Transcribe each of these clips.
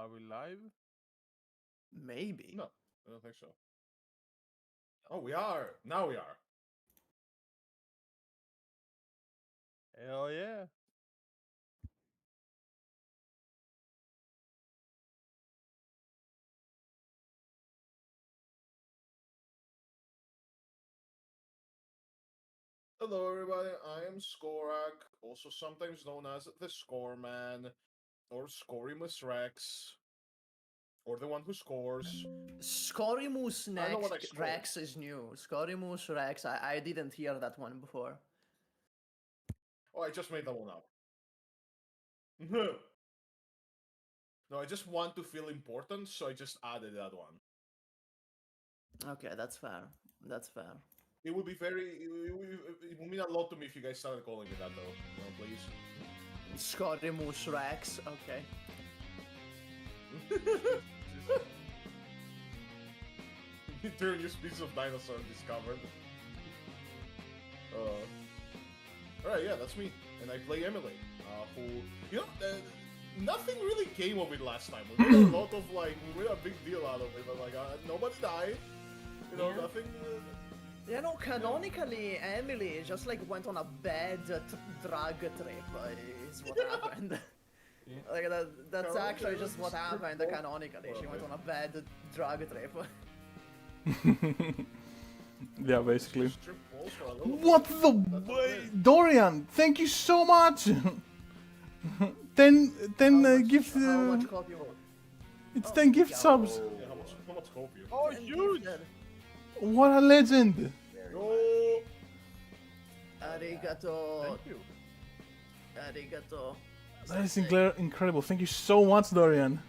Are we live? Maybe. No, I don't think so. Oh, we are. Now we are. Hell yeah. Hello, everybody. I am Skorak, also sometimes known as the Scoreman, or Scorimus Rex, or the one who scores. Scorimus I know what I next scored. Rex is new. Scorimus Rex, I didn't hear that one before. Oh, I just made that one up. No, I just want to feel important, so I just added that one. Okay, that's fair. That's fair. It would be it would mean a lot to me if you guys started calling me that, though. No, please. Scorimus Rex, okay. Turn your species of dinosaur discovered. Alright, yeah, that's me. And I play Emily, who, you know, nothing really came of it last time. We made a lot of, like, we made a big deal out of it, but, like, nobody died. You know, nothing... You know, canonically, Emily just, like, went on a bad drug trip, is what happened. Yeah. Like, that's Canonically, actually just what strip happened club. canonically. She went on a bad drug trip. Yeah, basically. Strip balls for a little What bit. the... That's about it. Dorian, thank you so much! 10 gift... How much copy you want? It's 10 gift subs! Yeah, how much hope you? Oh, huge! What a legend! No! Arigato. Thank you. Arigato. That is incredible. Thank you so much, Dorian.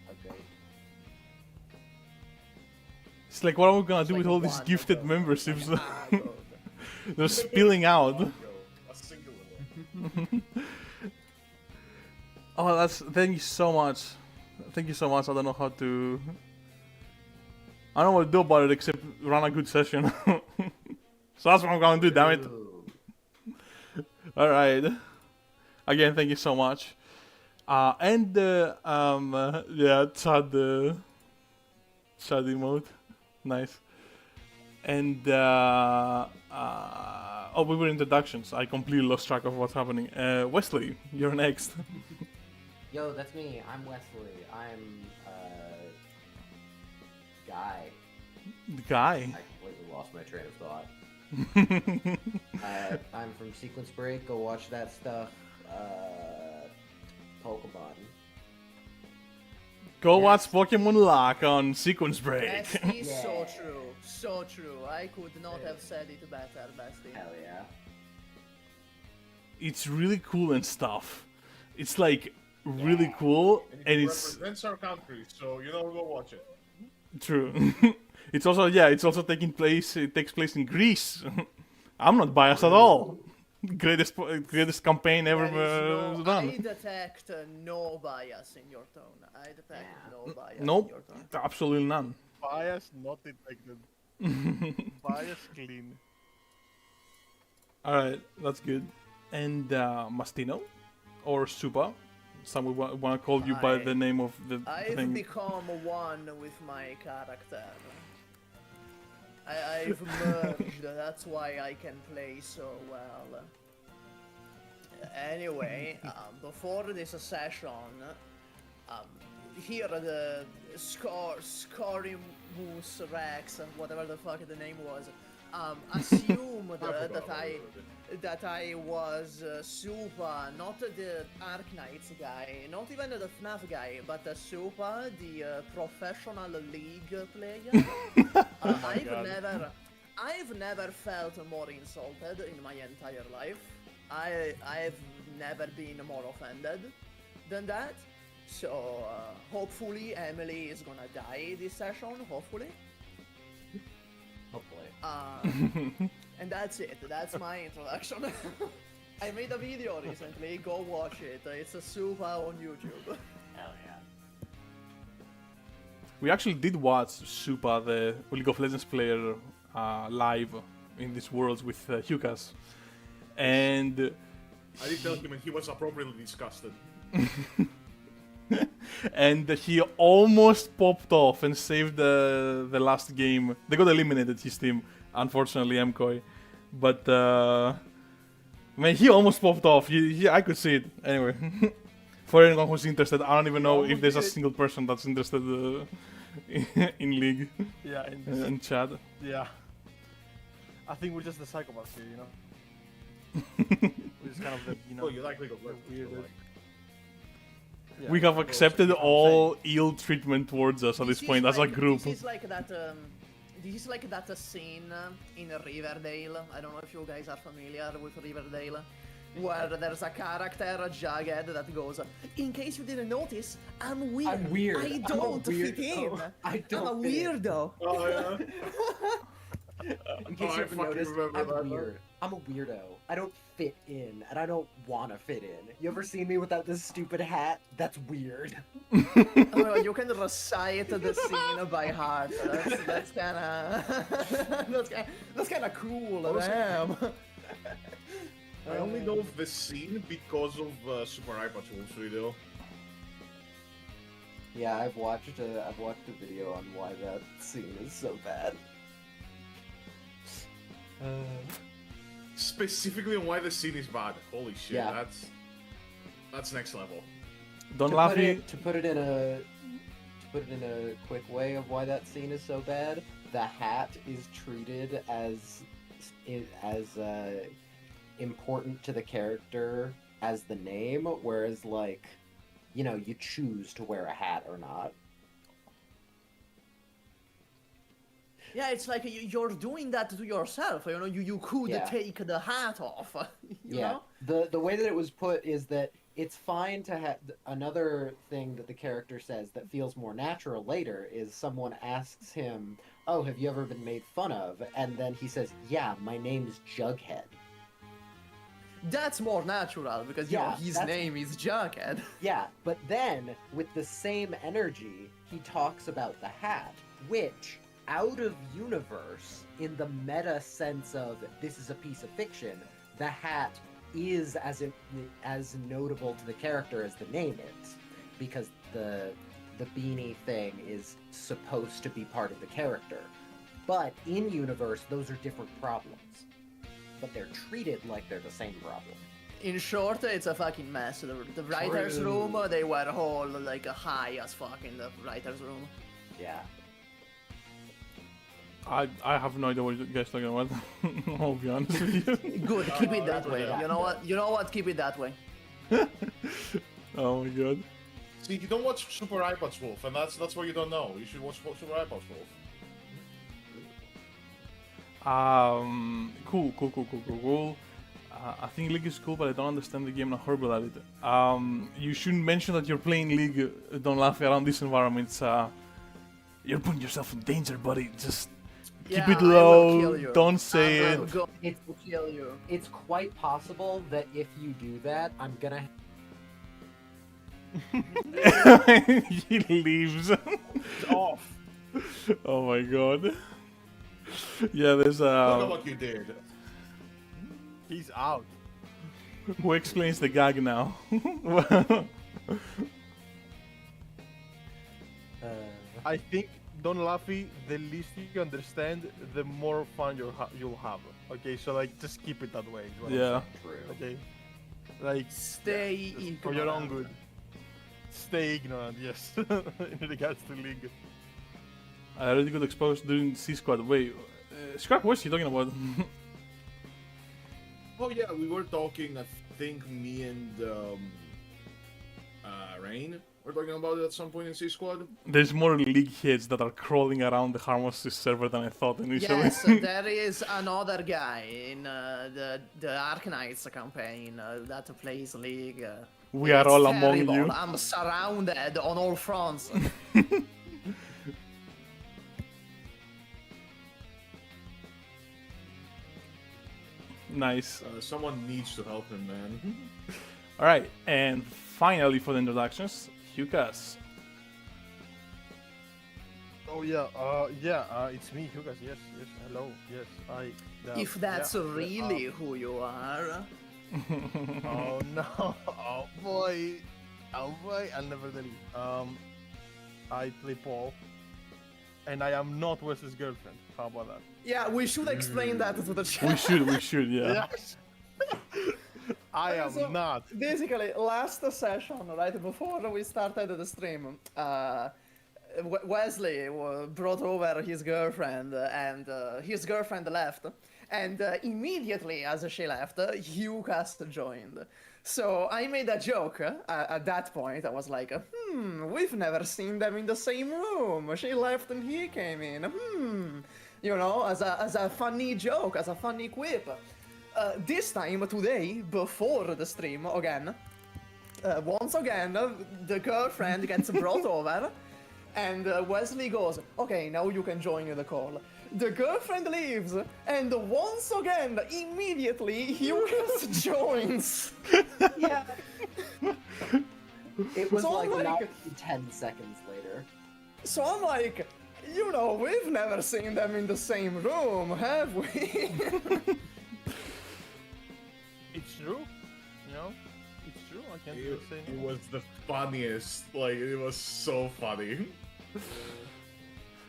Okay. It's like, what are we gonna do like with all these one gifted of memberships? Go. They're spilling out. Go. A singular one. Oh, that's... Thank you so much. Thank you so much. I don't know how to... I don't know what to do about it except run a good session. So that's what I'm gonna do, damn it. Ooh. Alright. Again, thank you so much. Yeah, Chad emote. Nice. And, oh, we were introductions. I completely lost track of what's happening. Wesley, you're next. Yo, that's me. I'm Wesley. I'm Guy. The guy. I completely lost my train of thought. I'm from Sequence Break. Go watch that stuff. Pokemon. Go Yes. watch Pokemon Lock on Sequence Break. That is so Yeah. true. So true. I could not have said it better, Basti. Hell yeah. It's really cool and stuff. It's like really cool, And and it it's represents our country, so, you know, go watch it. true. It's also, yeah, it's also taking place. It takes place in Greece. I'm not biased at all. Greatest campaign ever done. I detect no bias in your tone. I detect no bias Nope, in your tone. absolutely none. Bias not detected. Bias clean. Alright, that's good. And Mastino, or Supa, some would want to call you by the name of the I've thing. become one with my character. I've merged, that's why I can play so well. Anyway, before this session, here the Scorimus Rex, whatever the fuck the name was, assumed that I was Supa, not the Ark Knights guy, not even the FNAF guy, but Supa, the professional league player. I've never felt more insulted in my entire life. I've never been more offended than that. So hopefully Emily is gonna die this session. Hopefully. And that's it. That's my introduction. I made a video recently. Go watch it. It's a super on YouTube. Hell yeah. We actually did watch Supa, the League of Legends player, live in this Worlds with Hukas, and I did tell him, and he was appropriately disgusted. And he almost popped off and saved the last game. They got eliminated, his team, unfortunately, MKOI. But man, he almost popped off. I could see it. Anyway, for anyone who's interested, I don't even know if there's a single person that's interested in League. Yeah, In chat. yeah. I think we're just the psychopaths here, you know. We're just kind of the, you know. Oh, you like League of Legends? weird. so, like, Yeah, We have well, accepted that's what I'm all ill treatment towards us at this This point is as a like- group. This is like that. This is like that scene in Riverdale. I don't know if you guys are familiar with Riverdale, where there's a character, Jughead, that goes, "In case you didn't notice, I'm weird. I'm weird. I I'm a don't fit in. weirdo. I don't I'm a fit in." weirdo." Oh yeah. In case Oh, I you haven't fucking noticed, remember I'm that. weird. I'm a weirdo. I don't fit in, and I don't want to fit in. You ever seen me without this stupid hat? That's weird. Oh, you can recite the scene by heart. That's kind of that's kind of cool. Damn. I only know of the scene because of Super iPad's video. Yeah, I've watched a video on why that scene is so bad. Specifically on why the scene is bad. Holy shit, Yeah. that's next level. Don't To laugh. put it in a quick way of why that scene is so bad, the hat is treated as important to the character as the name, whereas like, you know, you choose to wear a hat or not. Yeah, it's like you're doing that to yourself. You know, you could Yeah. take the hat off. You Yeah. know? The way that it was put is that it's fine to have another thing that the character says that feels more natural later is someone asks him, "Oh, have you ever been made fun of?" And then he says, "Yeah, my name's Jughead." That's more natural because you know Yeah, his that's- name is Jughead. Yeah, but then with the same energy, he talks about the hat, which out of universe, in the meta sense of this is a piece of fiction, the hat is as notable to the character as the name is, because the beanie thing is supposed to be part of the character. But in universe, those are different problems, but they're treated like they're the same problem. In short, it's a fucking mess. The writers' True. room, they were all like high as fuck in the writers' room. Yeah. I have no idea what you guys are talking about. I'll be honest with you. Good, keep it that no, way. yeah. You know what? You know what? Keep it that way. Oh my god. See, you don't watch Super iPad's Wolf, and that's what you don't know. You should watch Super iPad's Wolf. Cool. I think League is cool, but I don't understand the game and I'm horrible at it. You shouldn't mention that you're playing League. Don't laugh around this environment. You're putting yourself in danger, buddy. Just keep Yeah, it I will low. kill you. Don't say I'm it. going It's to kill you. It's quite possible that if you do that, I'm gonna. He leaves. It's off. Oh my god. Yeah, there's Look at what you did. He's out. Who explains the gag now? I think, Don Laffy, the least you understand, the more fun you'll have. Okay, so like, just keep it that way. is what I'm Yeah. True. saying, Okay. Like, Stay for your own ignorant. good. Stay ignorant, yes. In regards to League. I already got exposed during C Squad. Wait, Scrap, what's he talking about? Oh yeah, we were talking. I think me and Rain were talking about it at some point in C Squad. There's more League heads that are crawling around the Harmacists server than I thought initially. Yes, there is another guy in the Arknights campaign that plays League. We are It's all among terrible. you. I'm surrounded on all fronts. Nice. Someone needs to help him, man. Alright, and finally for the introductions, Hukas. Oh yeah, it's me, Hugas. Yes, hello, yes. If that's really who you are, Oh no! Oh boy! Oh boy! I'll never delete. I play Paul, and I am not Wesley's girlfriend. How about that? Yeah, we should explain that to the chat. we should, yeah. Yes. I am So, not. Basically, last session, right before we started the stream, Wesley brought over his girlfriend, and his girlfriend left. And immediately as she left, Hughcast joined. So I made a joke at that point. I was like, we've never seen them in the same room. She left and he came in. You know, as a funny joke, as a funny quip. This time, today, before the stream, again, once again, the girlfriend gets brought over, and Wesley goes, okay, now you can join the call. The girlfriend leaves, and once again, immediately, Hughes joins. Yeah. It was So, like like- not even 10 seconds later. So I'm like, you know, we've never seen them in the same room, have we? It's true. You know, it's true. I can't It, say it no. was the funniest. Like, it was so funny.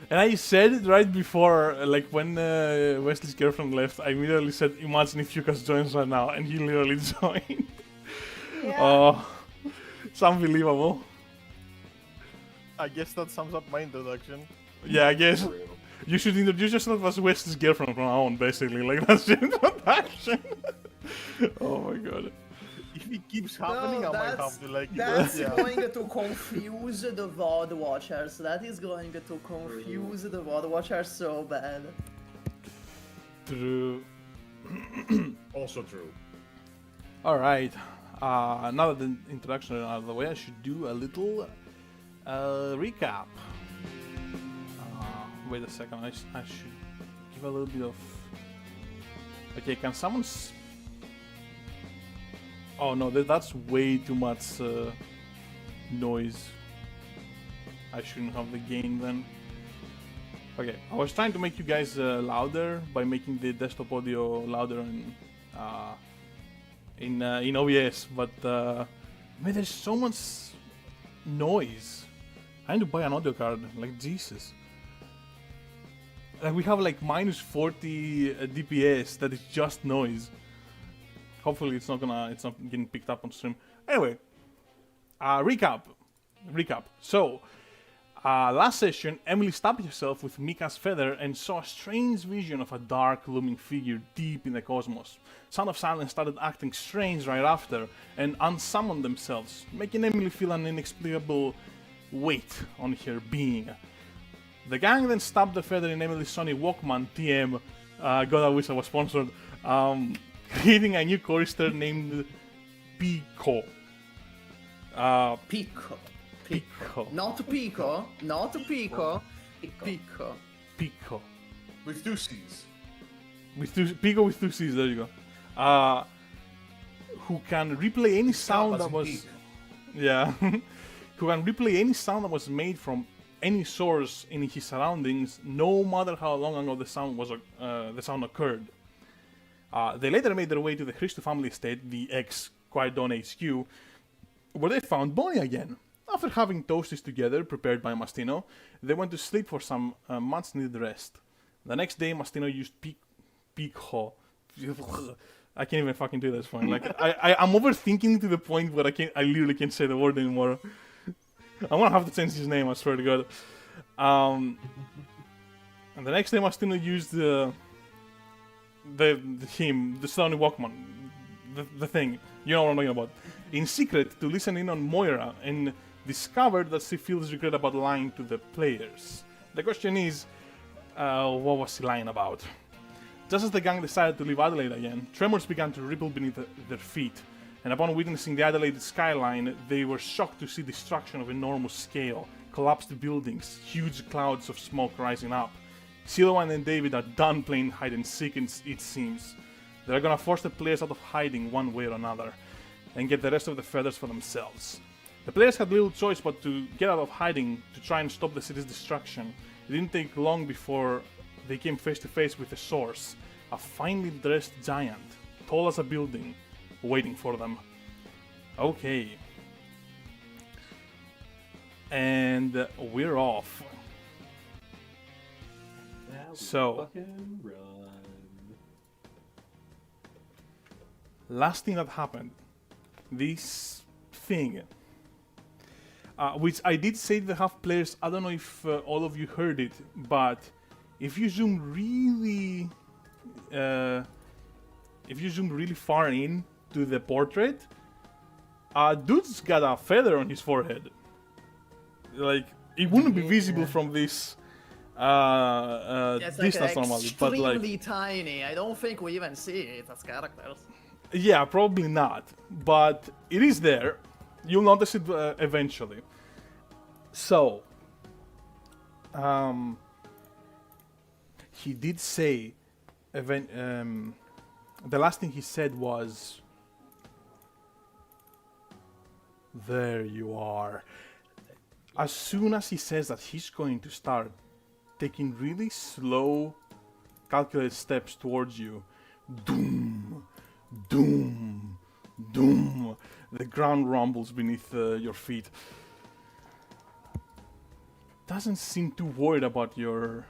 And I said it right before, like when Wesley's girlfriend left, I immediately said, imagine if Lucas joins right now, and he literally joined. Oh, it's unbelievable. I guess that sums up my introduction. Yeah, I guess you should introduce yourself as Wesley's girlfriend from now on, basically. Like, that's your introduction. Oh my god. If it keeps happening, I might have to like. That's yeah. going to confuse the VOD watchers. That is going to confuse the VOD watchers so bad. True. Also true. Alright. Now that the introduction is out of the way, I should do a little recap. Wait a second, I should give a little bit of... Okay, can someone... Oh no, that's way too much noise. I shouldn't have the gain then. Okay, I was trying to make you guys louder by making the desktop audio louder in OBS, but man, there's so much noise. I need to buy an audio card, like Jesus. Like we have like minus 40 DPS that is just noise. Hopefully it's not getting picked up on stream. Anyway, recap. So, last session, Emily stabbed herself with Micah's feather and saw a strange vision of a dark, looming figure deep in the cosmos. Sound of Silence started acting strange right after and unsummoned themselves, making Emily feel an inexplicable weight on her being. The gang then stabbed the feather in Emily's Sony Walkman TM. God, I wish I was sponsored. Creating a new chorister named Picco. Picco. Picco. Not Pico. Not Pico. Picco. Picco. With two C's. Picco with two C's, there you go. Who can replay any sound that was... Peak. Yeah. Who can replay any sound that was made from any source in his surroundings, no matter how long ago the sound occurred. They later made their way to the Christou family estate, the ex-Quiet Dawn HQ, where they found Bonnie again. After having toasties together, prepared by Mastino, they went to sleep for some much-needed rest. The next day, Mastino used Picco. I can't even fucking do this point. Like I'm overthinking to the point where I literally can't say the word anymore. I'm gonna have to change his name, I swear to God. And the next day, Mastino used the Sony Walkman, the thing, you know what I'm talking about, in secret to listen in on Moira and discovered that she feels regret about lying to the players. The question is, what was she lying about? Just as the gang decided to leave Adelaide again, tremors began to ripple beneath their feet, and upon witnessing the Adelaide skyline, they were shocked to see destruction of enormous scale, collapsed buildings, huge clouds of smoke rising up. Silouan and David are done playing hide and seek, it seems. They're gonna force the players out of hiding one way or another, and get the rest of the feathers for themselves. The players had little choice but to get out of hiding to try and stop the city's destruction. It didn't take long before they came face to face with the source, a finely dressed giant, tall as a building, waiting for them. Okay. And we're off. So, fucking run. last thing that happened. This thing. Which I did say they have players. I don't know if all of you heard it, but if you zoom really, far in to the portrait, dude's got a feather on his forehead. Like it wouldn't be visible from this It's like distance normally, but like extremely tiny. I don't think we even see it as characters. yeah, probably not, but it is there. You'll notice it eventually. So, he did say, the last thing he said was, "There you are." As soon as he says that, he's going to start taking really slow, calculated steps towards you. Doom, doom, doom. The ground rumbles beneath your feet. Doesn't seem too worried about your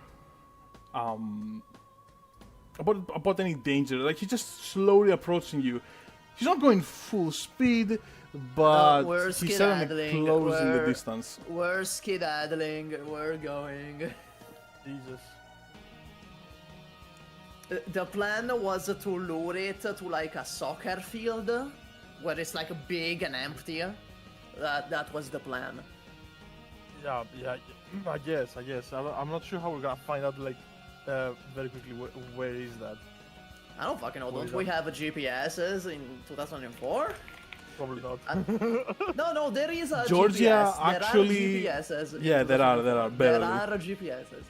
about any danger. Like he's just slowly approaching you. He's not going full speed, but we're he's certainly skedaddling, closing the distance. We're skedaddling, we're going. Jesus. The plan was to lure it to like a soccer field, where it's like big and empty. That was the plan. Yeah, I guess. I'm not sure how we're gonna find out, like, very quickly where is that. I don't fucking know. Where Don't is we that? have GPSs in 2004? Probably not. No, there is a Georgia GPS. actually- There are GPSs. in Yeah, there are 2004. barely. There are GPSs.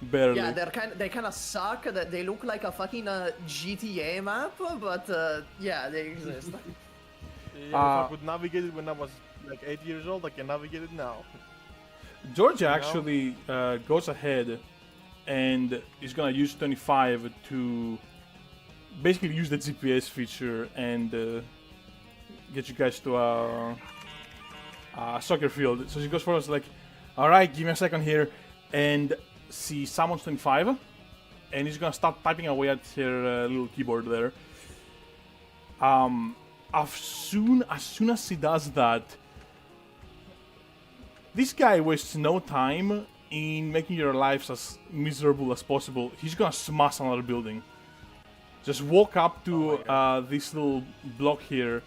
Barely. Yeah, they kind of suck. They look like a fucking GTA map, but yeah, they exist. Yeah, if I could navigate it when I was like 8 years old, I can navigate it now. Georgia actually goes ahead and is gonna use 25 to basically use the GPS feature and get you guys to a soccer field. So she goes forward, like, all right, give me a second here, and she summons 25, and he's gonna start typing away at her little keyboard there. As soon as he does that, this guy wastes no time in making your lives as miserable as possible. He's gonna smash another building. Just walk up to this little block here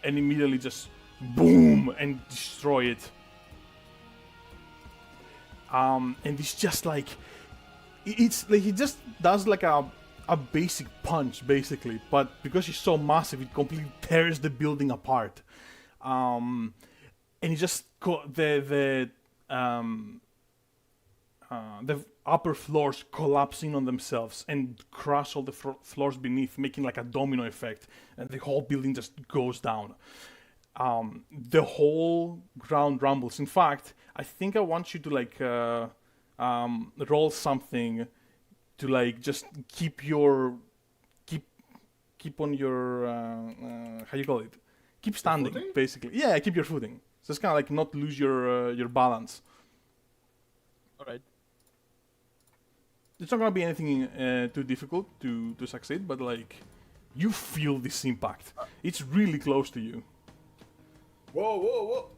and immediately just boom and destroy it. And it's just like it's like he just does like a basic punch basically, but because he's so massive, it completely tears the building apart. And he just the upper floors collapse in on themselves and crush all the floors beneath, making like a domino effect, and the whole building just goes down. The whole ground rumbles. In fact, I think I want you to like roll something to like just keep on your how you call it? Keep standing, footing? basically. Yeah, keep your footing. So it's kind of like not lose your balance. All right. It's not gonna be anything too difficult to succeed, but like you feel this impact. It's really close to you. Whoa.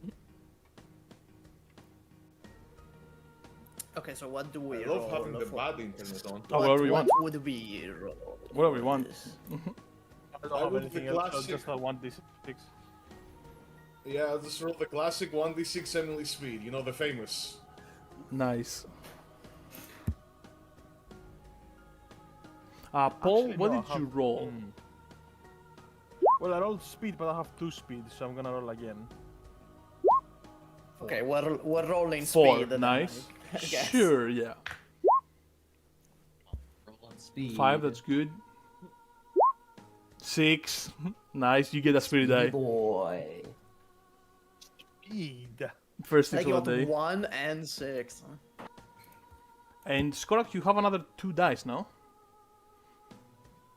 Okay, so what do we I roll? love having the for- bad internet on. Oh, whatever you want. What would we roll? Whatever you for want. this? I don't I have would anything the else, so classic- just a 1d6. Yeah, I'll just roll the classic 1d6 Emily speed, you know, the famous. Nice. Paul, Actually, what no, did I you have- roll? Well, I rolled speed, but I have 2 speed, so I'm gonna roll again. Okay, we're rolling 4, speed. then, nice. I guess. Sure, yeah. Roll on speed. 5, that's good. 6, nice. You get a spirit die. Boy. Speed. First I hit of got the day. 1 and 6. And Skorak, you have another 2 dice now.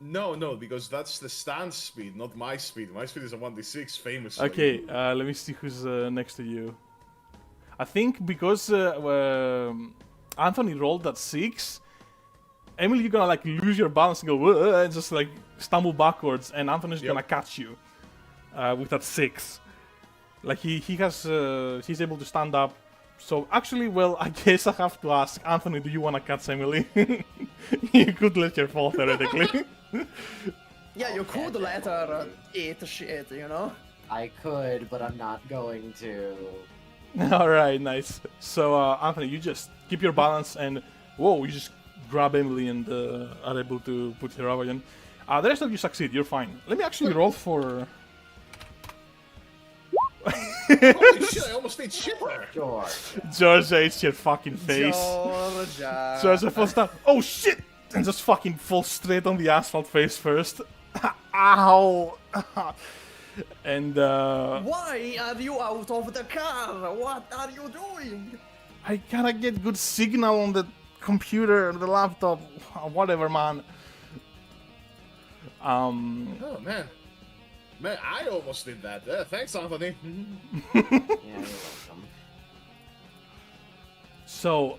No, because that's the stance speed, not my speed. My speed is a 1d6, famously. Okay, let me see who's next to you. I think because Anthony rolled that 6, Emily, you're gonna like lose your balance and go "Whoa," and just like stumble backwards, and Anthony's gonna catch you with that 6. Like he's able to stand up. So actually, well, I guess I have to ask Anthony, do you wanna catch Emily? You could let her fall theoretically. Yeah, you could let her eat shit, you know? I could, but I'm not going to. Alright, nice. So, Anthony, you just keep your balance and, whoa, you just grab Emily and are able to put her up again. The rest of you succeed, you're fine. Let me actually roll for... Holy shit, I almost ate shit there. George. Georgia, it's your fucking face. Georgia. Georgia falls down. Oh shit! And just fucking falls straight on the asphalt face first. Ow! And Why are you out of the car? What are you doing? I gotta get good signal on the computer, the laptop, whatever, man. Oh, man. Man, I almost did that. Thanks, Anthony. Yeah, you're welcome. So,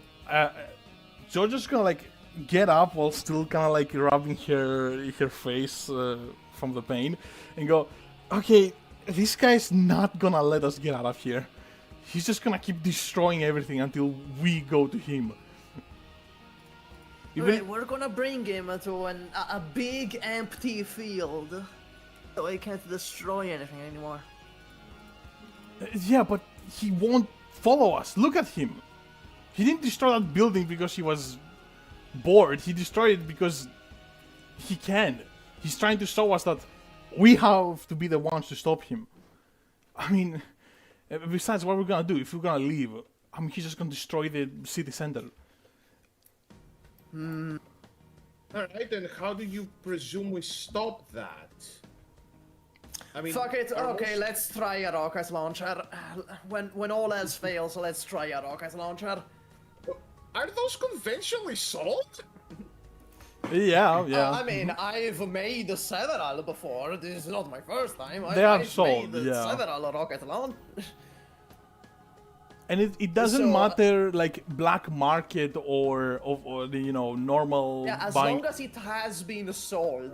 Georgia's gonna like get up while still kind of like rubbing her face from the pain, and go, "Okay, this guy's not gonna let us get out of here. He's just gonna keep destroying everything until we go to him." Wait, we're gonna bring him to a big empty field, so he can't destroy anything anymore. Yeah, but he won't follow us. Look at him. He didn't destroy that building because he was bored. He destroyed it because he can. He's trying to show us that we have to be the ones to stop him. I mean, besides, what we're gonna do if we're gonna leave? I mean, he's just gonna destroy the city center. Alright, then how do you presume we stop that? I mean, Fuck it. are Okay, most- let's try a rocket launcher. When all else fails, let's try a rocket launcher. Are those conventionally sold? Yeah, yeah. I mean, I've made several before. This is not my first time. They are I've sold, made yeah. several rocket launch. And it doesn't So, matter like black market or the, you know, normal Yeah, as buying. long as it has been sold,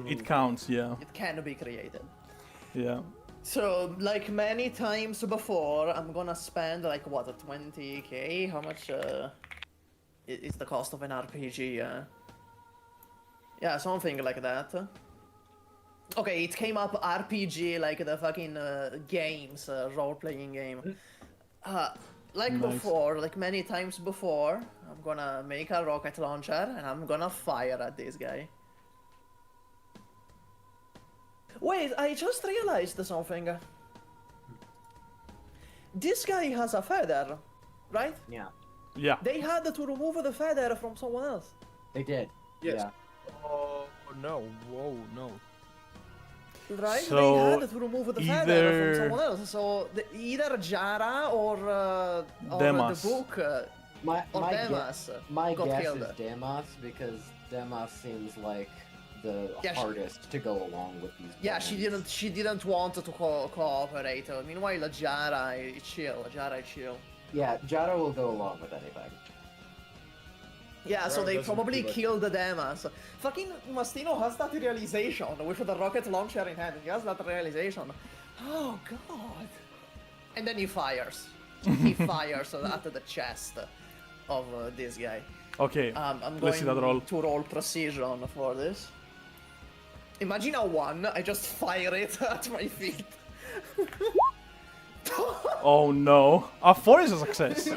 It counts, yeah, it can be created. yeah. So, like many times before, I'm gonna spend like what, 20k? How much is the cost of an RPG? Yeah, something like that. Okay, it came up RPG like the fucking games, role-playing game. Like Nice. before, like many times before, I'm gonna make a rocket launcher and I'm gonna fire at this guy. Wait, I just realized something. This guy has a feather, right? Yeah, Yeah. They had to remove the feather from someone else. they did. Yes. Yeah. Oh no! Whoa, no! Right? So, they had to remove the feather either- from someone else. So either Jara or Demas. the book My or my Demas my got guess killed. is Demas, because Demas seems like the Yeah, she- hardest to go along with these. Yeah, plans. she didn't want to cooperate. Meanwhile, Jara is chill. Yeah, Jara will go along with anything. Yeah, so Jara they doesn't probably do that. killed the Demas. Fucking Mastino has that realization with the rocket launcher in hand. He has that realization. Oh god! And then he fires. He fires at the chest of this guy. Okay. I'm Let's see that roll. going to roll precision for this. Imagine a 1, I just fire it at my feet. Oh no. A 4 is a success.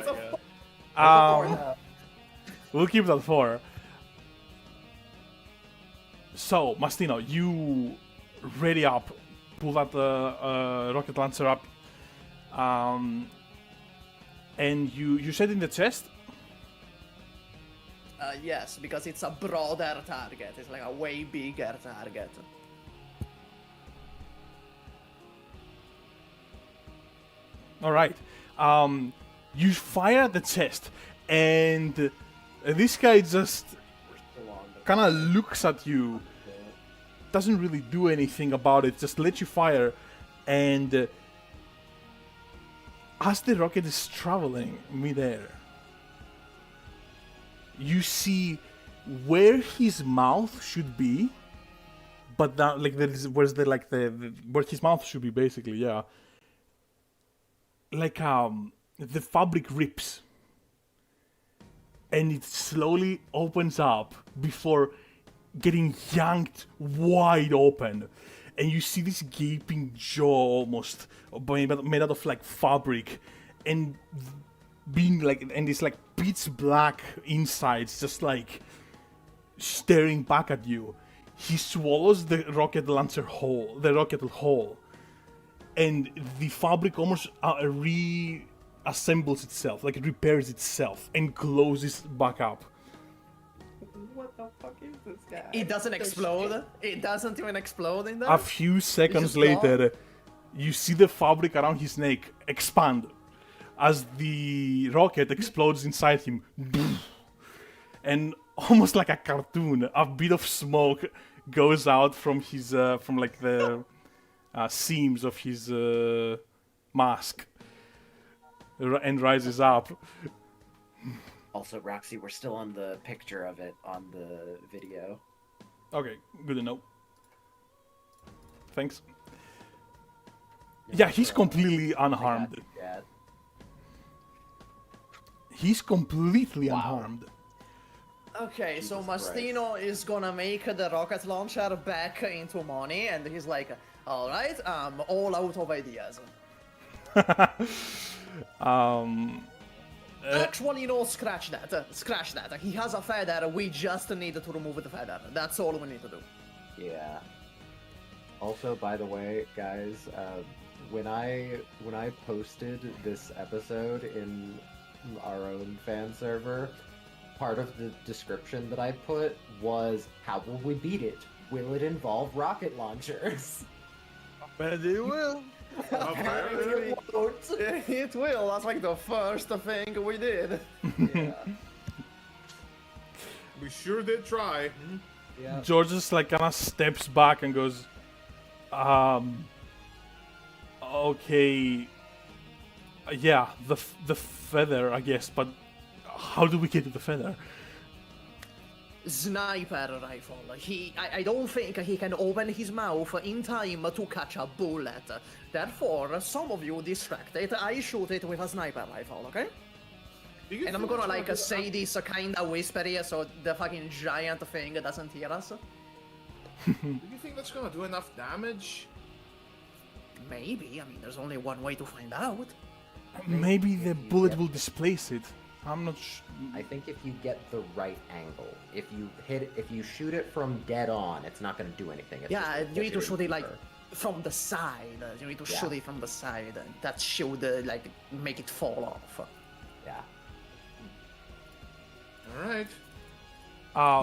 We'll keep that 4. So, Mastino, you ready up, pull that rocket launcher up, and you set in the chest. Yes, because it's a broader target. It's like a way bigger target. All right. You fire at the chest, and this guy just kind of looks at you doesn't really do anything about it, just lets you fire. And as the rocket is traveling midair, you see where his mouth should be, but that, like, there is where's the where his mouth should be, basically, yeah. Like the fabric rips, and it slowly opens up before getting yanked wide open, and you see this gaping jaw almost made out of like fabric, and being like, and this like pitch black insides just like staring back at you. He swallows the rocket launcher whole, the rocket whole, and the fabric almost reassembles itself, like it repairs itself and closes back up. What the fuck is this guy? It doesn't explode. It doesn't even explode in there. A few seconds just later, you see the fabric around his neck expand as the rocket explodes inside him. And almost like a cartoon, a bit of smoke goes out from his, from like the seams of his mask and rises up. Also, Roxy, we're still on the picture of it on the video. Okay, good to know. Thanks. Yeah, he's completely unharmed. Yeah. He's completely unharmed. Okay, so Jesus Mastino is gonna make the rocket launcher back into money, and he's like, alright, I'm all out of ideas. Actually, no, scratch that. Scratch that. He has a feather, we just need to remove the feather. That's all we need to do. Yeah. Also, by the way, guys, when I posted this episode in our own fan server, part of the description that I put was, how will we beat it? Will it involve rocket launchers? But it will. Apparently, it will. That's like the first thing we did. Yeah. We sure did try. Yeah. George just like kind of steps back and goes, okay, yeah, the feather, I guess, but how do we get to the feather? Sniper rifle. I don't think he can open his mouth in time to catch a bullet. Therefore, some of you distract it. I shoot it with a sniper rifle, okay? And I'm gonna like say this kinda whispery so the fucking giant thing doesn't hear us. Do you think that's gonna do enough damage? Maybe. I mean, there's only one way to find out. Maybe the bullet will displace it. I'm not I think if you get the right angle, if you shoot it from dead on, it's not going to do anything. It's Yeah, just you need to shoot it like deeper. from the side. You need to Yeah. shoot it from the side. That should like make it fall off. Yeah. Alright.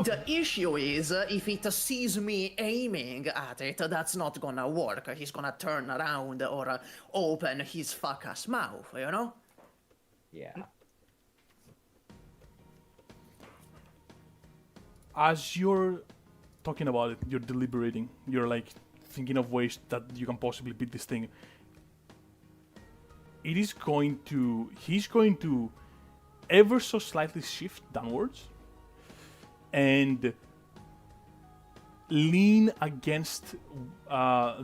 The issue is, if it sees me aiming at it, that's not gonna work. He's gonna turn around or open his fuck-ass mouth, you know? Yeah. As you're talking about it, you're deliberating. You're like thinking of ways that you can possibly beat this thing. He's going to ever so slightly shift downwards and lean against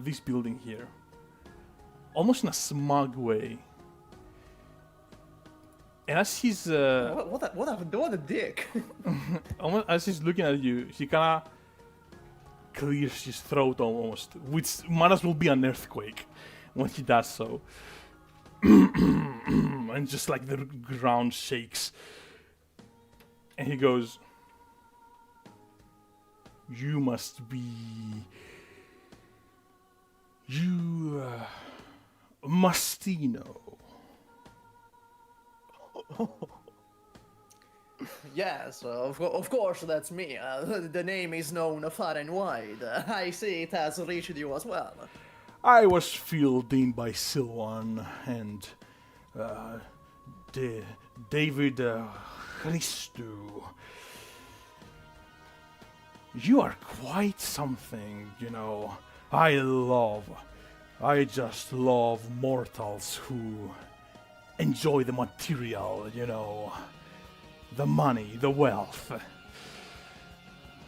this building here, almost in a smug way. And as he's What a dick. almost as he's looking at you, he kind of clears his throat almost, which might as well be an earthquake when he does so. And just like the ground shakes. And he goes, "You must be... Mastino." Yes, of course that's me. The name is known far and wide. I see it has reached you as well. I was filled in by Silwan and David Christou. You are quite something, you know. I just love mortals who enjoy the material, you know. The money, the wealth.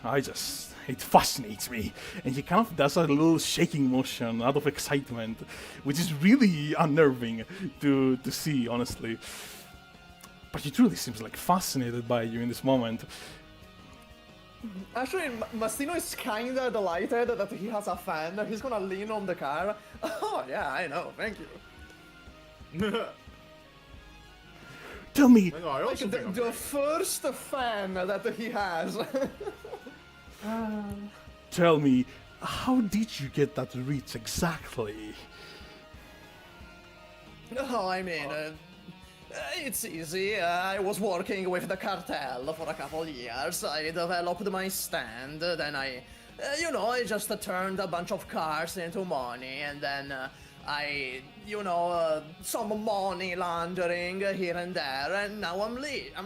It fascinates me. And he kind of does a little shaking motion out of excitement, which is really unnerving to see, honestly. But he truly seems like fascinated by you in this moment. Actually, Mastino is kinda delighted that he has a fan. He's gonna lean on the car. Oh, yeah, I know, thank you. Tell me, I know, I also Like, think the first fan that he has. tell me, how did you get that reach exactly? Oh, I mean, it's easy. I was working with the cartel for a couple years. I developed my stand, then I just turned a bunch of cars into money, and then some money laundering here and there, and now I'm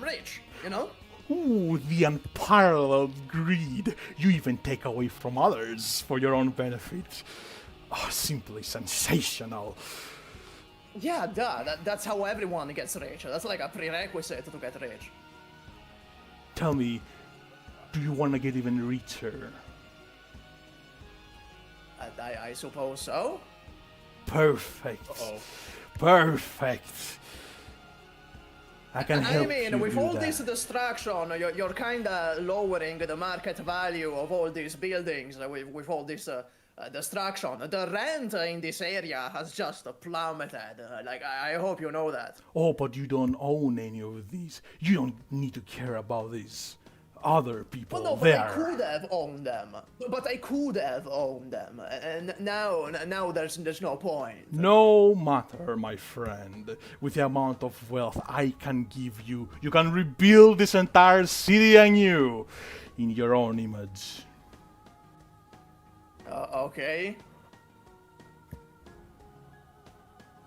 rich, you know? Ooh, the unparalleled greed you even take away from others for your own benefit. Oh, simply sensational. Yeah, duh, that's how everyone gets rich. That's like a prerequisite to get rich. Tell me, do you want to get even richer? I suppose so. Perfect. Uh-oh. Perfect. I can help I mean, you with do all that. this destruction, you're kinda lowering the market value of all these buildings with all this destruction. The rent in this area has just plummeted. I hope you know that. Oh, but you don't own any of these. You don't need to care about these other people Well, no, but there. I could have owned them. And now there's no point. No matter, my friend. With the amount of wealth I can give you, you can rebuild this entire city anew in your own image. Okay.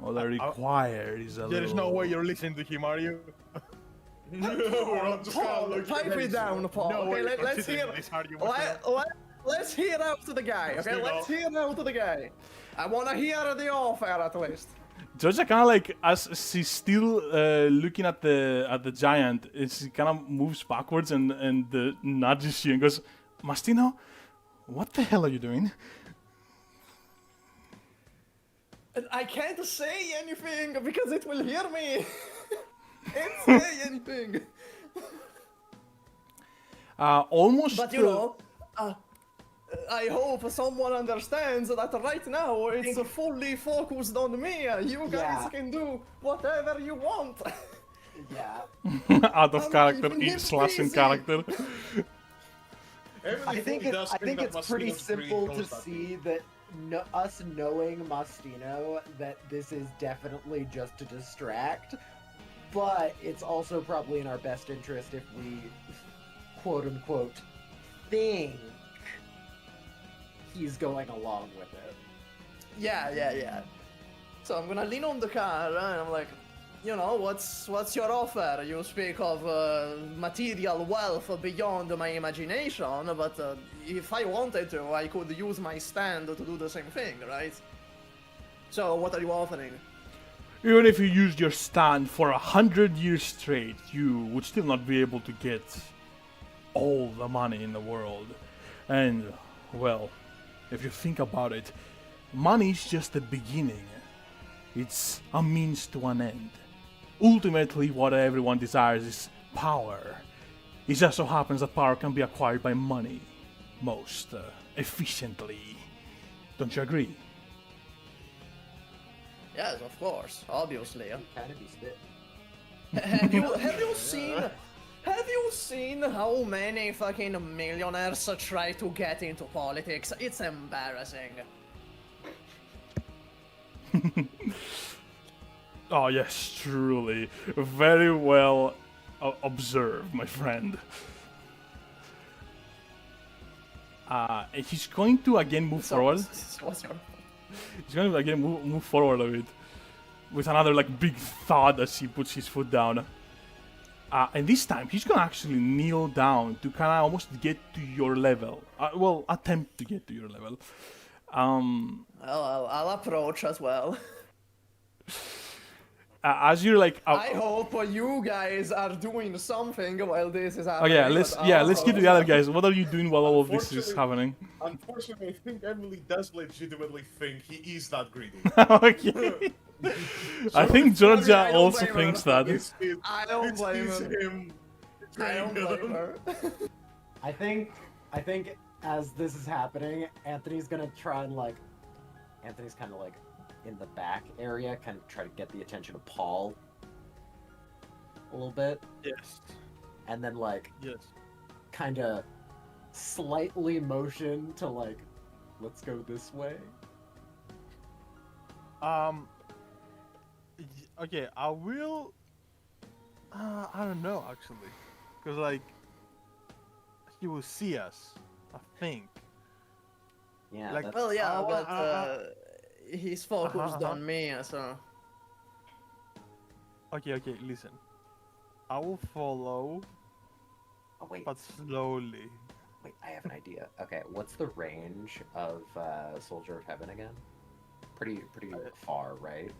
All I require is a There is little... no way you're listening to him, are you? We're all just kind Paul, of looking pipe at it each down, other. Paul. No Okay, way you're let's hear. considering this argument. Let's hear out the guy. Okay, Mastino. let's hear out the guy. I wanna hear the offer at least. Georgia kind of like, as she's still looking at the giant, she kind of moves backwards and nudges you and goes, Mastino, what the hell are you doing? And I can't say anything because it will hear me. Can't say anything. Almost. But you know, I hope someone understands that right now it's fully focused on me. You guys Yeah. can do whatever you want. Yeah. out of I'm character, leaving each him slash in busy. character. Emily fully does I think think that it's pretty Mastino's greed simple to goes that see that us knowing Mastino that this is definitely just to distract, but it's also probably in our best interest if we quote unquote think he's going along with it. Yeah. So I'm gonna lean on the car and I'm like, you know, what's your offer? You speak of material wealth beyond my imagination, but if I wanted to, I could use my stand to do the same thing, right? So what are you offering? Even if you used your stand for 100 years straight, you would still not be able to get all the money in the world. And, well, if you think about it, money is just the beginning. It's a means to an end. Ultimately, what everyone desires is power. It just so happens that power can be acquired by money most efficiently. Don't you agree? Yes, of course, obviously. Kind of be spit. Have you seen how many fucking millionaires try to get into politics? It's embarrassing. Oh yes, truly. Very well observed, my friend. He's going to again move forward. What's your... He's going to again move forward a bit. With another like big thud as he puts his foot down. And this time, he's gonna actually kneel down to kind of almost get to your level. Well, attempt to get to your level. I'll approach as well. As you're like, I hope you guys are doing something while this is oh happening. yeah, let's get to the other guys. What are you doing while all of this is happening? Unfortunately, I think Emily does legitimately think he is that greedy. Okay. I think Georgia I don't also blame her. thinks that. I don't blame It's him. him. I don't blame her. I think as this is happening, Anthony's gonna try and like, Anthony's kind of like in the back area, kind of try to get the attention of Paul a little bit, Yes. and then like Yes. kind of slightly motion to like, let's go this way. Okay, I will. I don't know actually, because like he will see us. I think. Yeah. Like, that's- Well, yeah, Uh, but he's focused on me, so. Okay, listen. I will follow, oh wait, but slowly. wait, I have an idea. Okay, what's the range of Soldier of Heaven again? Pretty far, right?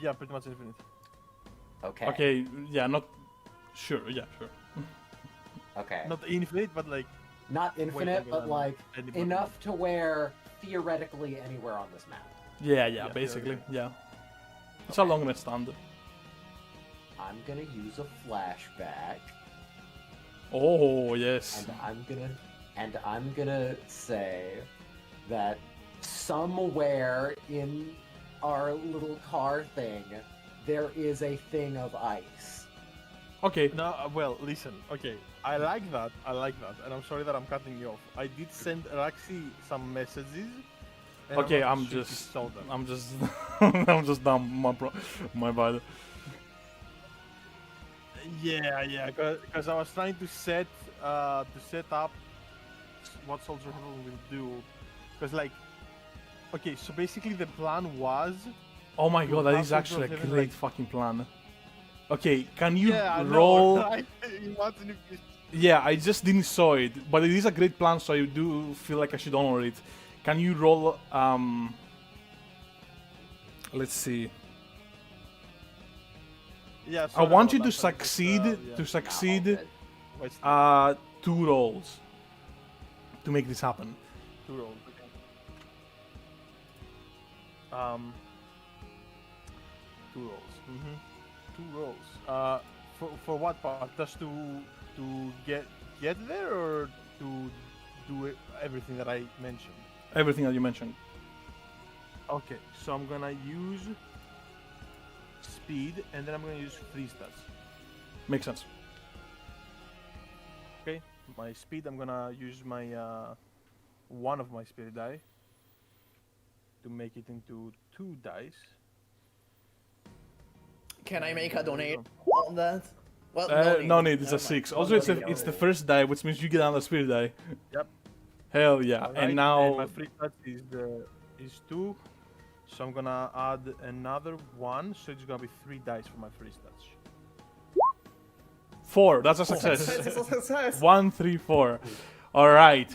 Yeah, pretty much infinite. Okay. Okay, yeah, not sure. Yeah, sure. Okay. Not infinite, but like Not infinite, longer but than like anybody. enough to where theoretically anywhere on this map. Yeah, Yeah, basically, yeah. It's Okay. a long rest stand. I'm gonna use a flashback, Oh yes. and I'm gonna say that somewhere in our little car thing, there is a thing of ice. Okay. No, well, listen. Okay, I like that, and I'm sorry that I'm cutting you off. I did send Raxi some messages. and Okay, not I'm sure if just, he saw them. I'm just, I'm just dumb. My bad. Yeah, because I was trying to set up what Soldier Heaven will do, because like, okay, so basically the plan was. Oh my To god, that have is actually a Soldier of Heaven, great like- fucking plan. Okay, can you Yeah, I know, roll? right? Imagine if you. Yeah, I just didn't saw it, but it is a great plan, so I do feel like I should honor it. Can you roll? Let's see. Yeah, I sorry want about you to that, but it's, succeed. yeah. To Not succeed. all good. Wait, 2 rolls to make this happen. 2 rolls. Okay. 2 rolls. 2 rolls. For what part? Just to get there, or to do everything that I mentioned? Everything that you mentioned. Okay, so I'm gonna use speed, and then I'm gonna use free stats. Makes sense. Okay, my speed. I'm gonna use my one of my spirit die to make it into 2 dice. Can I make a donation on that? Well, No need. It's a Never 6. mind. Also, it's the first die, which means you get another spirit die. Yep. Hell yeah! Alright, And now my free stats is 2, so I'm gonna add another 1, so it's gonna be 3 dice for my free stats. 4. That's a success. It's a success. 1, 3, 4. All right.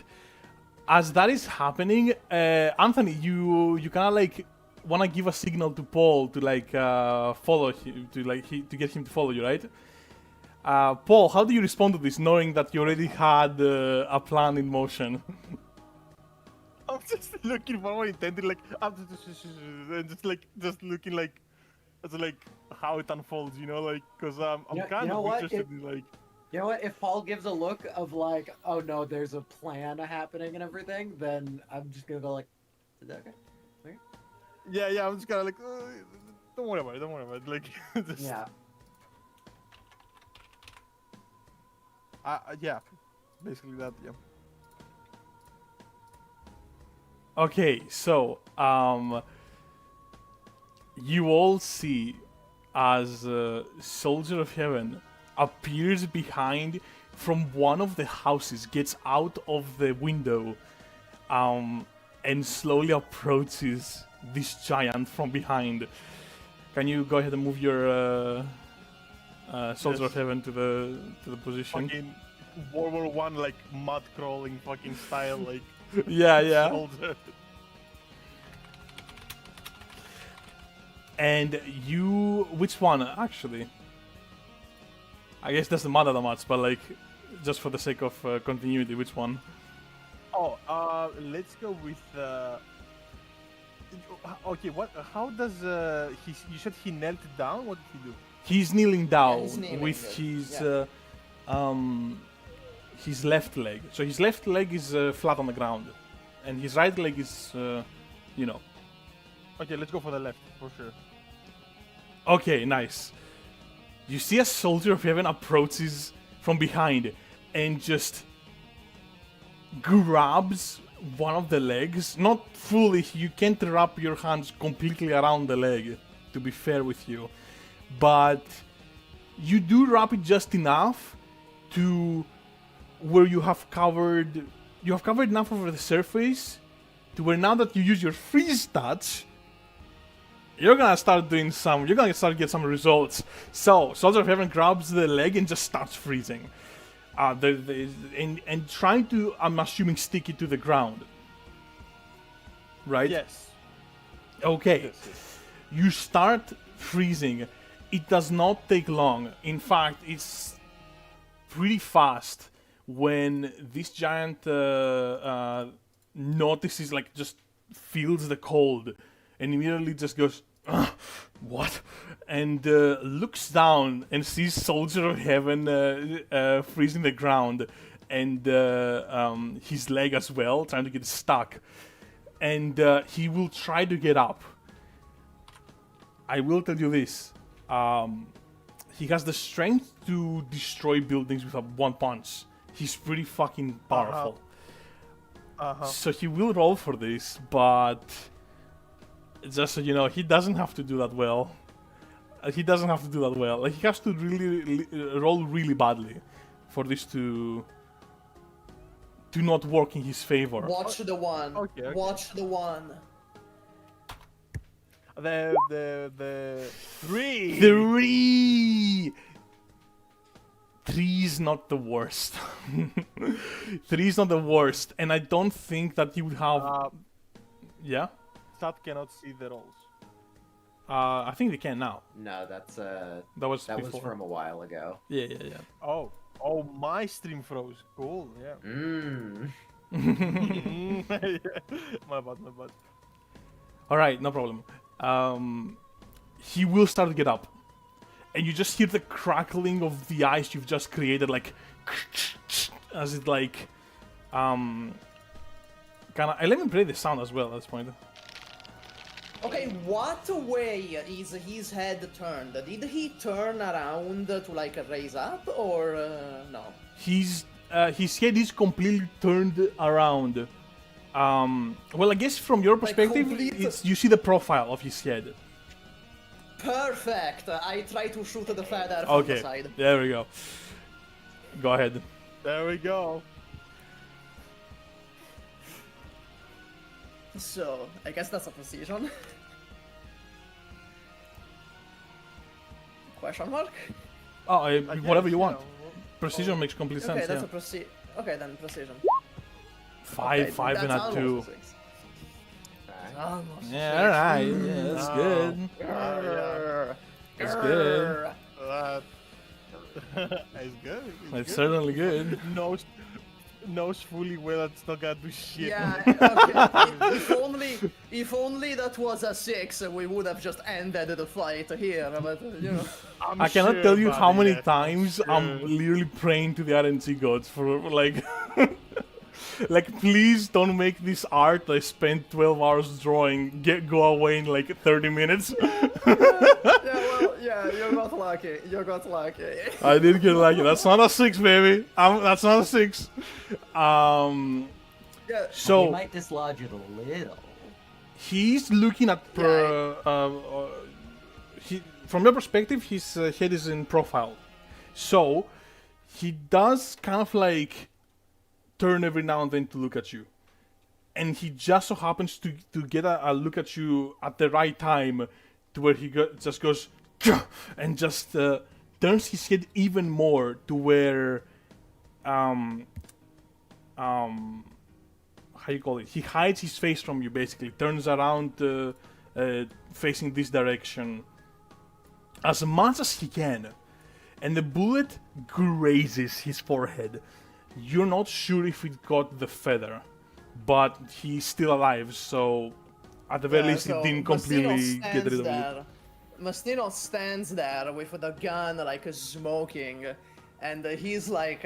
As that is happening, Anthony, you kind of like want to give a signal to Paul to like follow him, to get him to follow you, right? Paul, how do you respond to this, knowing that you already had a plan in motion? I'm just looking for more intended, like I'm just looking like how it unfolds, you know, like because I'm kind know of what? interested in like. You know what? If Paul gives a look of like, oh no, there's a plan happening and everything, then I'm just gonna go like, is that okay? Yeah, I'm just kind of like, don't worry about it, like, just, Yeah. yeah, basically that, yeah. Okay, so you all see as Soldier of Heaven appears behind from one of the houses, gets out of the window, and slowly approaches this giant from behind. Can you go ahead and move your Soldier Yes. of Heaven to the position. Fucking World War One, like mud crawling fucking style, like Yeah. soldier. And you, which one actually? I guess doesn't matter that much, but like, just for the sake of continuity, which one? Oh, let's go with. Okay, what? How does he? You said he knelt down. What did he do? He's kneeling down he's kneeling, with yeah. his left leg. So his left leg is flat on the ground, and his right leg is, you know. Okay, let's go for the left for sure. Okay, nice. You see a Soldier of Heaven approaches from behind and just grabs one of the legs. Not fully, you can't wrap your hands completely around the leg, to be fair with you. But you do wrap it just enough to where you have covered enough of the surface to where now that you use your freeze touch, you're gonna start getting some results. So, Soldier of Heaven grabs the leg and just starts freezing. And trying to, I'm assuming, stick it to the ground. Right? Yes. Okay. Yes. You start freezing. It does not take long. In fact, it's pretty fast when this giant notices, like, just feels the cold and immediately just goes, what? And looks down and sees Soldier of Heaven freezing the ground and his leg as well, trying to get stuck. And he will try to get up. I will tell you this. He has the strength to destroy buildings with one punch. He's pretty fucking powerful. So he will roll for this, but just so you know, he doesn't have to do that well. Like, he has to really roll really badly for this to not work in his favor. Watch the one. Okay. Watch the one. The three. Three is not the worst. 3 is not the worst, and I don't think that you would have. Yeah. Stat cannot see the rolls. I think they can now. No, that was was before. from a while ago. Yeah. Oh, my stream froze. Cool. Yeah. My bad. All right, no problem. He will start to get up, and you just hear the crackling of the ice you've just created, like as it like kind of. Let me play the sound as well at this point. Okay, what way is his head turned? Did he turn around to like raise up or no? His head is completely turned around. Well, I guess from your perspective, you see the profile of his head. Perfect. I try to shoot the feather from the side. There we go. Go ahead. There we go. So, I guess that's a precision. Question mark? Oh, whatever you want. Yeah. Precision makes complete sense. Okay, that's Yeah. a precision. Okay, then precision. 5 and a 2. Almost Yeah, all right. Yeah, that's good. That's good. It's good. It's certainly good. Knows fully well it's not gonna do shit. Yeah, okay. if only that was a 6, we would have just ended the fight here, but you know. I cannot tell you how many times I'm literally praying to the RNG gods for like, like please don't make this art I spent 12 hours drawing go away in like 30 minutes. Yeah, you're not lucky. I did get lucky. That's not a 6, baby. That's not a 6. Yeah. So We might dislodge it a little. he's looking at from your perspective, his head is in profile. So he does kind of like turn every now and then to look at you, and he just so happens to get a look at you at the right time, to where he just goes and just turns his head even more to where, how you call it? He hides his face from you, basically. Turns around, facing this direction as much as he can, and the bullet grazes his forehead. You're not sure if it got the feather, but he's still alive, so at the very least so it didn't Mastino completely get rid of it. there. Mastino stands there with the gun like smoking, and he's like,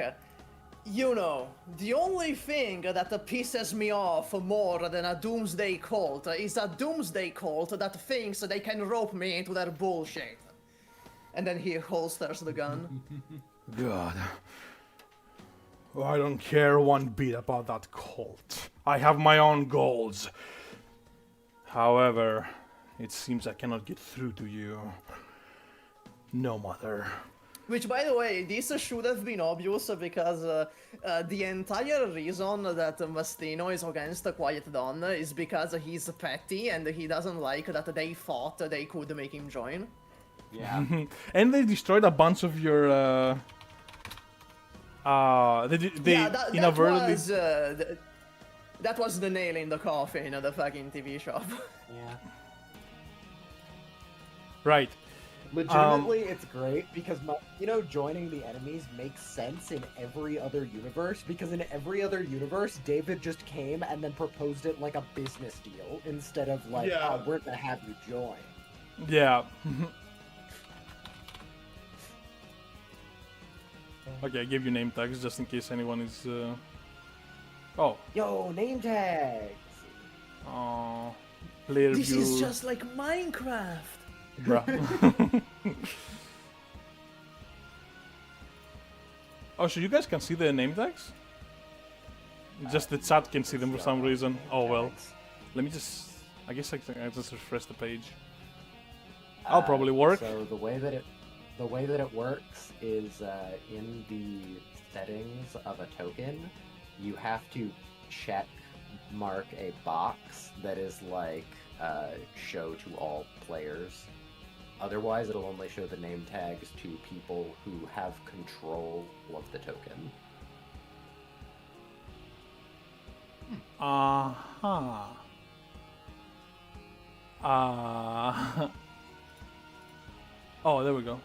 you know, the only thing that pisses me off more than a doomsday cult is a doomsday cult that thinks they can rope me into their bullshit. And then he holsters the gun. God. I don't care one bit about that cult. I have my own goals. However, it seems I cannot get through to you. No, mother. Which, by the way, this should have been obvious because the entire reason that Mastino is against Quiet Dawn is because he's petty and he doesn't like that they thought they could make him join. Yeah. And they destroyed a bunch of your, they inadvertently... That was the nail in the coffin of the fucking TV shop. Yeah. Right. Legitimately, it's great because joining the enemies makes sense in every other universe, because in every other universe, David just came and then proposed it like a business deal instead of like, Yeah. oh, we're gonna have you join. Yeah. Okay, I gave you name tags just in case anyone is... Oh. Yo, name tags! Oh. Player This view. is just like Minecraft. Bruh. Oh, so you guys can see the name tags? Just the chat can see them for some reason. Oh well. Let me just... I guess I just refresh the page. I'll probably work. So the way that it works is in the settings of a token, you have to check mark a box that is like show to all players. Otherwise, it'll only show the name tags to people who have control of the token. Uh-huh. Oh, there we go.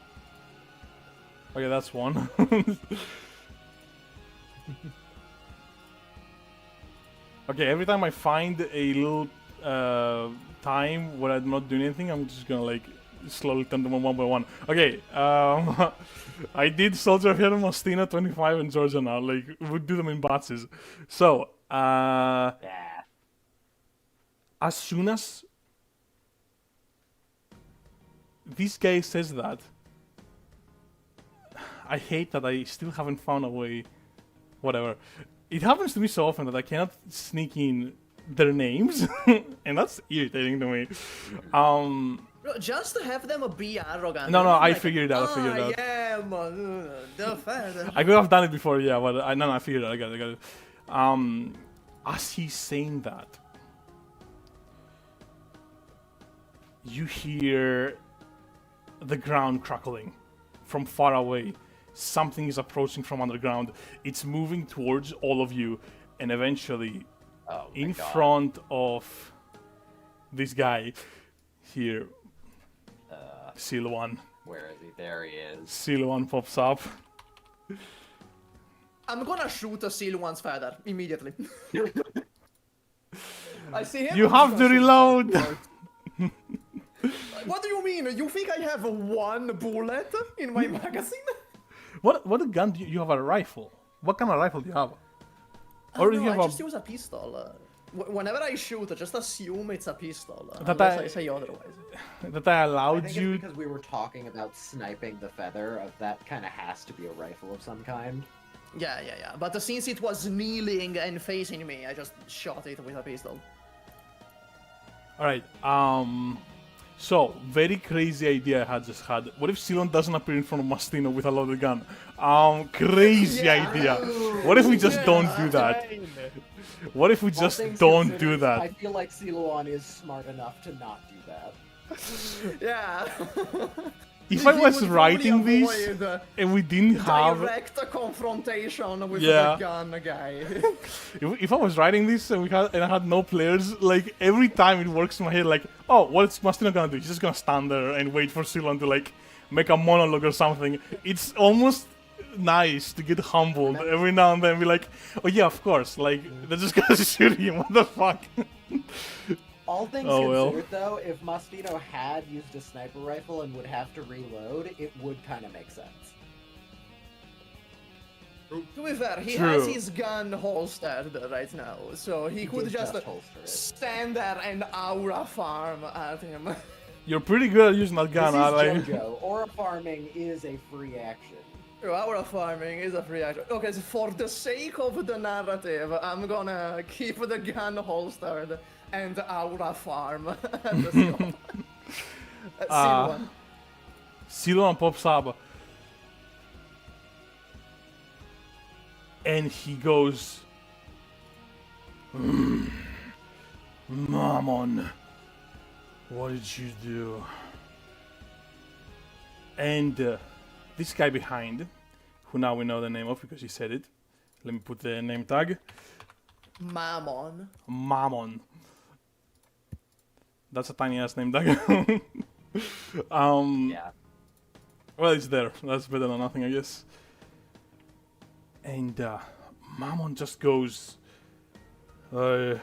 Okay, that's one. Okay, every time I find a little time where I'm not doing anything, I'm just gonna like slowly turn them on one by one. Okay, I did Soldier of Hero, Mastino, 25, and Georgia now. Like, we'll do them in batches. So, Yeah. as soon as this guy says that, I hate that I still haven't found a way. Whatever. It happens to me so often that I cannot sneak in their names, and that's irritating to me. Just to have them be arrogant. No, I like, figured it out. I figured it out. I am the fan. I could have done it before, yeah, but I figured it out. I got it. As he's saying that, you hear the ground crackling from far away. Something is approaching from underground. It's moving towards all of you, and eventually, Oh my in God. front of this guy here, Silwan. Where is he? There he is. Silwan pops up. I'm gonna shoot a Silwan's feather immediately. I see him. You I'm have just to gonna reload! shoot. What do you mean? You think I have one bullet in my magazine? What gun do you have? A rifle? What kind of rifle do you have? Or do No, you I have just use a pistol. Whenever I shoot, just assume it's a pistol. That Unless I- I say otherwise. that I I allowed think you? it's because we were talking about sniping the feather. That kind of has to be a rifle of some kind. Yeah. But since it was kneeling and facing me, I just shot it with a pistol. Alright, so, very crazy idea I just had. What if Silon doesn't appear in front of Mastino with a loaded gun? Crazy Yeah. idea. What if we just don't do that? What if we All just things don't do considered, that? I feel like Siluan is smart enough to not do that. Yeah. if I He was would writing probably this avoid, and we didn't have, direct confrontation with Yeah. the gun guy. if I was writing this and I had no players, like every time it works in my head, like, oh, what's Mastino gonna do? He's just gonna stand there and wait for Silon to like make a monologue or something. It's almost nice to get humbled every now and then, be like, oh yeah, of course, like they're just gonna shoot him. What the fuck? All things Oh, well. considered, though, if Mastino had used a sniper rifle and would have to reload, it would kind of make sense. To be fair, he True. has his gun holstered right now, so he could did just holster it. stand there and aura farm at him. You're pretty good at using that gun, This is Ally. JoJo. Aura farming is a free action. Aura farming is a free action. Okay, so for the sake of the narrative, I'm gonna keep the gun holstered and aura farm at the stop. Silvan. Silon pops up. And he goes, Mammon, what did you do? And this guy behind, who now we know the name of because he said it. Let me put the name tag. Mammon. Mammon. That's a tiny ass name tag. Yeah. Well, it's there. That's better than nothing, I guess. And Mammon just goes, I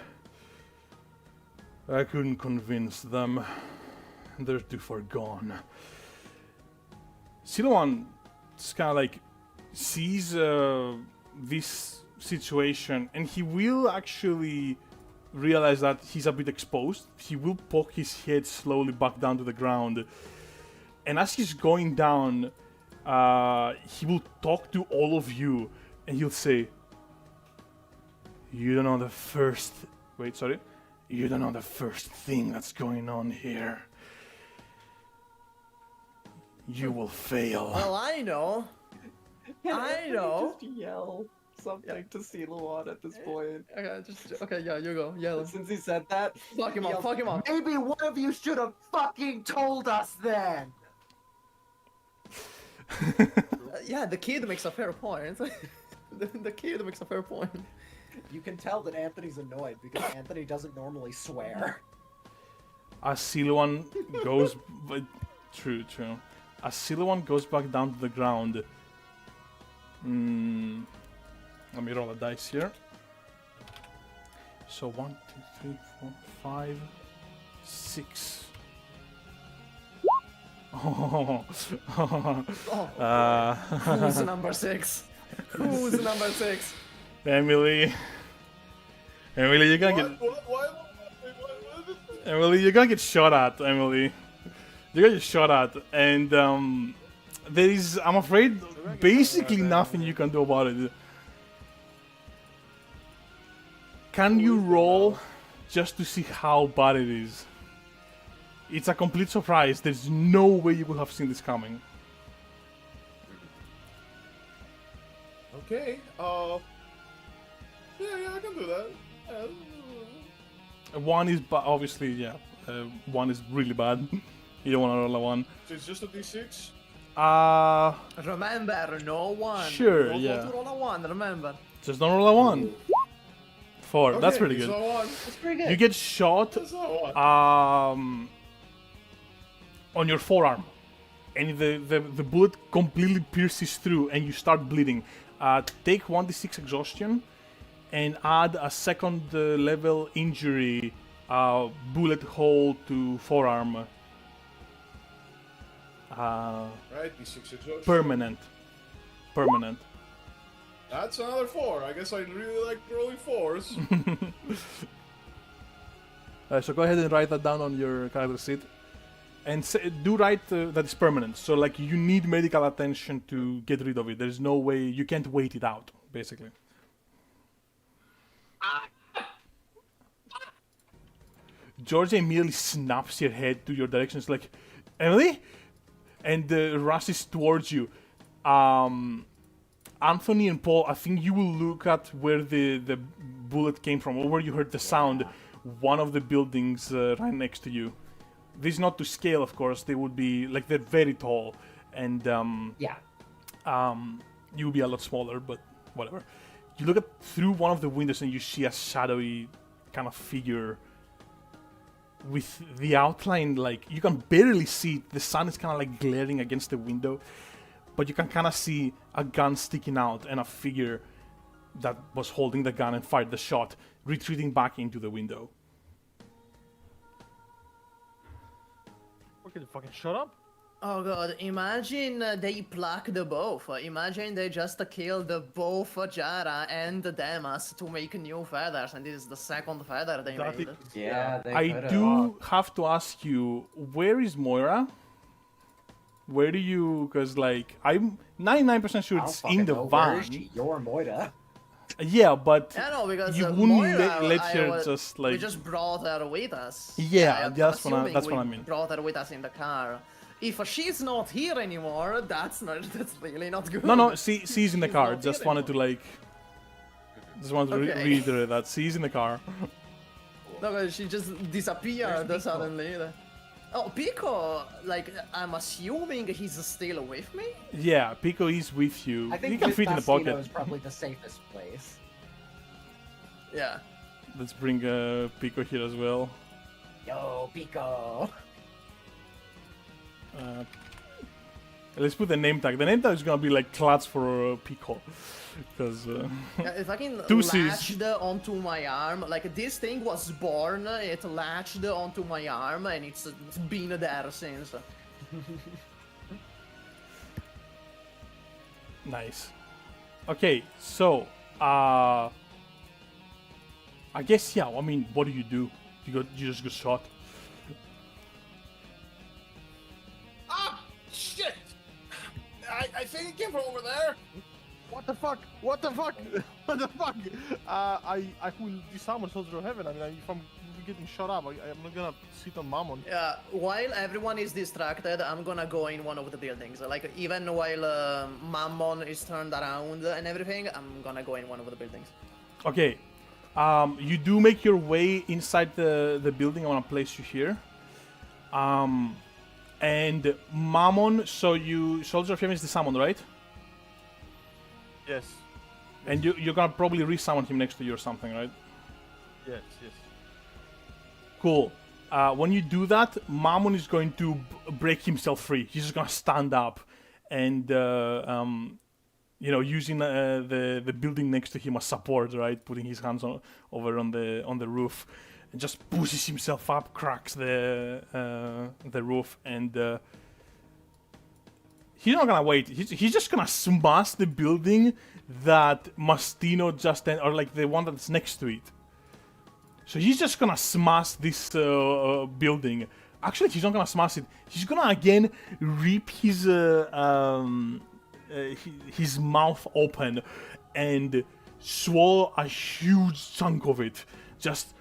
couldn't convince them. They're too far gone. Silouan just kind of like sees this situation, and he will actually realize that he's a bit exposed. He will poke his head slowly back down to the ground, and as he's going down, he will talk to all of you, and he'll say, You don't know the first... Wait, sorry. You don't know the first thing that's going on here. You will fail. Well, I know. I know. Just yell something to Silouan at this point. Okay, yeah, you go. Yell. Since he said that, Fuck him yell, up, fuck him up. Maybe one of you should have fucking told us then. Yeah, the kid makes a fair point. the kid makes a fair point. You can tell that Anthony's annoyed because Anthony doesn't normally swear. As Silouan goes... True. As Silouan goes back down to the ground... let me roll a dice here. So 1, 2, 3, 4, 5, 6. Oh. Who's number 6? Who's number 6? Emily, you're gonna get... What? Emily, you're gonna get shot at, Emily. You're gonna get shot at, and there is, I'm afraid, basically nothing you can do about it. Can you roll just to see how bad it is? It's a complete surprise. There's no way you would have seen this coming. Okay, yeah, I can do that. One is obviously, yeah. One is really bad. You don't want to roll a 1. So it's just a d6? Remember, no 1. Sure, Don't yeah. want to roll a 1, remember. Just don't roll a 1. 4. That's Okay, pretty it's good. not 1. It's pretty good. You get shot It's not 1. on your forearm, and the bullet completely pierces through, and you start bleeding. Take 1d6 exhaustion, and add a second level injury bullet hole to forearm. Right, d6 exhaustion. Permanent. That's another 4. I guess I really like rolling 4s. So go ahead and write that down on your character sheet. And do write that it's permanent. So like you need medical attention to get rid of it. There's no way, you can't wait it out, basically. Georgia immediately snaps her head to your direction. It's like, Emily? And rushes towards you. Anthony and Paul, I think you will look at where the bullet came from, or where you heard the sound. One of the buildings right next to you. this is not to scale, of course. They would be like they're very tall, and Yeah. you would be a lot smaller, but whatever. You look through one of the windows and you see a shadowy kind of figure with the outline, like you can barely see it. The sun is kind of like glaring against the window, but you can kind of see a gun sticking out and a figure that was holding the gun and fired the shot retreating back into the window. Okay, fucking shut up. Oh god, imagine they plaqued both. Imagine they just killed both Jara and Demas to make new feathers, and this is the second feather they That made. is- Yeah, they I could've. do have to ask you, where is Moira? Where do you? Because like I'm 99% sure I don't it's fucking in the know. van. Where is she? You're Moira. Yeah, but Yeah, no, because you wouldn't Moira, let I her was- just we like. just brought her with us. Yeah, I'm that's what I- assuming that's what I we mean. Brought her with us in the car. If she's not here anymore, that's really not good. No, she's in the She's car. not Just here wanted to anymore. like. Just wanted to Okay. reiterate that she's in the car. No, but she just disappeared Where's Picco? suddenly. Oh, Picco, like, I'm assuming he's still with me? Yeah, Picco is with you. I think You can with fit in the Mastino pocket. is probably the safest place. Yeah. Let's bring Picco here as well. Yo, Picco. Let's put the name tag. The name tag is gonna be like Klats for Picco, because Yeah, it fucking Toasties. latched onto my arm. Like, this thing was born, it latched onto my arm, and it's been there since. nice. Okay, so I guess yeah. I mean, what do? You just got shot. Ah, shit! I think it came from over there. What the fuck? What the fuck? What the fuck? I will disarm Soldier of Heaven. I mean, if I'm getting shot up, I'm not gonna sit on Mammon. Yeah, while everyone is distracted, I'm gonna go in one of the buildings. Like, even while Mammon is turned around and everything, I'm gonna go in one of the buildings. Okay, you do make your way inside the building. I want to place you here. And Mammon, so you Soldier of Heaven is the summon, right? Yes. And you're gonna probably resummon him next to you or something, right? Yes. Yes. Cool. When you do that, Mammon is going to break himself free. He's just gonna stand up and using the building next to him as support, right? Putting his hands over on the roof, and just pushes himself up, cracks the roof, and he's not gonna wait. He's just gonna smash the building that Mastino just or like the one that's next to it. So he's just gonna smash this building. Actually, he's not gonna smash it. He's gonna again rip his mouth open and swallow a huge chunk of it. Just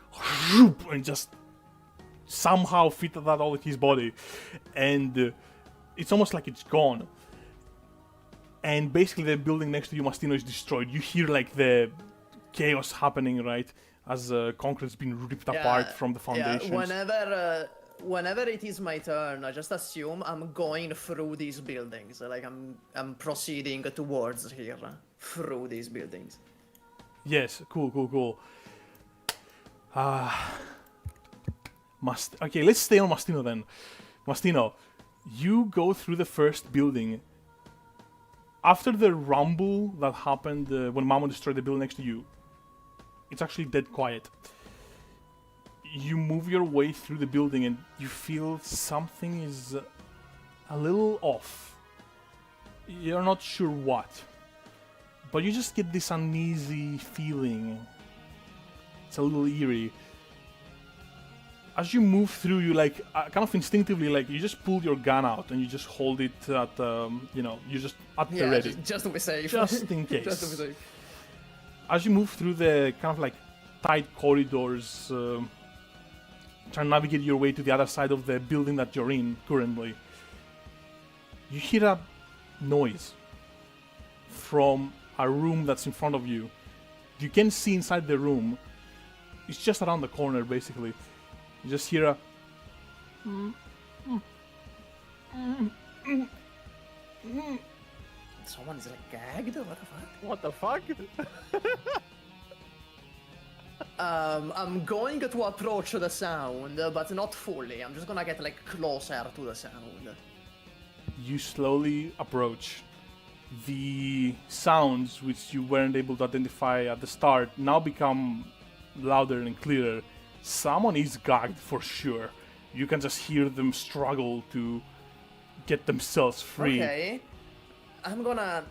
and just somehow fit that all in his body, and it's almost like it's gone. And basically, the building next to you, Mastino, is destroyed. You hear like the chaos happening, right? As concrete's been ripped apart from the foundations. Yeah, whenever it is my turn, I just assume I'm going through these buildings. Like, I'm proceeding towards here, through these buildings. Yes, cool. Okay, let's stay on Mastino then. Mastino, you go through the first building. After the rumble that happened when Mammon destroyed the building next to you, it's actually dead quiet. You move your way through the building and you feel something is a little off. You're not sure what, but you just get this uneasy feeling. It's a little eerie. As you move through, you like kind of instinctively, like you just pull your gun out and you just hold it at, you just at the ready, just to be safe. just in case. Just to be safe. As you move through the kind of like tight corridors, trying to navigate your way to the other side of the building that you're in currently, you hear a noise from a room that's in front of you. You can see inside the room. It's just around the corner, basically. You just hear a Someone is like gagged? What the fuck? What the fuck? I'm going to approach the sound, but not fully. I'm just gonna get like closer to the sound. You slowly approach. The sounds which you weren't able to identify at the start now become louder and clearer. Someone is gagged for sure. You can just hear them struggle to get themselves free. Okay. I'm gonna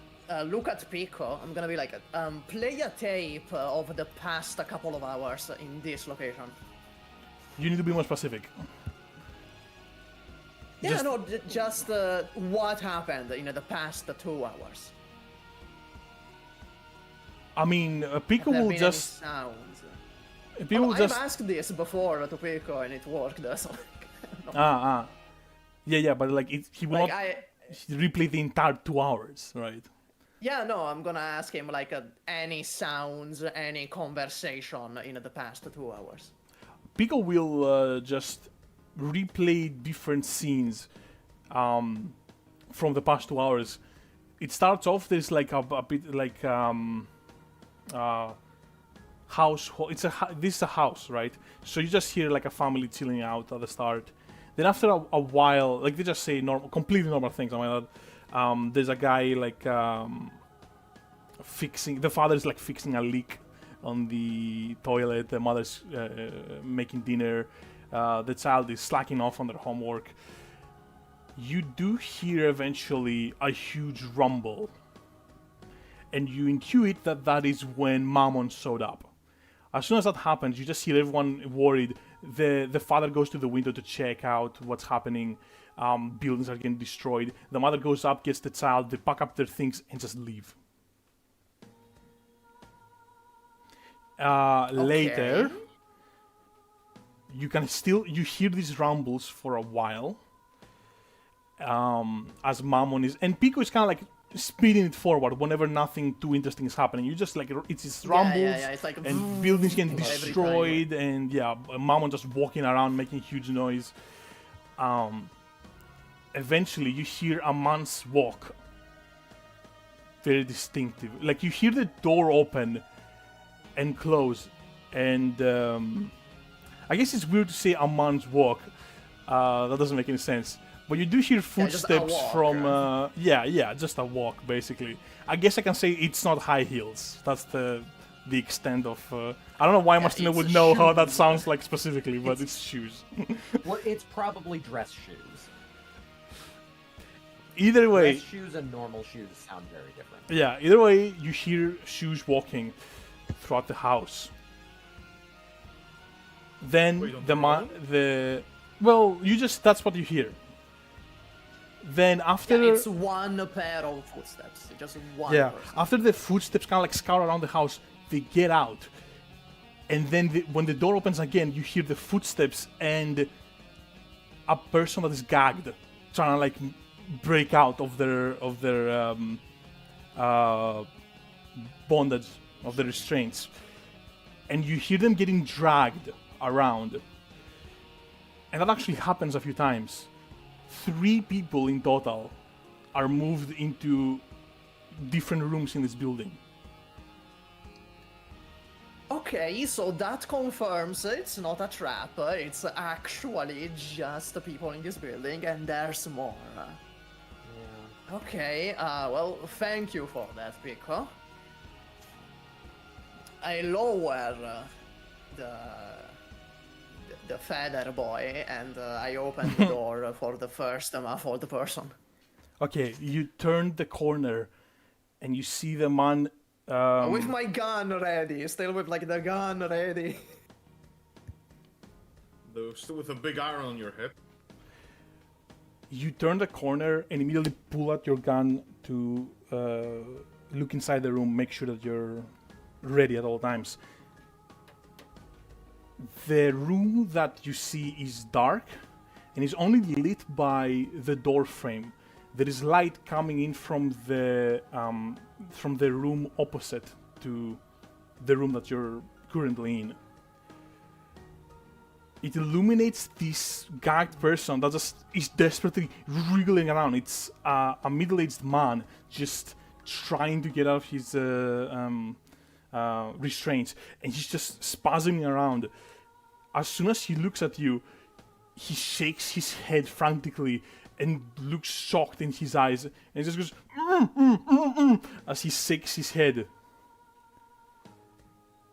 look at Picco. I'm gonna be like, play a tape of the past couple of hours in this location. You need to be more specific. Yeah, Just- no, just what happened in the past 2 hours. I mean, Picco Have there will been just. any sounds? Picco will I've just. asked this before to Picco and it worked. So Yeah, but like he will like not I. replay the entire 2 hours, right? Yeah, no, I'm gonna ask him like any sounds, any conversation in the past 2 hours. Picco will just replay different scenes from the past 2 hours. It starts off, there's like a bit like house. This is a house, right? So you just hear like a family chilling out at the start. Then after a while, like they just say completely normal things. There's a guy like fixing. The father's like fixing a leak on the toilet. The mother's making dinner. The child is slacking off on their homework. You do hear eventually a huge rumble, and you intuit that that is when Mammon showed up. As soon as that happens, you just hear everyone worried. The father goes to the window to check out what's happening. Buildings are getting destroyed. The mother goes up, gets the child, they pack up their things, and just leave. Later, you hear these rumbles for a while. As Mammon is, and Picco is kind of like speeding it forward whenever nothing too interesting is happening. You just like it's just rumbles, It's like and buildings getting every time. destroyed, and Mammon just walking around making huge noise. Eventually, you hear a man's walk, very distinctive. Like you hear the door open and close, and I guess it's weird to say a man's walk. That doesn't make any sense. But you do hear just a footsteps walk, from right? just a walk basically. I guess I can say it's not high heels. That's the extent of I don't know why Mastino it's would know how that shoes. sounds like specifically, but it's shoes. Well, it's probably dress shoes. Either way, Dress shoes and normal shoes sound very different. yeah, either way you hear shoes walking throughout the house. Then Wait, on the their own? that's what you hear. Then after Yeah, it's one pair of footsteps. Just one. Yeah, person. after the footsteps kind of like scour around the house, they get out. And then when the door opens again, you hear the footsteps and a person that is gagged trying to like break out of their bondage, of the restraints. And you hear them getting dragged around. And that actually happens a few times. 3 people in total are moved into different rooms in this building. Okay, so that confirms it's not a trap. It's actually just the people in this building, and there's more. Okay, well, thank you for that, Picco. I lower the feather boy, and I open the door for the first muffled person. Okay, you turn the corner and you see the man. With my gun ready, still with like the gun ready. Though still with a big iron on your hip. You turn the corner and immediately pull out your gun to look inside the room, make sure that you're ready at all times. The room that you see is dark and is only lit by the door frame. There is light coming in from the room opposite to the room that you're currently in. it illuminates this gagged person that just is desperately wriggling around. It's a middle-aged man just trying to get out of his restraints, and he's just spasming around. As soon as he looks at you, he shakes his head frantically and looks shocked in his eyes, and just goes as he shakes his head.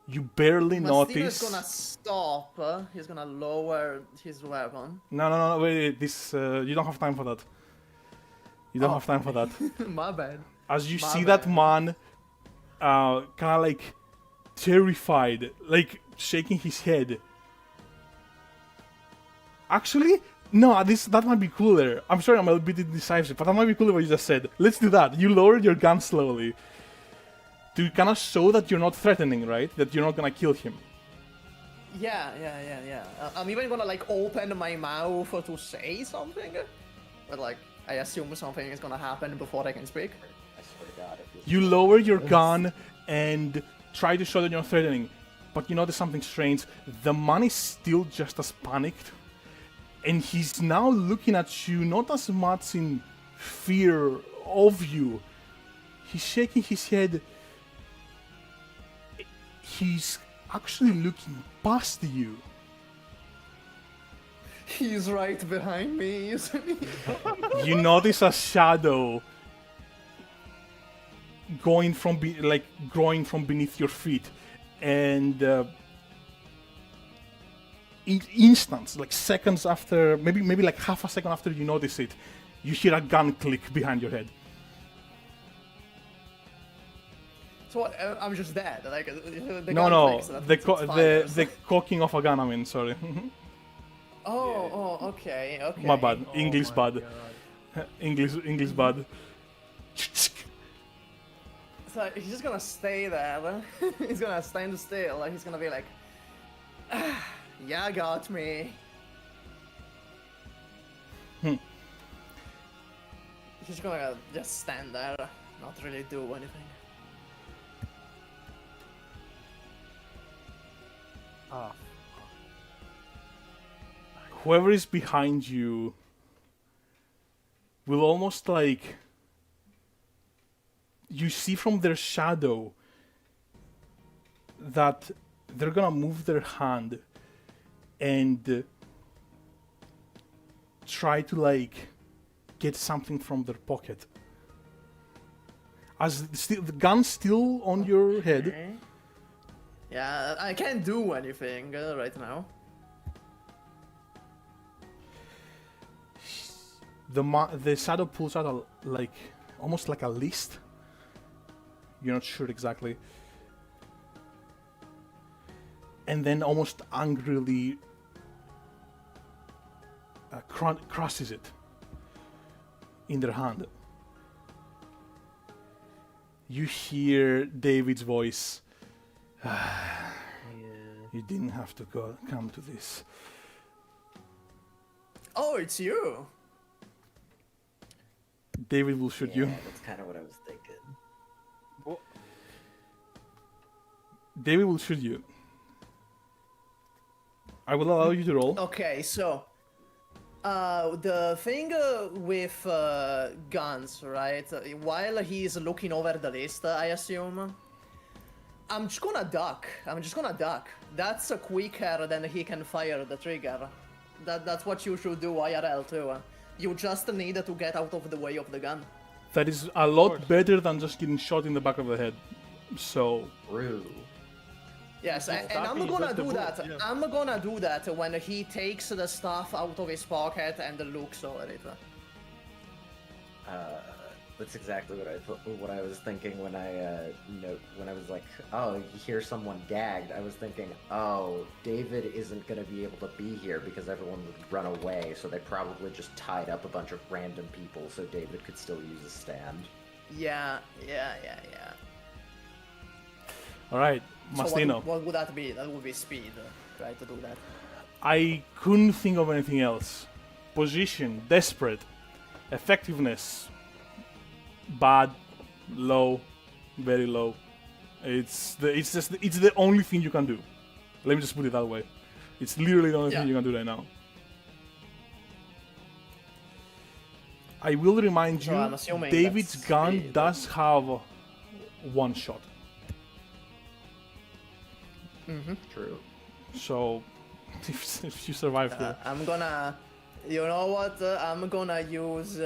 You barely Mastino's notice. gonna stop. He's gonna lower his weapon. No, wait, this, you don't have time for that. You don't have time for that. My bad. As you My see bad. that man, kinda like, terrified, like, shaking his head. Actually, no, that might be cooler. I'm sorry I'm a bit indecisive, but that might be cooler what you just said. Let's do that. You lowered your gun slowly. To kind of show that you're not threatening, right? That you're not gonna kill him. Yeah. I'm even gonna like open my mouth to say something, but like I assume something is gonna happen before I can speak. I swear to God, if this You lower your gun and try to show that you're not threatening, but you notice something strange. The man is still just as panicked, and he's now looking at you not as much in fear of you. He's shaking his head. He's actually looking past you. He's right behind me, isn't he? You notice a shadow growing from beneath your feet, and in instants, like seconds after, maybe like half a second after you notice it, you hear a gun click behind your head. So what, I'm just dead. Like the No, gun no, clicks, that the means it's fires. the cocking of a gun. I mean, sorry, Okay. my bad. Oh English my bad. God. English bad. So he's just gonna stay there. He's gonna stand still. He's gonna be like, "Yeah, got me." He's gonna just stand there, not really do anything. Ah, Whoever is behind you will almost like, you see from their shadow that they're gonna move their hand and try to like get something from their pocket. As the gun's still on your head. Okay. Yeah, I can't do anything right now. The shadow pulls out almost like a list. You're not sure exactly. And then almost angrily crosses it in their hand. You hear David's voice. You didn't have to come to this. Oh, it's you. David will shoot you. That's kind of what I was thinking. David will shoot you. I will allow you to roll. Okay, so the thing with guns, right? While he's looking over the list, I assume. I'm just gonna duck. That's quicker than he can fire the trigger. That's what you should do IRL too. You just need to get out of the way of the gun. That is a lot better than just getting shot in the back of the head. So, True. Yes, and stopping I'm is gonna just the do bullet, that. yeah. I'm gonna do that when he takes the stuff out of his pocket and looks over it. That's exactly what I was thinking when I when I was like, oh, you hear someone gagged. I was thinking, oh, David isn't gonna be able to be here because everyone would run away, so they probably just tied up a bunch of random people so David could still use a stand. Yeah. alright, So Mastino. what would that be? That would be speed, right, to do that. I couldn't think of anything else. Position, desperate. Effectiveness, bad, low, very low. It's the only thing you can do. Let me just put it that way. It's literally the only thing Yeah. you can do right now. I will remind So you, I'm assuming David's that's gun the- does have one shot. True. So, if you survive here, I'm gonna, you know what? I'm gonna use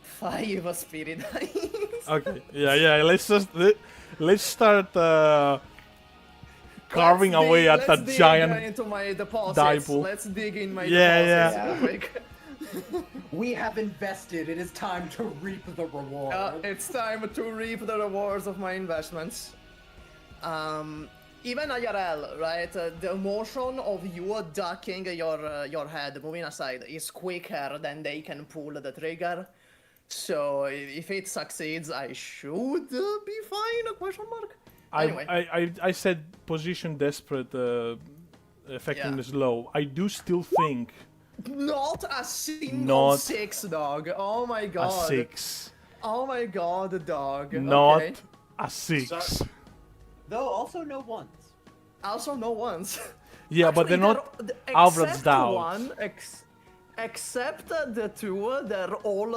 5 spirit dice. okay, yeah. Let's start carving away at that Let's giant. dig into my deposits. die pool. Let's dig in my Yeah, deposits real quick. We have invested. It is time to reap the reward. It's time to reap the rewards of my investments. Even IRL, right? The motion of you ducking your head, moving aside, is quicker than they can pull the trigger. So if it succeeds, I should be fine? Question mark. Anyway, I said position desperate, effectiveness low. I do still think not a single Not 6, dog. Oh my god. a 6, Oh my god, dog. not Okay. a 6. Though also no ones. Also, no ones. Yeah, but they're not averaged except out. one, except the 2, they're all.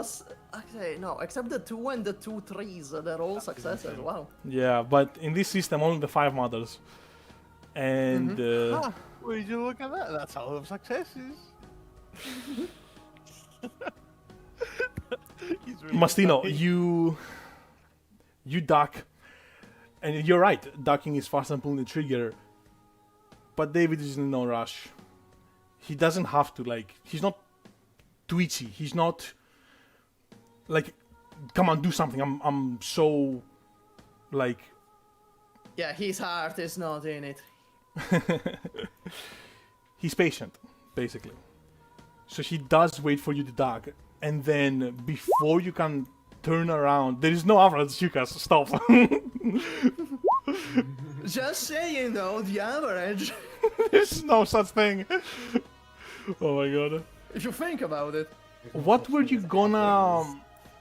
Okay, no, except the 2 and the 2 3s, they're all successes. Wow. Yeah, but in this system, only the 5 matters. And Ah, would you look at that? That's all of successes. He's really Mastino, funny. you duck, and you're right. Ducking is faster than pulling the trigger. But David is in no rush. He doesn't have to, like. He's not twitchy. He's not like, come on, do something. I'm so like. Yeah, his heart is not in it. He's patient, basically. So he does wait for you to duck, and then before you can turn around, there is no average, Lucas. Stop. Just saying, though, the average. There's no such thing. Oh my god. If you think about it. What were you gonna?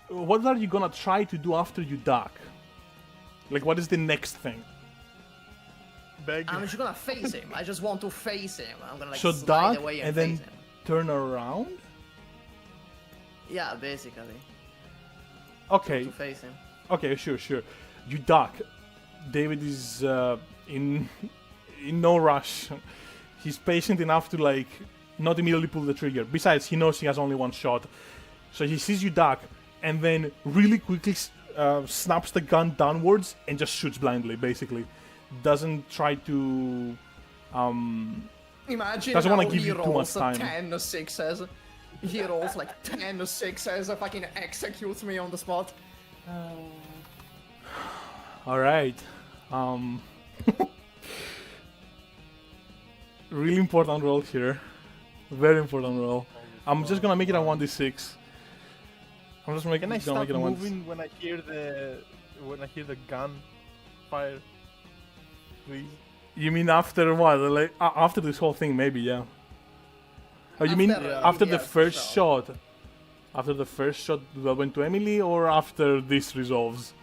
What are you gonna try to do after you duck? Like, what is the next thing? Beg. I'm just gonna face him. I just want to face him. I'm gonna like So slide duck away and face then him. turn around? Yeah, basically. Okay, To face him. okay, sure. You duck. David is in no rush. He's patient enough to like not immediately pull the trigger. Besides, he knows he has only one shot, so he sees you duck and then really quickly snaps the gun downwards and just shoots blindly. Basically, doesn't try to. Imagine Doesn't how wanna give he you too rolls much time. 10 6s. He rolls like 10 6s, fucking executes me on the spot. All right. Really important roll here. Very important roll. I'm just gonna make it a 1d6. I'm just Can I gonna stop make it a 1d6. moving when I hear the gun fire? Please. You mean after what? Like after this whole thing, maybe, yeah. Oh, you mean After, after the yeah, first sure. shot? After the first shot that went to Emily, or after this resolves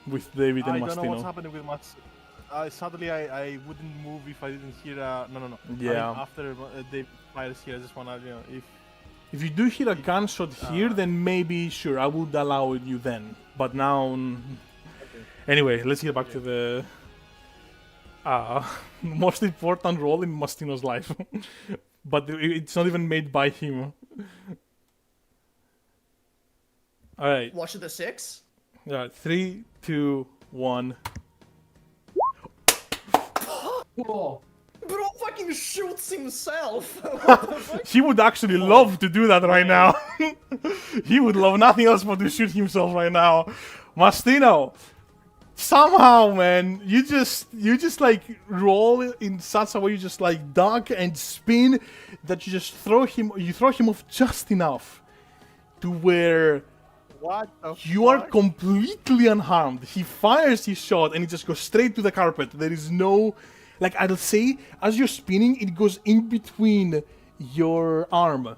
with David and I don't know what's Mastino? happening with Mats. Sadly, I wouldn't move if I didn't hear. No. Yeah. I mean, after Dave fires here, I just wanna, if. If you do hear a gunshot here, then maybe sure I would allow you then. But now, anyway, let's get back to the most important role in Mastino's life. But it's not even made by him. All right, Watch the 6. 3, 2, 1. Cool. Bro fucking shoots himself. He would actually love to do that right now. He would love nothing else but to shoot himself right now. Mastino, somehow, man, you just like roll in such a way, you just like duck and spin that you just throw him off just enough to where What the you are fuck? completely unharmed. He fires his shot and it just goes straight to the carpet. There is no, like, I'll say, as you're spinning, it goes in between your arm.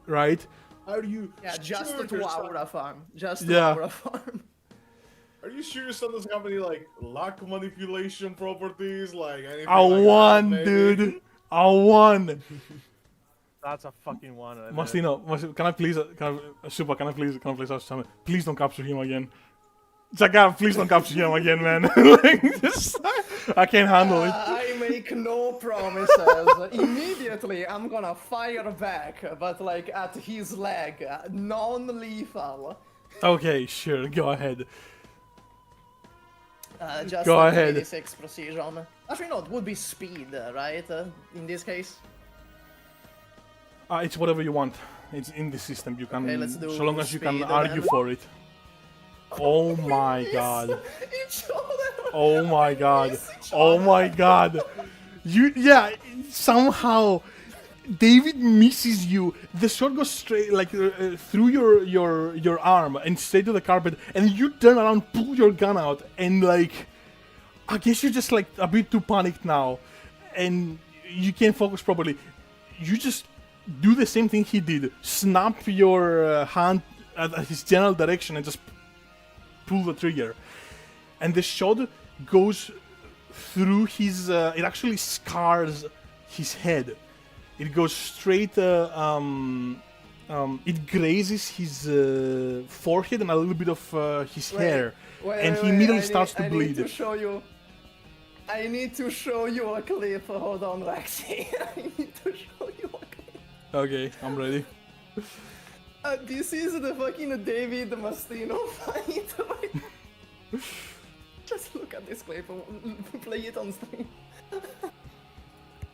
Right? Are you? Yeah, just sure to there's our farm. Just to Yeah. our farm. Are you sure your son doesn't have any like luck manipulation properties, like anything I like won, that, dude. I won. That's a fucking one. Right there. Mastino, can I please, Super, can I please ask something? Please don't capture him again. Jaga, please don't capture him again, man. Like, just, I can't handle it. I make no promises. Immediately, I'm gonna fire back, but like at his leg, non-lethal. Okay, sure, go ahead. Just Go like ahead. 86 precision. Actually, no, it would be speed, right? In this case. It's whatever you want. It's in the system. You can, Okay, let's do so long as you can speed argue then. for it. Oh my god. Each other. Oh my god. Oh my god. Yeah, somehow David misses you. The shot goes straight, like through your arm and straight to the carpet, and you turn around, pull your gun out, and like, I guess you're just like a bit too panicked now, and you can't focus properly. You just do the same thing he did. Snap your hand at his general direction and just pull the trigger, and the shot goes through his. It actually scars his head. It goes straight. It grazes his forehead and a little bit of his hair, and he immediately starts to bleed. I need to show you a clip. Hold on, Lexi. I need to show you a clip. Okay, I'm ready. This is the fucking David Mastino fight. Just look at this clip. Play it on stream.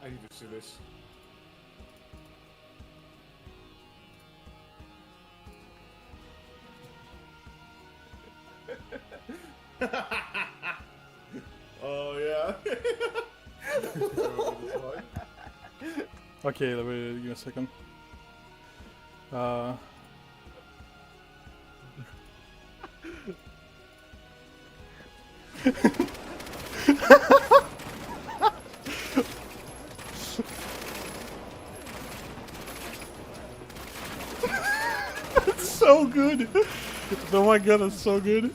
I need to see this. Oh yeah. Okay, let me give me a second. That's so good. Oh my god, that's so good.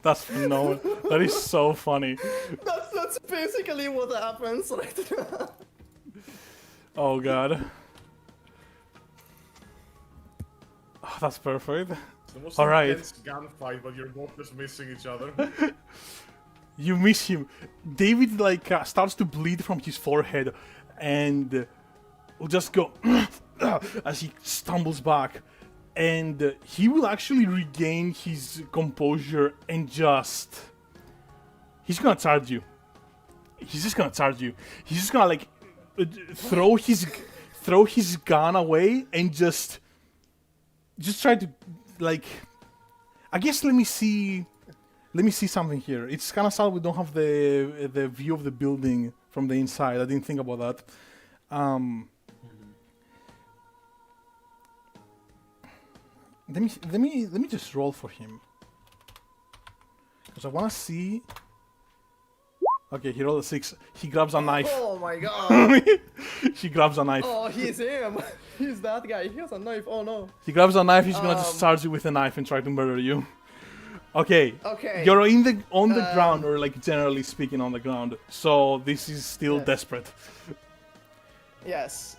That's phenomenal. That is so funny. That's basically what happens right now. Oh god. Oh, that's perfect. It's the most Alright. intense gunfight, but you're both just missing each other. You miss him. David like starts to bleed from his forehead, and will just go as he stumbles back, and he will actually regain his composure and just he's gonna charge you. He's just gonna charge you. He's just gonna like throw his gun away and just try to like. I guess let me see something here. It's kind of sad we don't have the view of the building from the inside. I didn't think about that. Let me just roll for him, because I want to see. Okay, he rolled a 6. He grabs a knife. Oh my god. He grabs a knife. Oh, he's him. He's that guy. He has a knife. Oh no. He grabs a knife. He's gonna just charge you with a knife and try to murder you. Okay. Okay. You're on the ground, or like generally speaking on the ground. So this is still desperate. Yes.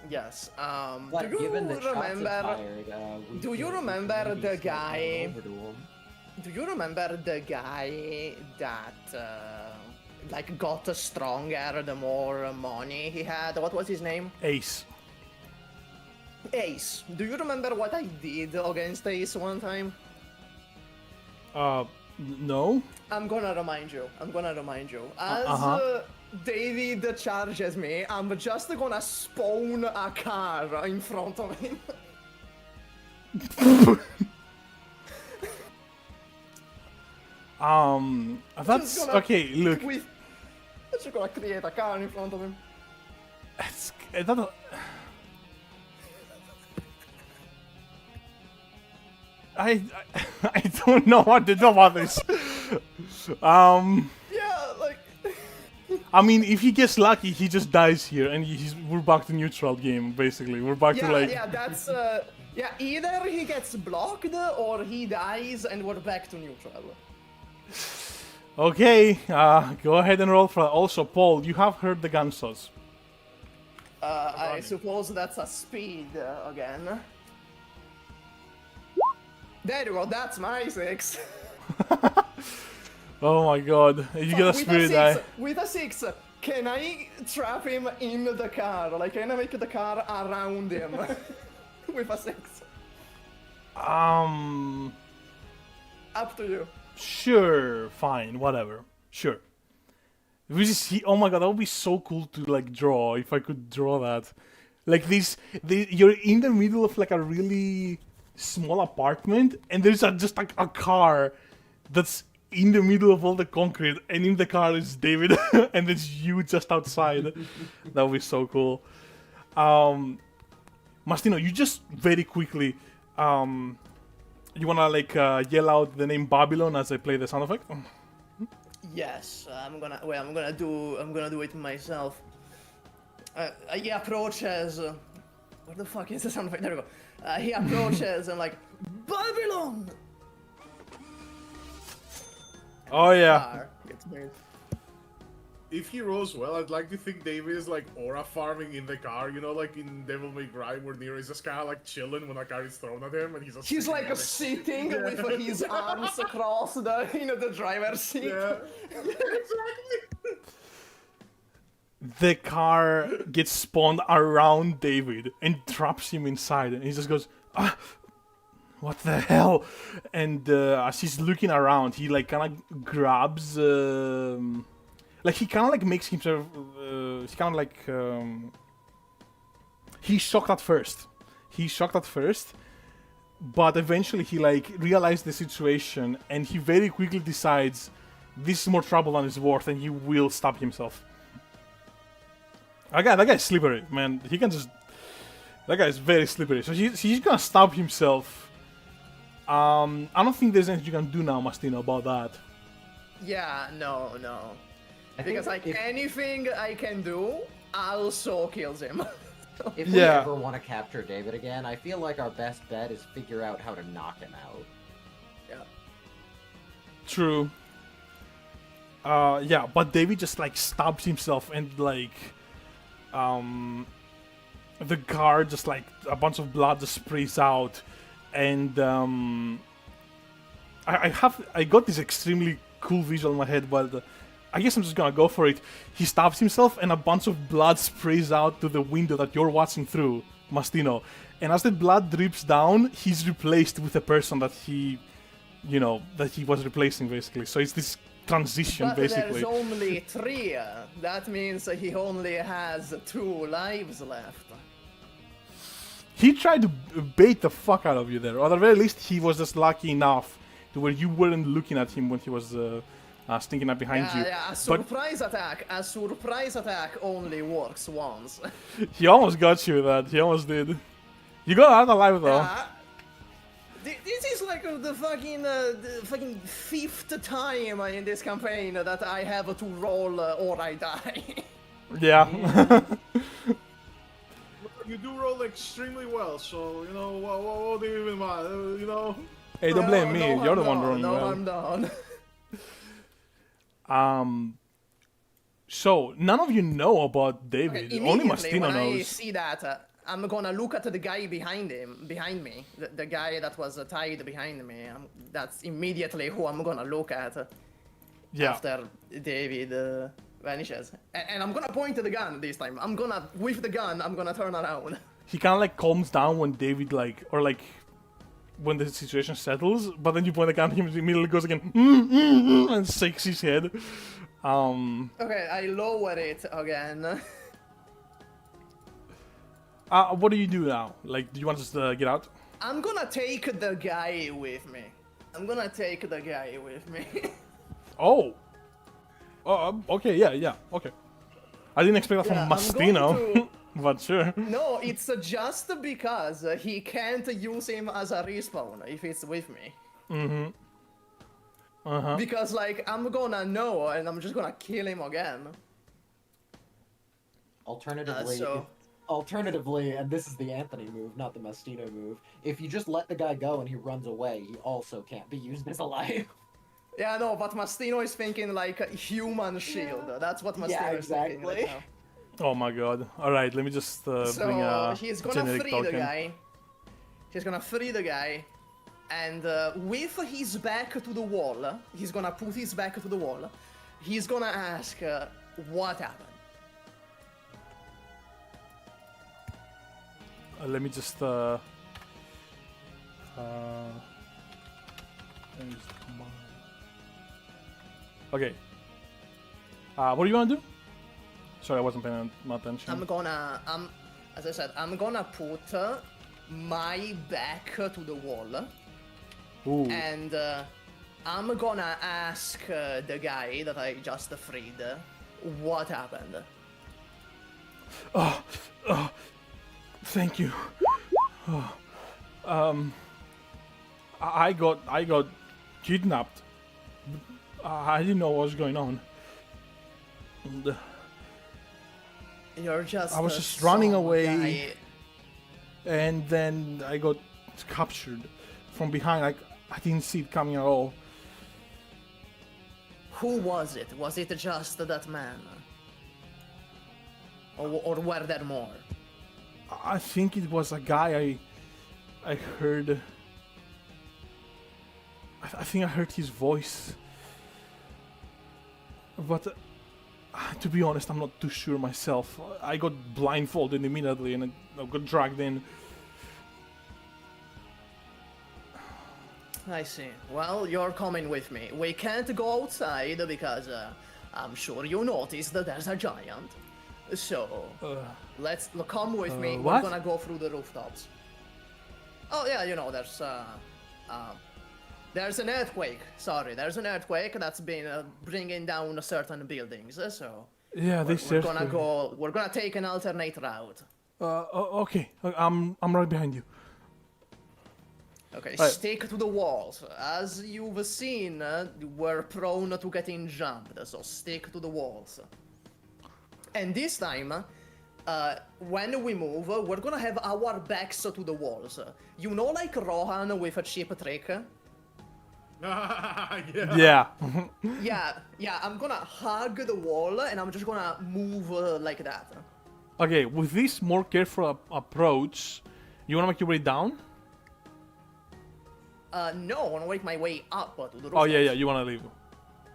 But given the shots remember? fired, Do you remember the guy? Do you remember the guy that like got stronger the more money he had? What was his name? Ace. Ace. Do you remember what I did against Ace one time? No. I'm gonna remind you. As David charges me, I'm just gonna spawn a car in front of him. That's okay. Look, I'm just gonna create a car in front of him. I don't know what to do about this. Yeah, like I mean, if he gets lucky, he just dies here, and we're back to neutral game, basically. We're back to like... Yeah, that's... yeah, either he gets blocked, or he dies, and we're back to neutral. Okay, go ahead and roll for that. Also, Paul, you have heard the gunshot. I suppose that's a speed again. There you go, that's my 6. Oh my god, you get a spirit die. With a 6, can I trap him in the car? Like, can I make the car around him? With a 6. Up to you. Sure, fine, whatever. Sure. We just see, oh my god, that would be so cool to like draw if I could draw that. Like you're in the middle of like a really small apartment, and there's just like a car that's in the middle of all the concrete, and in the car is David, and it's you just outside. That would be so cool. Mastino, you just very quickly, you wanna like yell out the name Babylon as I play the sound effect? Yes, I'm gonna do it myself. He approaches. Where the fuck is the sound effect? There we go. He approaches and like, Babylon. Oh yeah. Car gets made. If he rolls well, I'd like to think David is like aura farming in the car, you know, like in Devil May Cry, where Nero is just kind of like chilling when a car is thrown at him, and he's just He's like sitting with his arms across the driver's seat. Yeah, exactly. The car gets spawned around David and traps him inside, and he just goes, ah, what the hell? And as he's looking around, he like kind of grabs, like he kind of like makes himself, he's kind of like, he's shocked at first. But eventually he like realized the situation, and he very quickly decides this is more trouble than it's worth, and he will stab himself. That guy's slippery, man. He can just... That guy is very slippery. So he's gonna stab himself. I don't think there's anything you can do now, Mastino, about that. Yeah, no. Because like if, anything I can do also kills him. if we ever want to capture David again, I feel like our best bet is figure out how to knock him out. Yeah. True. Yeah, but David just like stabs himself, and like the car just like a bunch of blood just sprays out, and I got this extremely cool visual in my head, but I guess I'm just gonna go for it. He stabs himself, and a bunch of blood sprays out to the window that you're watching through, Mastino. And as the blood drips down, he's replaced with a person that he was replacing, basically. So it's this transition, But basically. there's only 3. That means he only has 2 lives left. He tried to bait the fuck out of you there, or at the very least, he was just lucky enough to where you weren't looking at him when he was sneaking up behind you. Yeah, a surprise attack only works once. He almost got you with that. He almost did. You got out alive though. This is like the fucking 5th time in this campaign that I have to roll or I die. Yeah. You do roll extremely well, so you know what do you even mind? You know. Hey, don't blame me. You're the one rolling well. I'm done. So none of you know about David. Only Mastino when knows. I see that, I'm gonna look at the guy behind me, the guy that was tied behind me. That's immediately who I'm gonna look at. Yeah. After David vanishes, and I'm gonna point to the gun this time. With the gun, I'm gonna turn around. He kind of like calms down when David when the situation settles, but then you point the gun at him, he immediately goes again, and shakes his head. Okay, I lower it again. What do you do now? Like, do you want to just get out? I'm gonna take the guy with me. Oh. Okay, yeah, okay. I didn't expect that from Mastino, but sure. No, it's just because he can't use him as a respawn if it's with me. Mm-hmm. Uh-huh. Because, like, I'm gonna know and I'm just gonna kill him again. Alternatively, and this is the Anthony move, not the Mastino move, if you just let the guy go and he runs away, he also can't be used as a life. Yeah, no, but Mastino is thinking like a human shield. That's what Mastino Yeah, is thinking exactly. right now. Oh my god. Alright, let me just bring So a he's gonna generic free token. the guy. He's gonna free the guy, and with his back to the wall, he's gonna put his back to the wall. He's gonna ask, what happened? Let me just okay. What do you want to do? Sorry, I wasn't paying attention. As I said, I'm gonna put my back to the wall, Ooh. and I'm gonna ask the guy that I just freed, what happened? Thank you. I got kidnapped. I didn't know what was going on. And, You're just I was a just running some away. guy. and then I got captured from behind. I didn't see it coming at all. Who was it? Was it just that man? Or were there more? I think it was a guy I heard. I think I heard his voice. But to be honest, I'm not too sure myself. I got blindfolded immediately and I got dragged in. I see. Well, you're coming with me. We can't go outside because I'm sure you noticed that there's a giant. So, let's come with me. What? We're gonna go through the rooftops. Oh yeah, you know, there's an earthquake. Sorry, there's an earthquake that's been bringing down certain buildings. So Yeah, we're gonna go. We're gonna take an alternate route. Okay, I'm right behind you. Okay, Right. stick to the walls. As you've seen, we're prone to getting jumped, so stick to the walls. And this time, when we move, we're gonna have our backs to the walls. You know, like Rohan with a cheap trick? Yeah. Yeah. Yeah, I'm gonna hug the wall and I'm just gonna move like that. Okay, with this more careful approach, you wanna make your way down? No, I wanna make my way up to the roof. Oh yeah, you wanna leave.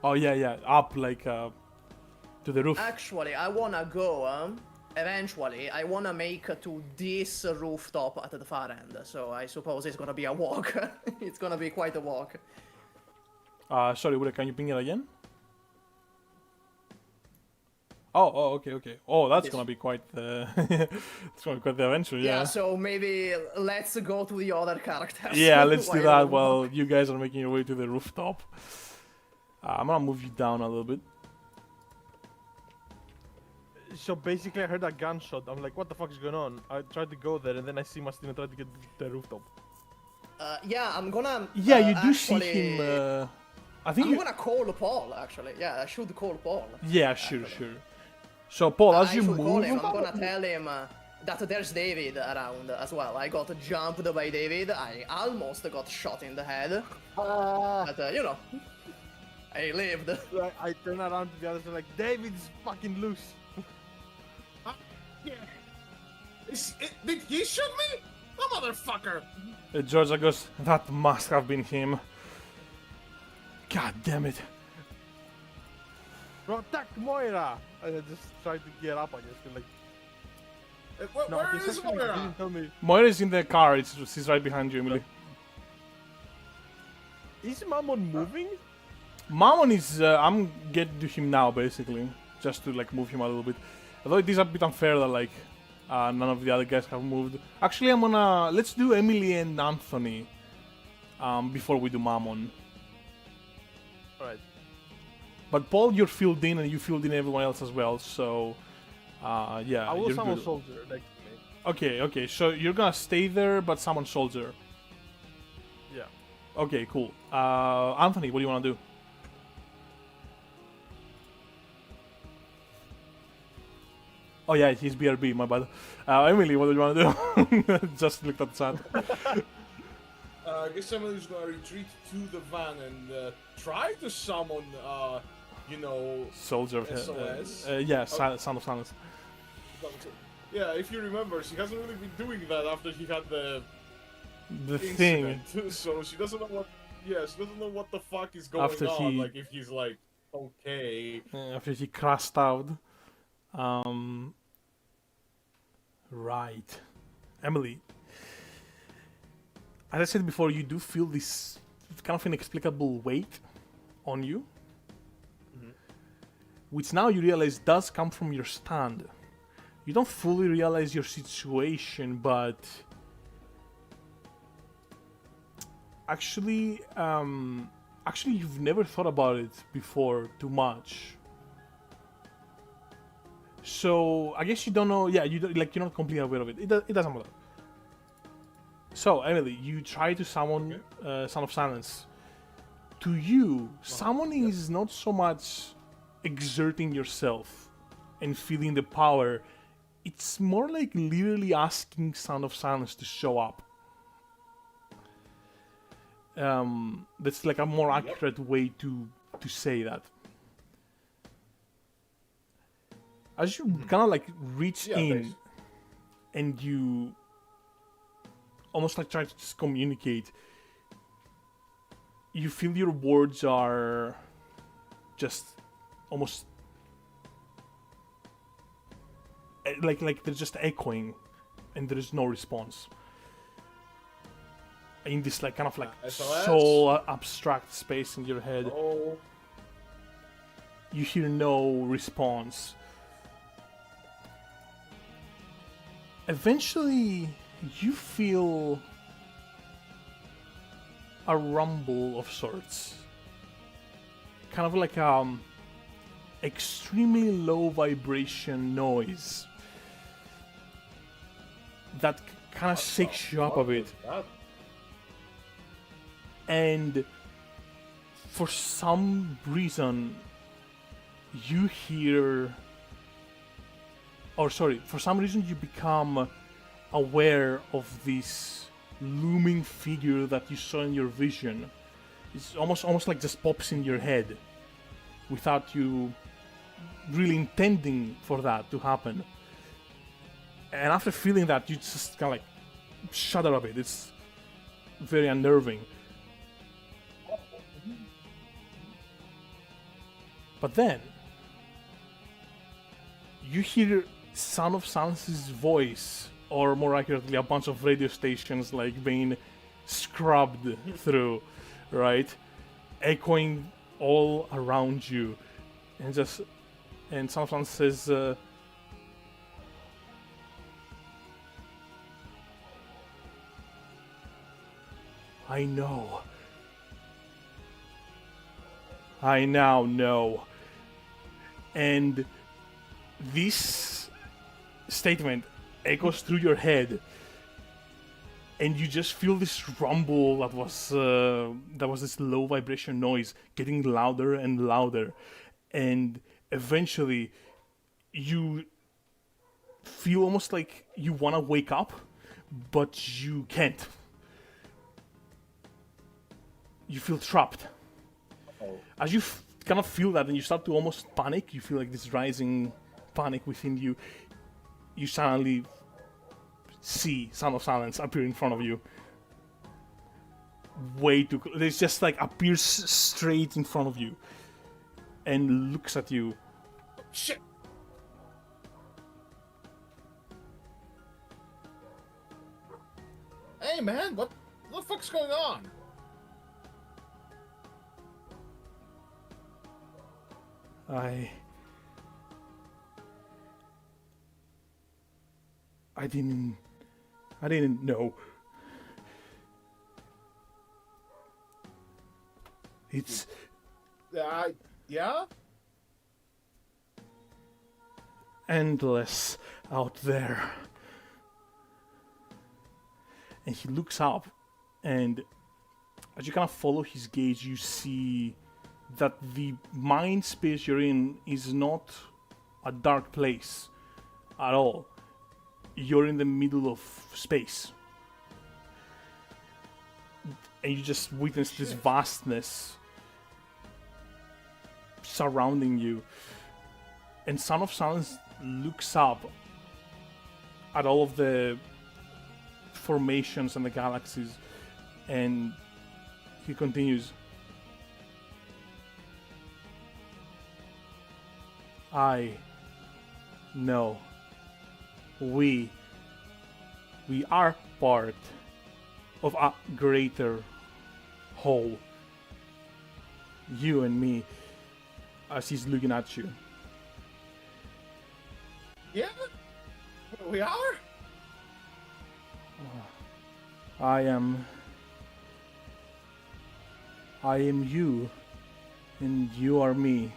Oh yeah, up like to the roof. Actually, I wanna go, eventually, I wanna make to this rooftop at the far end. So I suppose it's gonna be a walk. It's gonna be quite a walk. Sorry, can you ping it again? Oh, okay. Oh, that's gonna be quite it's gonna be quite the adventure, yeah. Yeah, so maybe let's go to the other characters. Yeah, let's do that we while walk. you guys are making your way to the rooftop. I'm gonna move you down a little bit. So basically, I heard a gunshot. I'm like, what the fuck is going on? I tried to go there, and then I see Mastino try to get to the rooftop. Yeah, I'm gonna. Yeah, you do actually, see him. I think I'm you. gonna call Paul, actually. Yeah, I should call Paul. Yeah, sure. So Paul, as I you should call move, him. I'm gonna tell him that there's David around as well. I got jumped by David. I almost got shot in the head. But, you know, I lived. So I turn around to the others and like, David's fucking loose. Did he shoot me? The motherfucker! Georgia goes, that must have been him. God damn it. Protect Moira! And I just tried to get up, I guess. Like, Where this is actually Moira? didn't tell me. Moira's in the car. She's right behind you, Emily. Is Mammon moving? Mammon is. I'm getting to him now, basically, just to like move him a little bit. Although it is a bit unfair that like none of the other guys have moved. Actually, I'm gonna let's do Emily and Anthony before we do Mammon. Alright. But Paul, you're filled in, and you filled in everyone else as well. So, yeah, I will you're summon good. soldier next to me. Okay. So you're gonna stay there, but summon soldier. Yeah. Okay, cool. Anthony, what do you wanna do? Oh yeah, he's BRB. My bad. Emily, what do you want to do? Just looked at the chat. I guess Emily's gonna retreat to the van and try to summon, you know, Soldier of SOS. yeah, Sound of Silence. Yeah, if you remember, she hasn't really been doing that after he had the thing. incident. So she doesn't know what. Yeah, she doesn't know what the fuck is going After on. he- Like if he's like okay. After he crashed out. Right. Emily. As I said before, you do feel this kind of inexplicable weight on you. Which now you realize does come from your stand. You don't fully realize your situation, but actually you've never thought about it before too much. So I guess you don't know. Yeah, you're not completely aware of it. It doesn't matter. So Emily, you try to summon Sound of Silence. To you, summoning is not so much exerting yourself and feeling the power. It's more like literally asking Sound of Silence to show up. That's like a more accurate way to say that. As you kind of like reach in basically. and you almost like try to just communicate, you feel your words are just almost like they're just echoing and there is no response in this like kind of like SOS? so abstract space in your head. Oh. You hear no response. Eventually you feel a rumble of sorts, kind of like extremely low vibration noise that kind of shakes you up a bit. And for some reason you hear, or sorry, for some reason you become aware of this looming figure that you saw in your vision. It's almost like just pops in your head without you really intending for that to happen. And after feeling that, you just kind of like shudder a bit. It's very unnerving. But then you hear Sound of Silence's voice, or more accurately, a bunch of radio stations like being scrubbed through, right? Echoing all around you. And Sound of Silence says, I know. I now know. And this statement echoes through your head, and you just feel this rumble that was this low vibration noise getting louder and louder, and eventually you feel almost like you want to wake up, but you can't. You feel trapped. As you kind of feel that and you start to almost panic, you feel like this rising panic within you, you suddenly see Sound of Silence appear in front of you. Way too close. It just like appears straight in front of you and looks at you. Shit! Hey man, what the fuck's going on? I didn't know. It's Yeah? endless out there. And he looks up, and as you kind of follow his gaze, you see that the mind space you're in is not a dark place. at all. You're in the middle of space. And you just witness this vastness surrounding you. And Son of Silence looks up at all of the formations and the galaxies, and he continues. I know we are part of a greater whole. You and me, as he's looking at you. Yeah, we are. I am you, and you are me.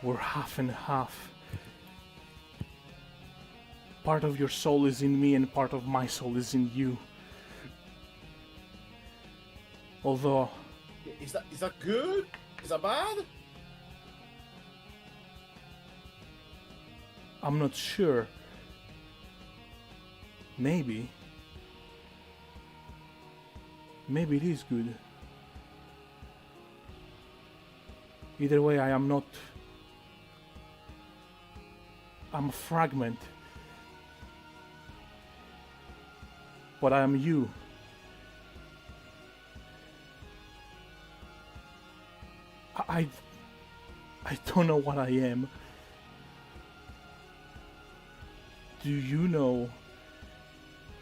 We're half and half. Part of your soul is in me, and part of my soul is in you. Although... Is that good? Is that bad? I'm not sure. Maybe. Maybe it is good. Either way, I am not... I'm a fragment. But I am you. I don't know what I am. Do you know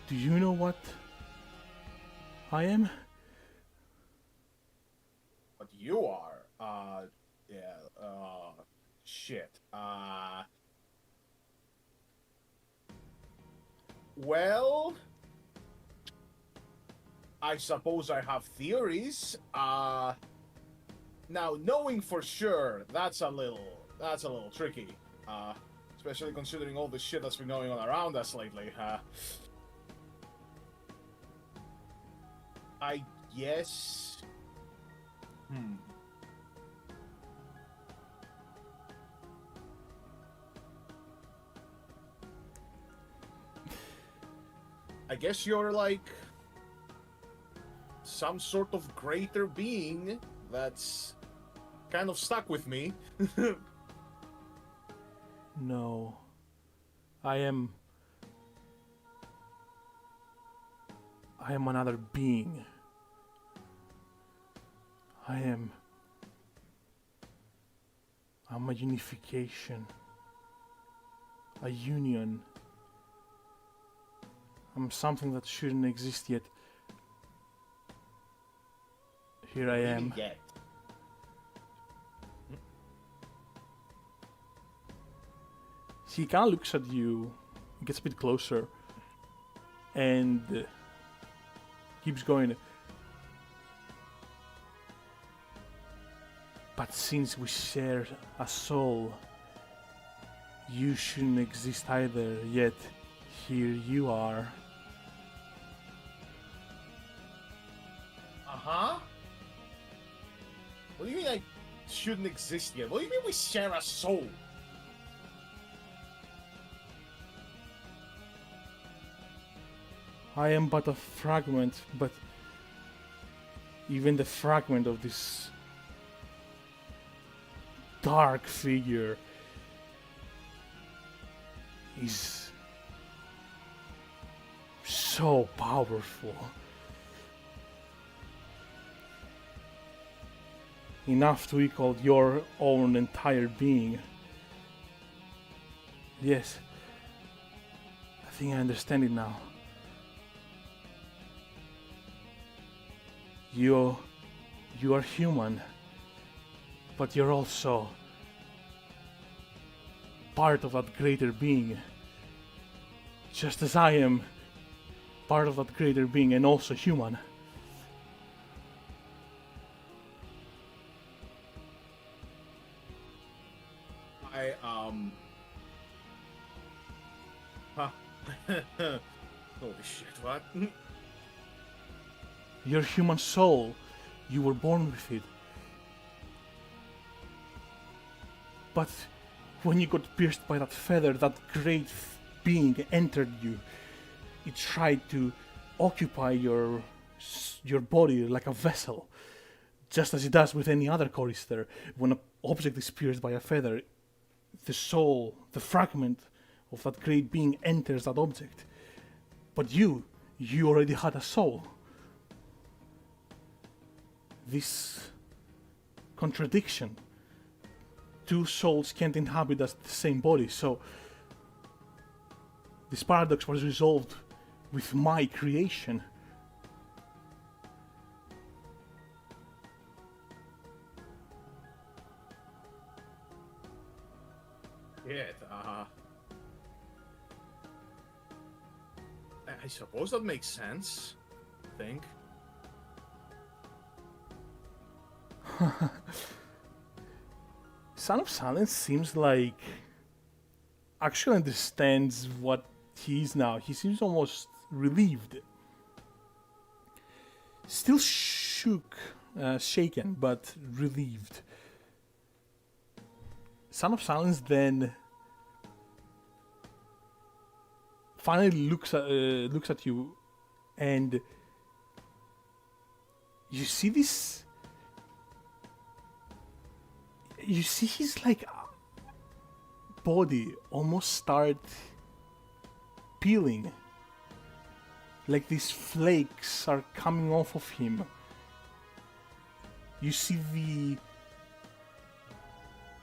what I am? What you are? Shit. Well, I suppose I have theories. Now, knowing for sure, that's a little tricky. Especially considering all the shit that's been going on around us lately. I guess... I guess you're like... some sort of greater being that's kind of stuck with me. No. I am another being. I'm a unification. A union. I'm something that shouldn't exist yet. Here I am. Yet. He kind of looks at you, gets a bit closer, and keeps going. But since we share a soul, you shouldn't exist either, yet here you are. Uh-huh? What do you mean I shouldn't exist yet? What do you mean we share a soul? I am but a fragment, but even the fragment of this dark figure is so powerful. Enough to equal your own entire being. Yes, I think I understand it now. You are human, but you're also part of that greater being. Just as I am part of that greater being and also human. Huh. Holy shit, what? Your human soul, you were born with it. But when you got pierced by that feather, that great being entered you. It tried to occupy your body like a vessel, just as it does with any other chorister. When an object is pierced by a feather, the soul, the fragment of that great being enters that object. But you already had a soul. This contradiction. Two souls can't inhabit the same body, so this paradox was resolved with my creation. Yeah, I suppose that makes sense. I think. Son of Silence seems like actually understands what he is now. He seems almost relieved. Still shaken, but relieved. Son of Silence then finally looks at you, and you see this. You see his like body almost start peeling. Like these flakes are coming off of him. You see the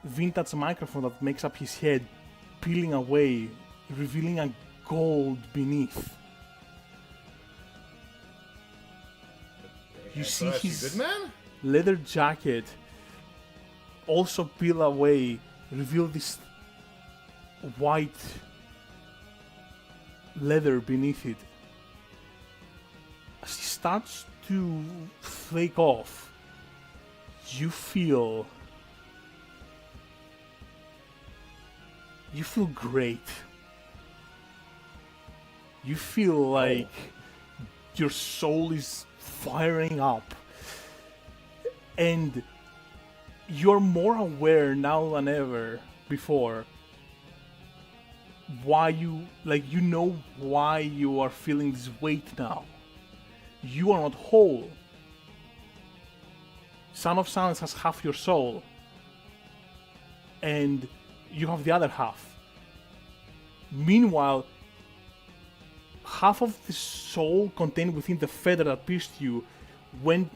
vintage microphone that makes up his head peeling away, revealing a gold beneath. You see so his good man? leather jacket also peel away, reveal this white leather beneath it. As he starts to flake off, you feel great. You feel like your soul is firing up, and you're more aware now than ever before why you know why you are feeling this weight now. You are not whole. Son of Silence has half your soul, and you have the other half. Meanwhile, half of the soul contained within the feather that pierced you went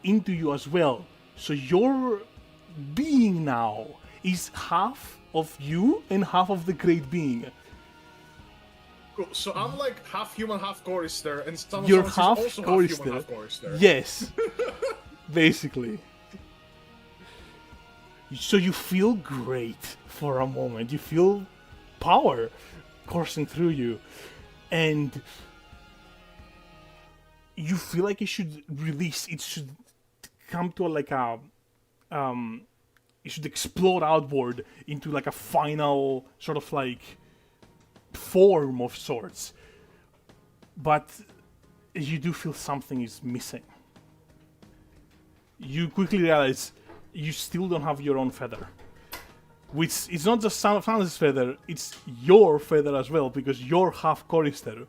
into you as well. So your being now is half of you and half of the great being. Cool. So I'm like half human, half chorister, and some You're of half also chorister. half human, half chorister. Yes. Basically. So you feel great for a moment. You feel power coursing through you. And you feel like it should release. It should come to it should explode outward into like a final sort of like form of sorts. But you do feel something is missing. You quickly realize you still don't have your own feather. Which it's not just Son of Silence's feather, it's your feather as well, because you're half chorister.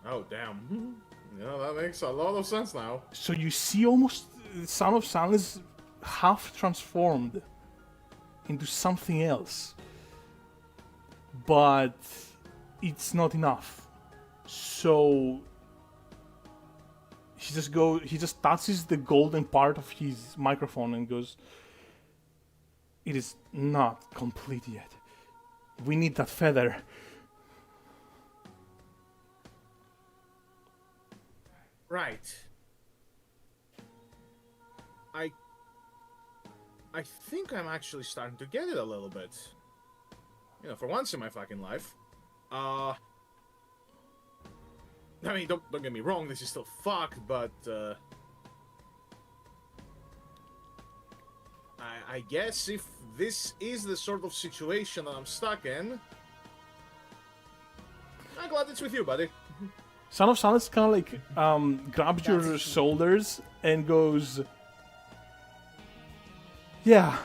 Oh, damn. Yeah, that makes a lot of sense now. So you see almost Son of Silence half transformed into something else. But it's not enough. So he just touches the golden part of his microphone and goes, "It is not complete yet. We need that feather." Right. I think I'm actually starting to get it a little bit. You know, for once in my fucking life. I mean, don't get me wrong, this is still fucked, but I guess if this is the sort of situation that I'm stuck in, I'm glad it's with you, buddy. Son of Silence kind of like grabs your shoulders and goes, Yeah.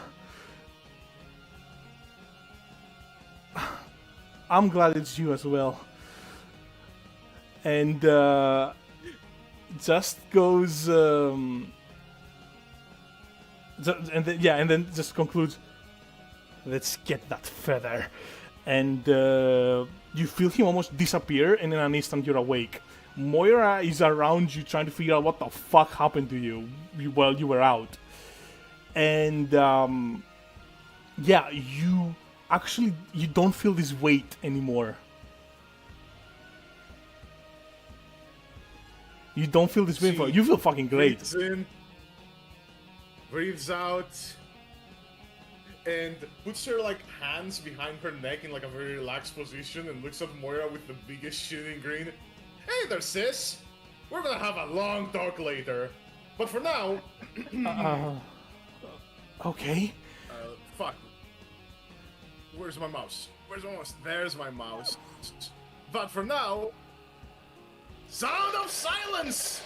I'm glad it's you as well. And just goes and then just concludes, let's get that feather. And you feel him almost disappear, and in an instant you're awake. Moira is around you trying to figure out what the fuck happened to you while you were out. And you don't feel this weight anymore. You don't feel this weight. You feel fucking great. Breathes in, breathes out, and puts her like hands behind her neck in like a very relaxed position and looks at Moira with the biggest shitting grin. Hey there, sis. We're gonna have a long talk later, but for now. Okay. Fuck. Where's my mouse? Where's my mouse? There's my mouse. But for now, Sound of Silence!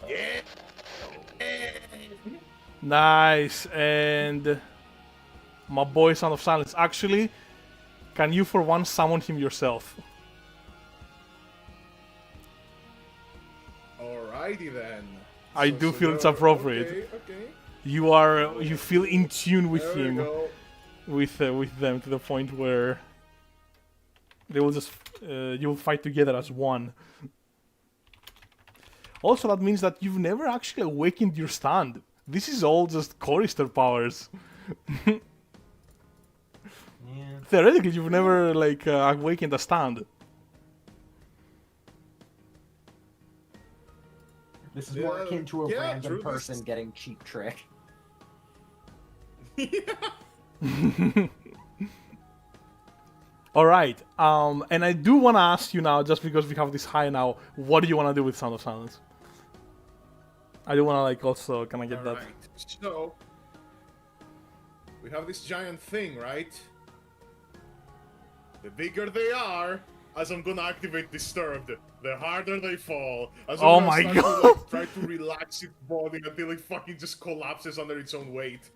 Yeah! Nice. And my boy Sound of Silence. Actually, can you for once summon him yourself? Alrighty then. I do feel it's appropriate. Okay. You feel in tune with There we him, go. with them to the point where they will just you'll fight together as one. Also, that means that you've never actually awakened your stand. This is all just chorister powers. Yeah. Theoretically, you've never like awakened a stand. This is more akin to a yeah, random true, person this is- getting cheap trick. All right. And I do want to ask you now, just because we have this high now, what do you want to do with Sound of Silence? I do want to like also kind of get that. Alright, so we have this giant thing, right? The bigger they are, as I'm gonna activate Disturbed, the harder they fall. As I'm Oh gonna my start to, God. like, try to relax its body until it fucking just collapses under its own weight.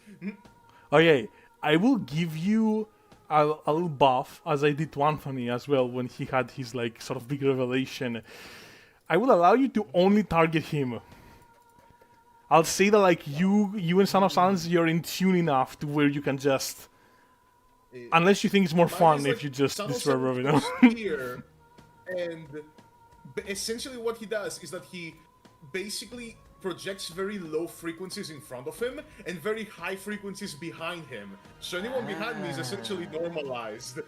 Okay, I will give you a little buff, as I did to Anthony as well when he had his like sort of big revelation. I will allow you to only target him. I'll say that like you and Son of Silence, you're in tune enough to where you can just, unless you think it's more fun if you just destroy Rovino. Here, and essentially what he does is that he basically projects very low frequencies in front of him and very high frequencies behind him. So anyone behind me is essentially normalized.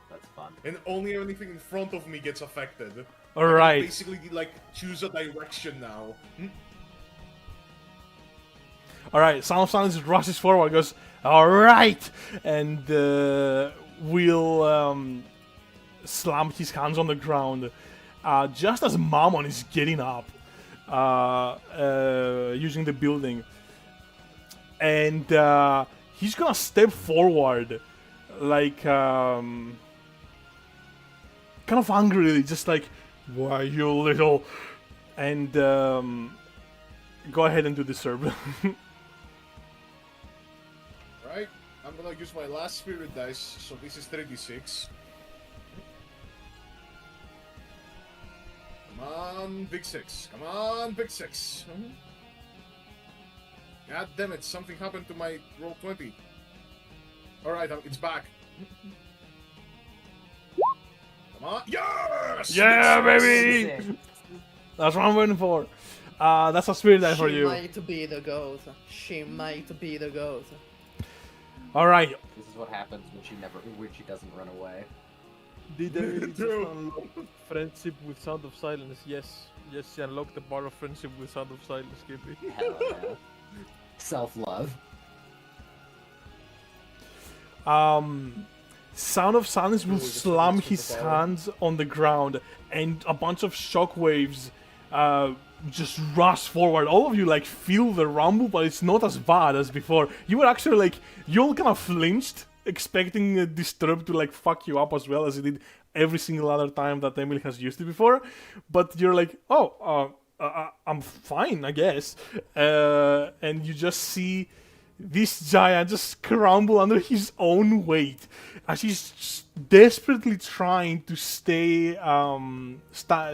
That's fun. And only anything in front of me gets affected. All I can right. basically like choose a direction now. All right, Sound of Silence rushes forward, goes, all right, and will slam his hands on the ground just as Mammon is getting up, using the building, and he's gonna step forward, like kind of angrily, just like, why you little, and go ahead and do Disturb. Right? I'm gonna use my last spirit dice, so this is 3d6. Come on, big 6. Come on, big 6. God damn it, something happened to my roll 20. Alright, it's back. Come on. Yes! Yeah, Big six! baby! Sick. That's what I'm waiting for. That's a spirit die for She you. might be the goat. She might be the goat. All right. This is what happens when she doesn't run away. Did I really just True. unlock friendship with Sound of Silence? Yes. Yes, she unlocked the bar of friendship with Sound of Silence, Skippy. Hell yeah. Self-love. Sound of Silence will Ooh, this slam is his superpower. hands on the ground, and a bunch of shockwaves just rush forward. All of you like feel the rumble, but it's not as bad as before. You were actually like, you all kind of flinched, expecting Disturb to like fuck you up as well as it did every single other time that Emily has used it before. But you're like, oh, I'm fine, I guess. And you just see this giant just crumble under his own weight as he's just desperately trying to stay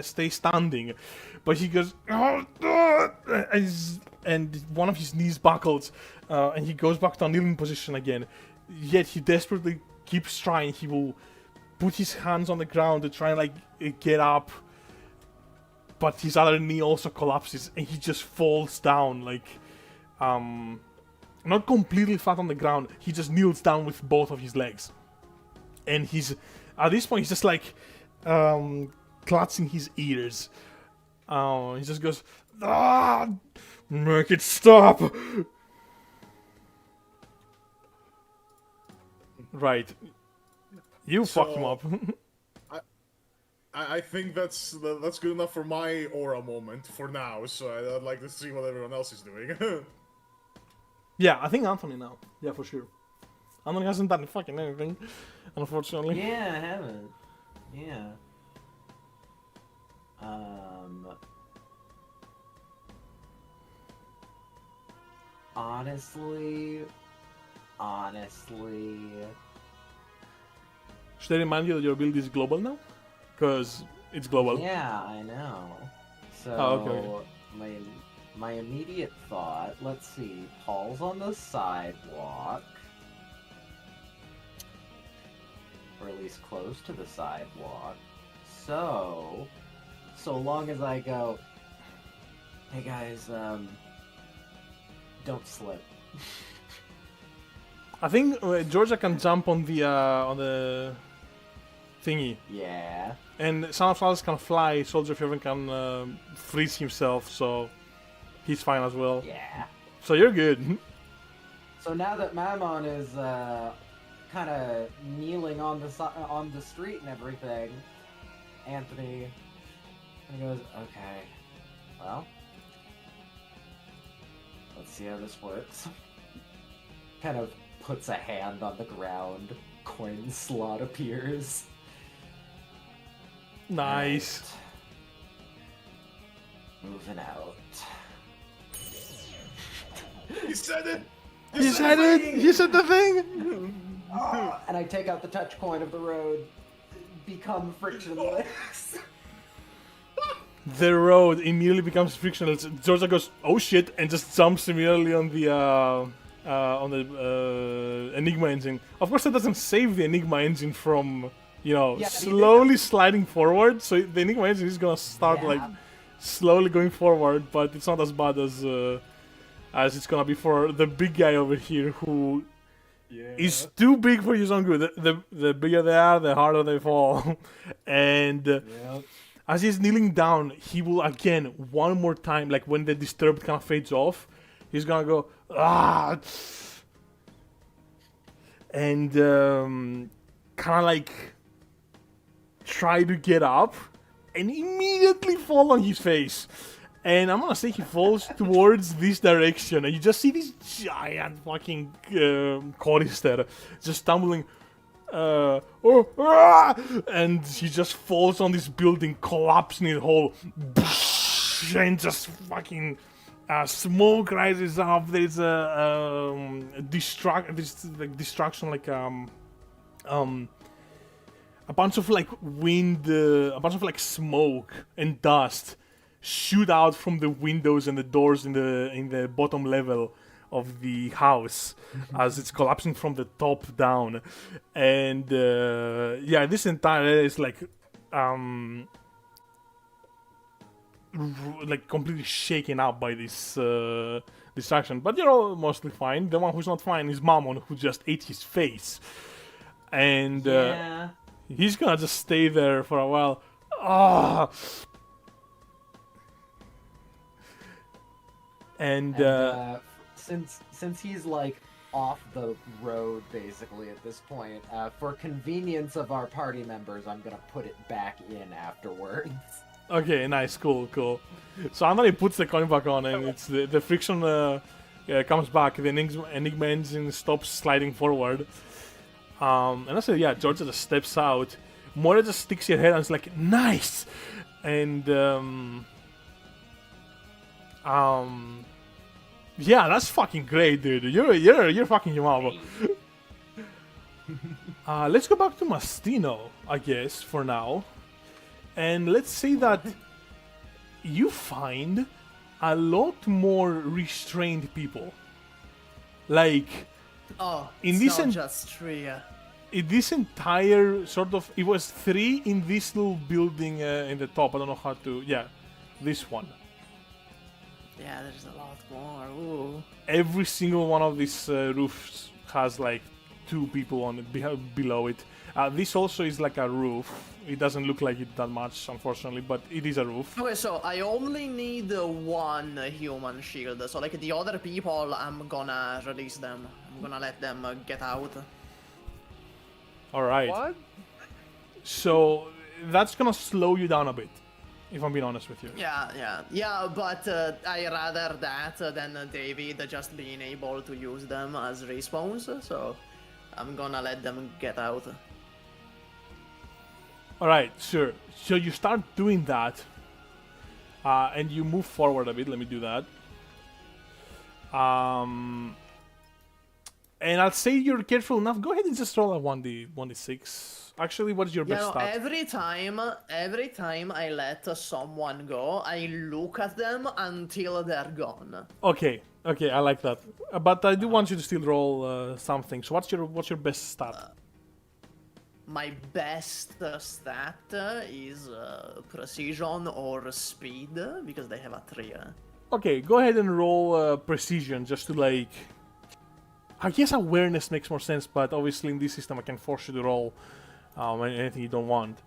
stay standing, but he goes and one of his knees buckles, and he goes back to a kneeling position again. Yet he desperately keeps trying. He will put his hands on the ground to try and like get up, but his other knee also collapses and he just falls down, like not completely flat on the ground. He just kneels down with both of his legs, and he's at this point he's just like clutching his ears. He just goes, "Ah, make it stop!" Right, you fuck him up. I think that's good enough for my aura moment for now. So I'd like to see what everyone else is doing. Yeah, I think Anthony now. Yeah, for sure. Anthony hasn't done fucking anything, unfortunately. Yeah, I haven't. Yeah. Honestly. Should I remind you that your build is global now? Because it's global. Yeah, I know. So, okay. my immediate thought, let's see, Paul's on the sidewalk. Or at least close to the sidewalk. So long as I go, hey guys, don't slip. I think Georgia can jump on the thingy. Yeah. And Son of Flowers can fly, Soldier of Heaven can freeze himself, so he's fine as well. Yeah. So you're good. So now that Mammon is kind of kneeling on the street and everything, Anthony goes, okay, well, let's see how this works. Kind of puts a hand on the ground, coin slot appears. Nice. And moving out. He said it! He said it! He said the thing! And I take out the touch coin of the road, become frictionless. The road immediately becomes frictionless. Georgia goes, "Oh shit!" and just jumps immediately on the Enigma engine. Of course, that doesn't save the Enigma engine from slowly sliding forward. So the Enigma engine is gonna start like slowly going forward, but it's not as bad as it's gonna be for the big guy over here who is too big for his own good. The bigger they are, the harder they fall, and. As he's kneeling down, he will again, one more time, like when the disturbed kind of fades off, he's gonna go, ah! And kind of like try to get up and immediately fall on his face. And I'm gonna say he falls towards this direction, and you just see this giant fucking chorister just stumbling. And he just falls on this building, collapsing it whole, and just fucking smoke rises up. There's a destruction, like a bunch of like wind, a bunch of like smoke and dust shoot out from the windows and the doors in the bottom level of the house as it's collapsing from the top down. And this entire area is like like completely shaken up by this distraction, but you're all mostly fine. The one who's not fine is Mammon, who just ate his face, and he's gonna just stay there for a while. Since he's like off the road basically at this point, for convenience of our party members, I'm gonna put it back in afterwards. Okay, nice, cool. So Anthony puts the coin back on, and it's the friction comes back. The Enigma engine stops sliding forward, and I said, Georgia just steps out. Moira just sticks her head and is like, nice, and Yeah, that's fucking great, dude. You're fucking Yamabo. Let's go back to Mastino, I guess, for now. And let's say that you find a lot more restrained people. Like, Oh, In it's this not en- just tree. in this entire sort of... It was 3 in this little building in the top. I don't know how to... Yeah, this one. Yeah, there's a lot more. Ooh. Every single one of these roofs has like 2 people on it, below it. This also is like a roof. It doesn't look like it that much, unfortunately, but it is a roof. Okay, so I only need 1 human shield. So like the other people, I'm gonna release them. I'm gonna let them get out. All right. What? So that's gonna slow you down a bit, if I'm being honest with you. Yeah, but I rather that than David just being able to use them as respawns, so I'm gonna let them get out. Alright, sure. So you start doing that, and you move forward a bit. Let me do that. And I'll say you're careful enough. Go ahead and just roll a 1d6. Actually, what is your best stat? Every time I let someone go, I look at them until they're gone. Okay, I like that. But I do want you to still roll something. So what's your best stat? My best stat is precision or speed, because they have a 3. Okay, go ahead and roll precision just to like... I guess awareness makes more sense, but obviously in this system I can force you to roll anything you don't want.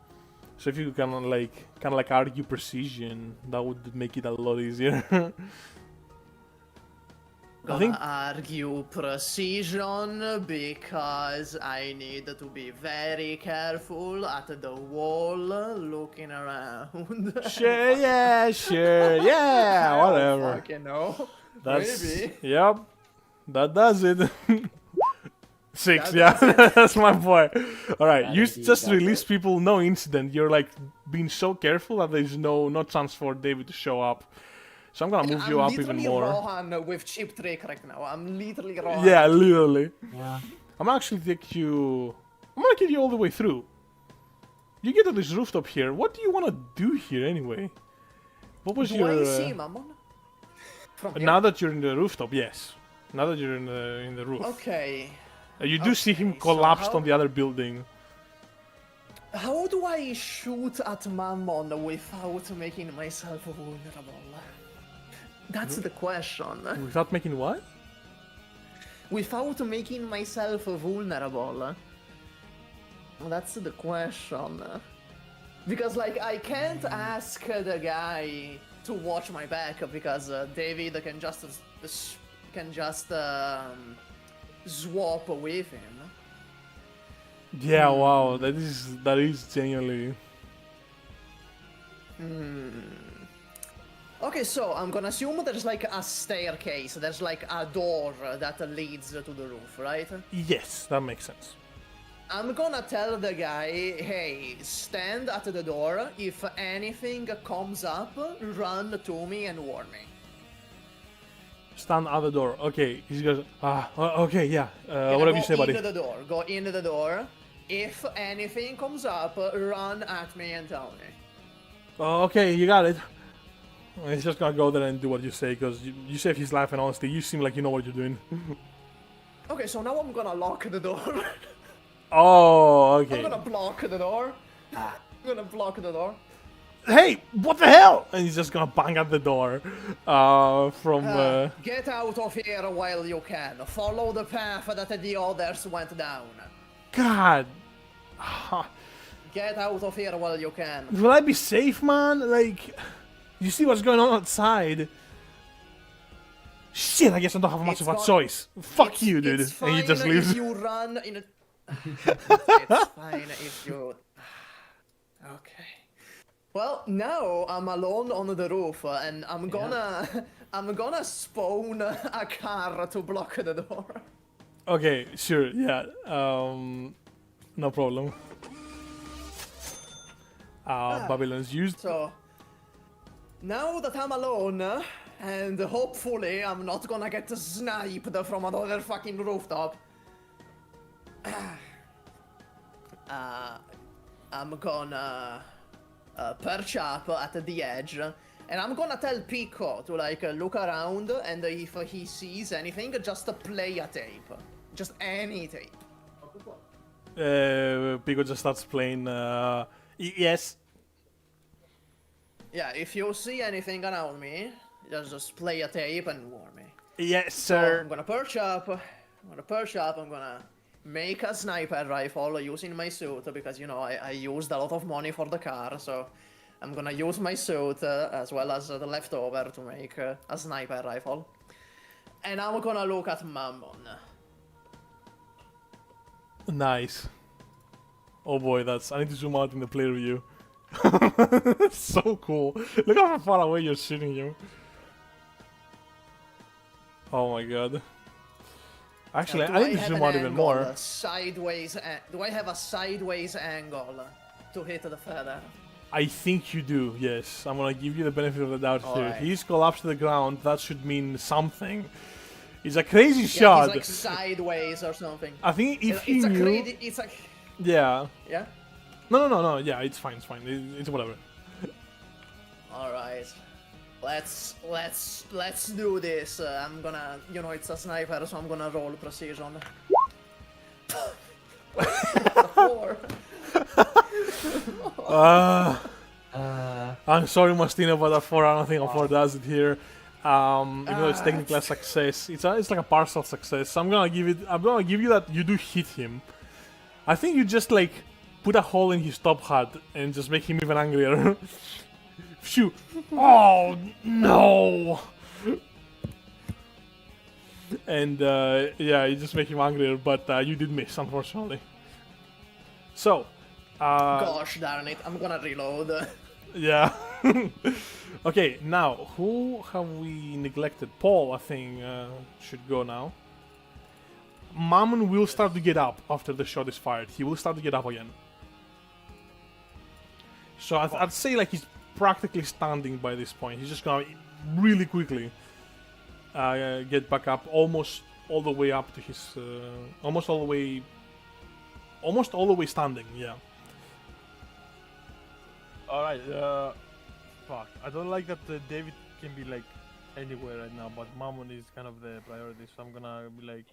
So if you can like argue precision, that would make it a lot easier. I think argue precision because I need to be very careful at the wall looking around. sure, yeah, whatever. Fucking no. That's Maybe. Yep. That does it. 6, That yeah, does that's my boy. All right, That you indeed just does release it. people, no incident. You're like being so careful that there's no chance for David to show up. So I'm gonna move you up even more. Rohan with cheap trick right now. I'm literally Rohan. Yeah, literally. Yeah. I'm actually take you. I'm gonna get you all the way through. You get to this rooftop here. What do you want to do here anyway? What was Do your? I see Mammon? From here? Now that you're in the rooftop, yes. Now that you're in the roof. Okay. You do see him Okay, so collapsed how- on the other building. How do I shoot at Mammon without making myself vulnerable? That's the question. Without making what? Without making myself vulnerable. That's the question. Because, like, I can't ask the guy to watch my back because David can just swap with him. Yeah, wow, that is genuinely. Okay, so I'm gonna assume there's like a staircase, there's like a door that leads to the roof, right? Yes, that makes sense. I'm gonna tell the guy, hey, stand at the door. If anything comes up, run to me and warn me. Stand at the door. Okay, he goes. Okay, yeah. Yeah, Whatever go you say, buddy. into the door. Go into the door. If anything comes up, run at me and tell me. Okay, you got it. He's just gonna go there and do what you say because you saved his life, and honestly, you seem like you know what you're doing. Okay, so now I'm gonna lock the door. Oh, I'm okay. gonna block the door. I'm gonna block the door. Hey, what the hell? And he's just gonna bang at the door. From. Get out of here while you can. Follow the path that the others went down. God. Get out of here while you can. Will I be safe, man? Like, you see what's going on outside. Shit, I guess I don't have much It's of a got- choice. Fuck you, dude. It's And he fine just leaves. if you run in a... It's fine if you... Okay. Well, now I'm alone on the roof, and I'm gonna spawn a car to block the door. Okay, sure, yeah. No problem. Babylon's used. So, now that I'm alone, And hopefully I'm not gonna get sniped from another fucking rooftop. I'm gonna perch up at the edge, and I'm gonna tell Picco to like look around, and if he sees anything, just play a tape, just any tape. Picco just starts playing. Yes. Yeah, if you see anything around me, just play a tape and warn me. Yes, So sir. I'm gonna perch up. I'm gonna make a sniper rifle using my suit because, you know, I used a lot of money for the car, so I'm gonna use my suit as well as the leftover to make a sniper rifle. And I'm gonna look at Mammon. Nice. Oh boy, that's. I need to zoom out in the player view. So cool. Look how far away you're shooting him. Oh my god. Actually, I need to zoom out even more. Sideways. Do I have a sideways angle to hit the feather? I think you do, yes. I'm gonna give you the benefit of the doubt here. Alright. He's collapsed to the ground, that should mean something. It's a crazy Yeah, shot. he's like sideways or something. I think if It's you a knew... crazy. It's like. Yeah. Yeah. No, yeah, it's fine, it's whatever. All right, let's do this. I'm gonna, you know, it's a sniper, so I'm gonna roll precision. 4. I'm sorry, Mastino, but a 4, I don't think a 4 does it here. Even though it's technically a success, it's like a partial success. So I'm gonna give you that you do hit him. I think you just like put a hole in his top hat and just make him even angrier. Phew. Oh no! And yeah, you just make him angrier, but you did miss, unfortunately. So, Gosh darn it! I'm gonna reload. yeah. Okay, now who have we neglected? Paul, I think, should go now. Mammon will start to get up after the shot is fired. He will start to get up again. So I'd say like he's practically standing by this point. He's just gonna really quickly get back up, almost all the way up to his, almost all the way standing. Yeah. All right. Fuck. I don't like that David can be like anywhere right now, but Mammon is kind of the priority. So I'm gonna be like,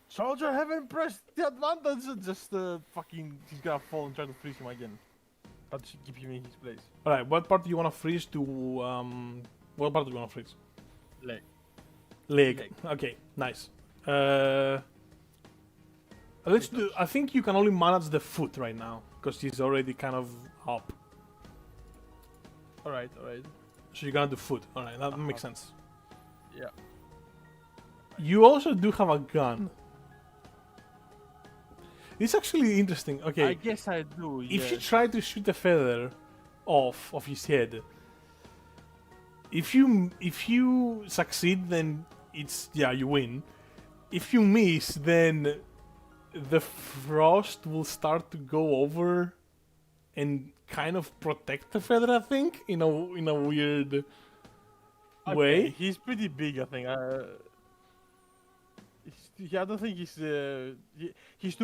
soldier, haven't pressed the advantage. And just fucking, he's gonna fall and try to freeze him again. But keep him in his place. All right. What part do you want to freeze to? What part do you want to freeze? Leg. Leg. Okay. Nice. Let's do. I think you can only manage the foot right now because he's already kind of up. All right. So you're gonna do foot. All right. That makes sense. Yeah. You also do have a gun. It's actually interesting. Okay. I guess I do. If you try to shoot the feather off of his head, if you succeed, then it's you win. If you miss, then the frost will start to go over and kind of protect the feather. I think in a weird way. He's pretty big, I think. I don't think he's too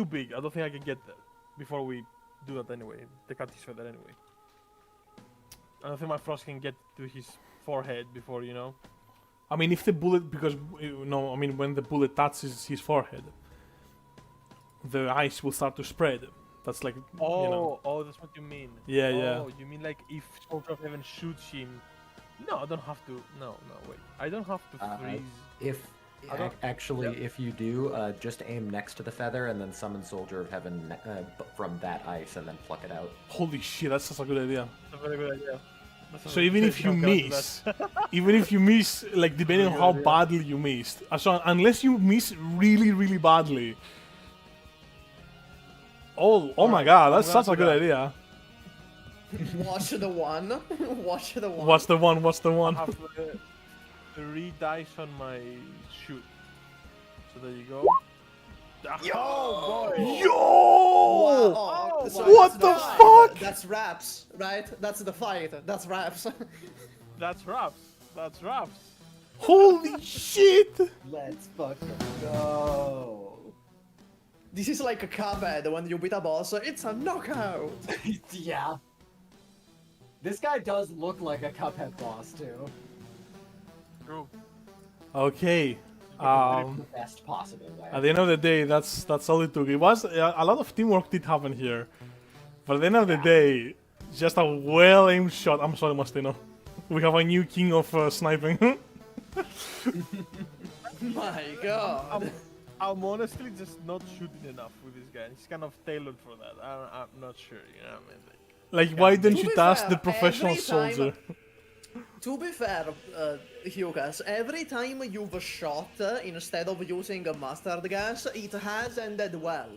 big. I don't think I can get that before we do that anyway. They cut his feather anyway. I don't think my frost can get to his forehead before, you know. I mean, if the bullet, because when the bullet touches his forehead, the ice will start to spread. That's like, oh, that's what you mean. Yeah. Oh, you mean like if Soldier of Heaven shoots him? No, I don't have to. No, wait. I don't have to freeze. If you do, just aim next to the feather and then summon Soldier of Heaven from that ice and then pluck it out. Holy shit, that's such a good idea. That's a very good idea. So even if you miss, like depending on how badly you missed, so unless you miss really, really badly. Oh my god, that's such a good idea. Watch the one. Watch the one. What's the one? What's the one? I have 3 dice on my shoot. So there you go. Oh boy! Yo! Wow. So what that's the fuck? That's raps, right? That's the fight. That's raps. That's raps. That's Raps. Holy shit! Let's fucking go. This is like a Cuphead when you beat a boss. It's a knockout. Yeah. This guy does look like a Cuphead boss too. True. Okay. The best possible way. At the end of the day, that's all it took. It was a lot of teamwork did happen here, but at the end of the day, just a well-aimed shot. I'm sorry, Mastino. We have a new king of sniping. My God. I'm honestly just not shooting enough with this guy. He's kind of tailored for that. I'm not sure, you know what I mean? Like, why don't To you be task fair, the professional every time- soldier? To be fair, Hugas, every time you've shot instead of using a mustard gas, it has ended well.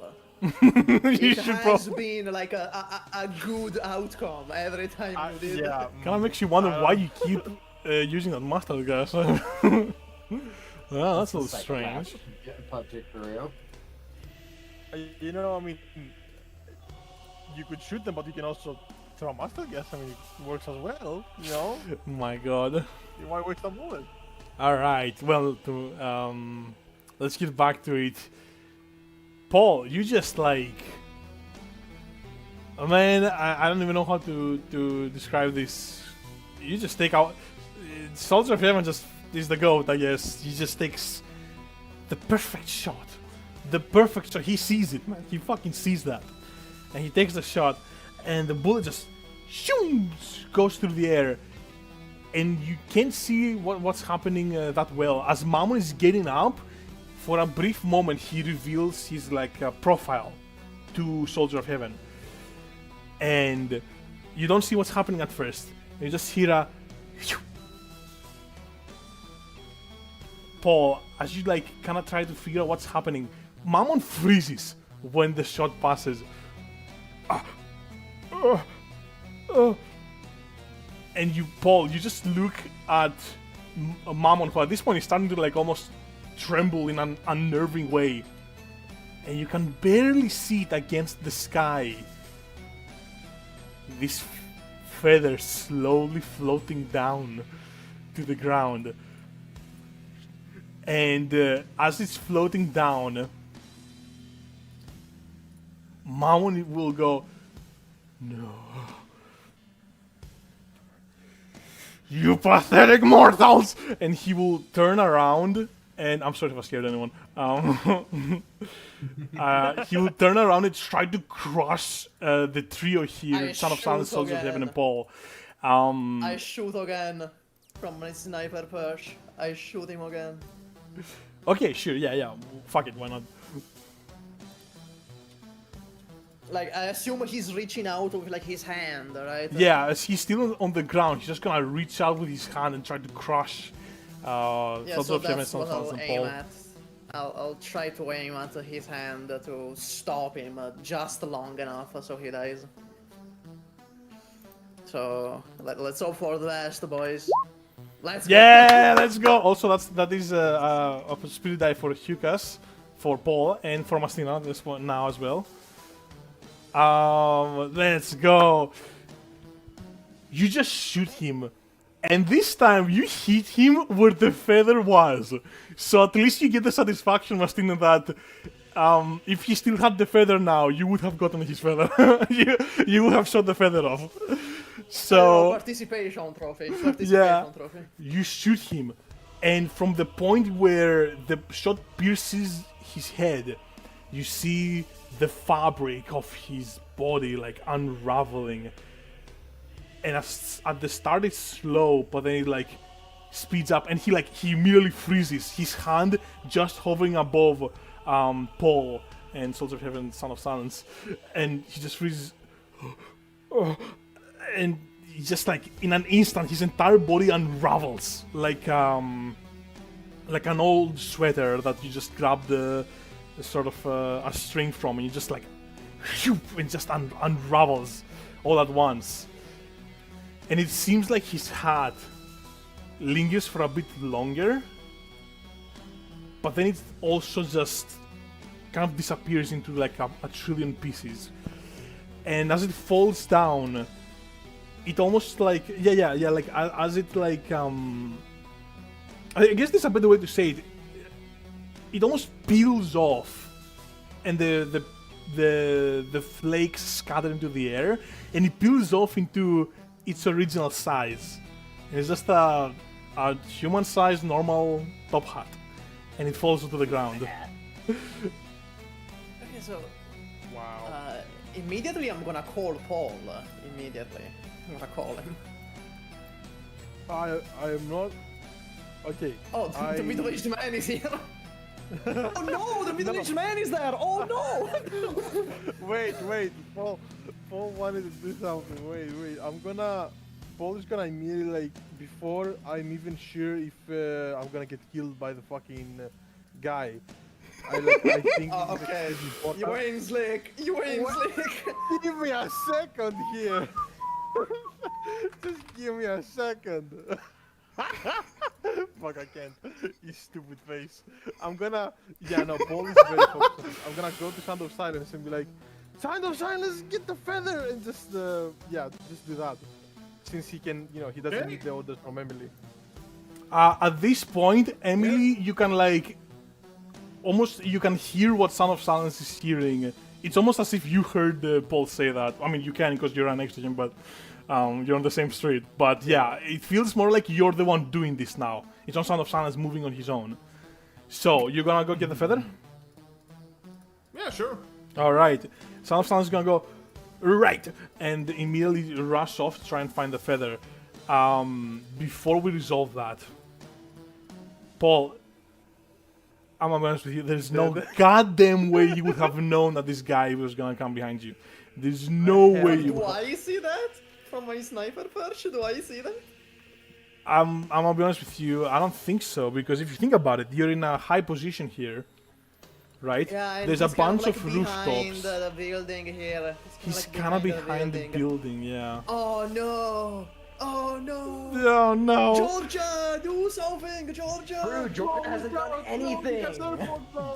You It should has probably. been like a good outcome every time you did. Yeah. Kind of makes you wonder why you keep using that mustard gas. Well, that's a little strange. Particular. You know, I mean, you could shoot them, but you can also throw mustard gas. I mean, it works as well. You know, My God. you might waste a bullet. All right. Well, let's get back to it. Paul, you just like, oh, man, I don't even know how to describe this. You just take out Soldier of Heaven. Just is the goat, I guess. He just takes the perfect shot. The perfect shot. He sees it, man. He fucking sees that, and he takes the shot, and the bullet just shooms, goes through the air, and you can't see what's happening that well. As Mammon is getting up, for a brief moment, he reveals his profile to Soldier of Heaven, and you don't see what's happening at first. You just hear a Paul, as you kind of try to figure out what's happening. Mammon freezes when the shot passes. And you, Paul, you just look at Mammon, who at this point is starting to almost tremble in an unnerving way, and you can barely see it against the sky. This feather slowly floating down to the ground, and as it's floating down, Mammon will go, "No. You pathetic mortals!" And he will turn around, and I'm sorry if I scared anyone. He will turn around and try to crush the trio here, I Son of Silence, shoot Soldier of Heaven, again. and Paul. I shoot again from my sniper perch. I shoot him again. Okay, sure, yeah. Fuck it, why not? I assume he's reaching out with his hand, right? Yeah, as he's still on the ground, he's just gonna reach out with his hand and try to crush Yeah, Soldier so of Heaven, that's Son of what Silence, I'll and aim Paul. at. I'll try to aim at his hand to stop him just long enough so he dies. So let's hope for the best, boys. Let's go. Yeah, let's go. Also, that is a spirit die for Hukas, for Paul, and for Mastino this one now as well. Let's go. You just shoot him, and this time you hit him where the feather was. So at least you get the satisfaction, Mastino, that if he still had the feather now, you would have gotten his feather. you would have shot the feather off. So Participation trophy. yeah, Trophy. you shoot him, and from the point where the shot pierces his head, you see the fabric of his body unraveling. And at the start it's slow, but then it speeds up, and he immediately freezes. His hand just hovering above Paul and Soldier of Heaven, Son of Silence, and he just freezes. And just in an instant, his entire body unravels like an old sweater that you just grab the sort of a string from, and you just and just unravels all at once. And it seems like his hat lingers for a bit longer, but then it also just kind of disappears into a trillion pieces. And as it falls down, it almost like like as it like I guess there's a better way to say it. It almost peels off, and the flakes scatter into the air, and it peels off into its original size. And it's just a human-sized normal top hat, and it falls to the ground. Okay, so Wow. immediately I'm gonna call Paul. Immediately, I'm gonna call him. I am not. Okay. Oh, the middle-aged man is here. Oh no, the middle-aged man is there. Oh no. Wait. Paul wanted to do something. Wait. Paul is gonna immediately, like, before I'm even sure if I'm gonna get killed by the fucking guy. I think. Oh, okay. You were in slick. You were in slick. Give me a second here. Just give me a second. Fuck, I can't. You stupid face. I'm gonna. Yeah, no, Paul is very focused on this. I'm gonna go to Sound of Silence and be like, Sound of Silence, get the feather! And just do that. Since he can, he doesn't need the orders from Emily. At this point, Emily, you can like you can hear what Sound of Silence is hearing. It's almost as if you heard Paul say that. I mean, you can because you're right next to him, but you're on the same street. But yeah, it feels more like you're the one doing this now. It's not Sound of Silence moving on his own. So, you're gonna go get the feather? Yeah, sure. Alright. Sound of Silence is gonna go, right! And immediately rush off to try and find the feather. Before we resolve that, Paul, I'm gonna be honest with you, there's no goddamn way you would have known that this guy was gonna come behind you. There's no way you Do would. I see that from my sniper perch? Do I see that? I'm gonna be honest with you, I don't think so, because if you think about it, you're in a high position here, right? Yeah, and there's a he's kind bunch like of behind rooftops. the building here. He's kinda behind the building, yeah. Oh no! Oh no! Oh no! Georgia, do something! Georgia! True, Georgia hasn't done anything.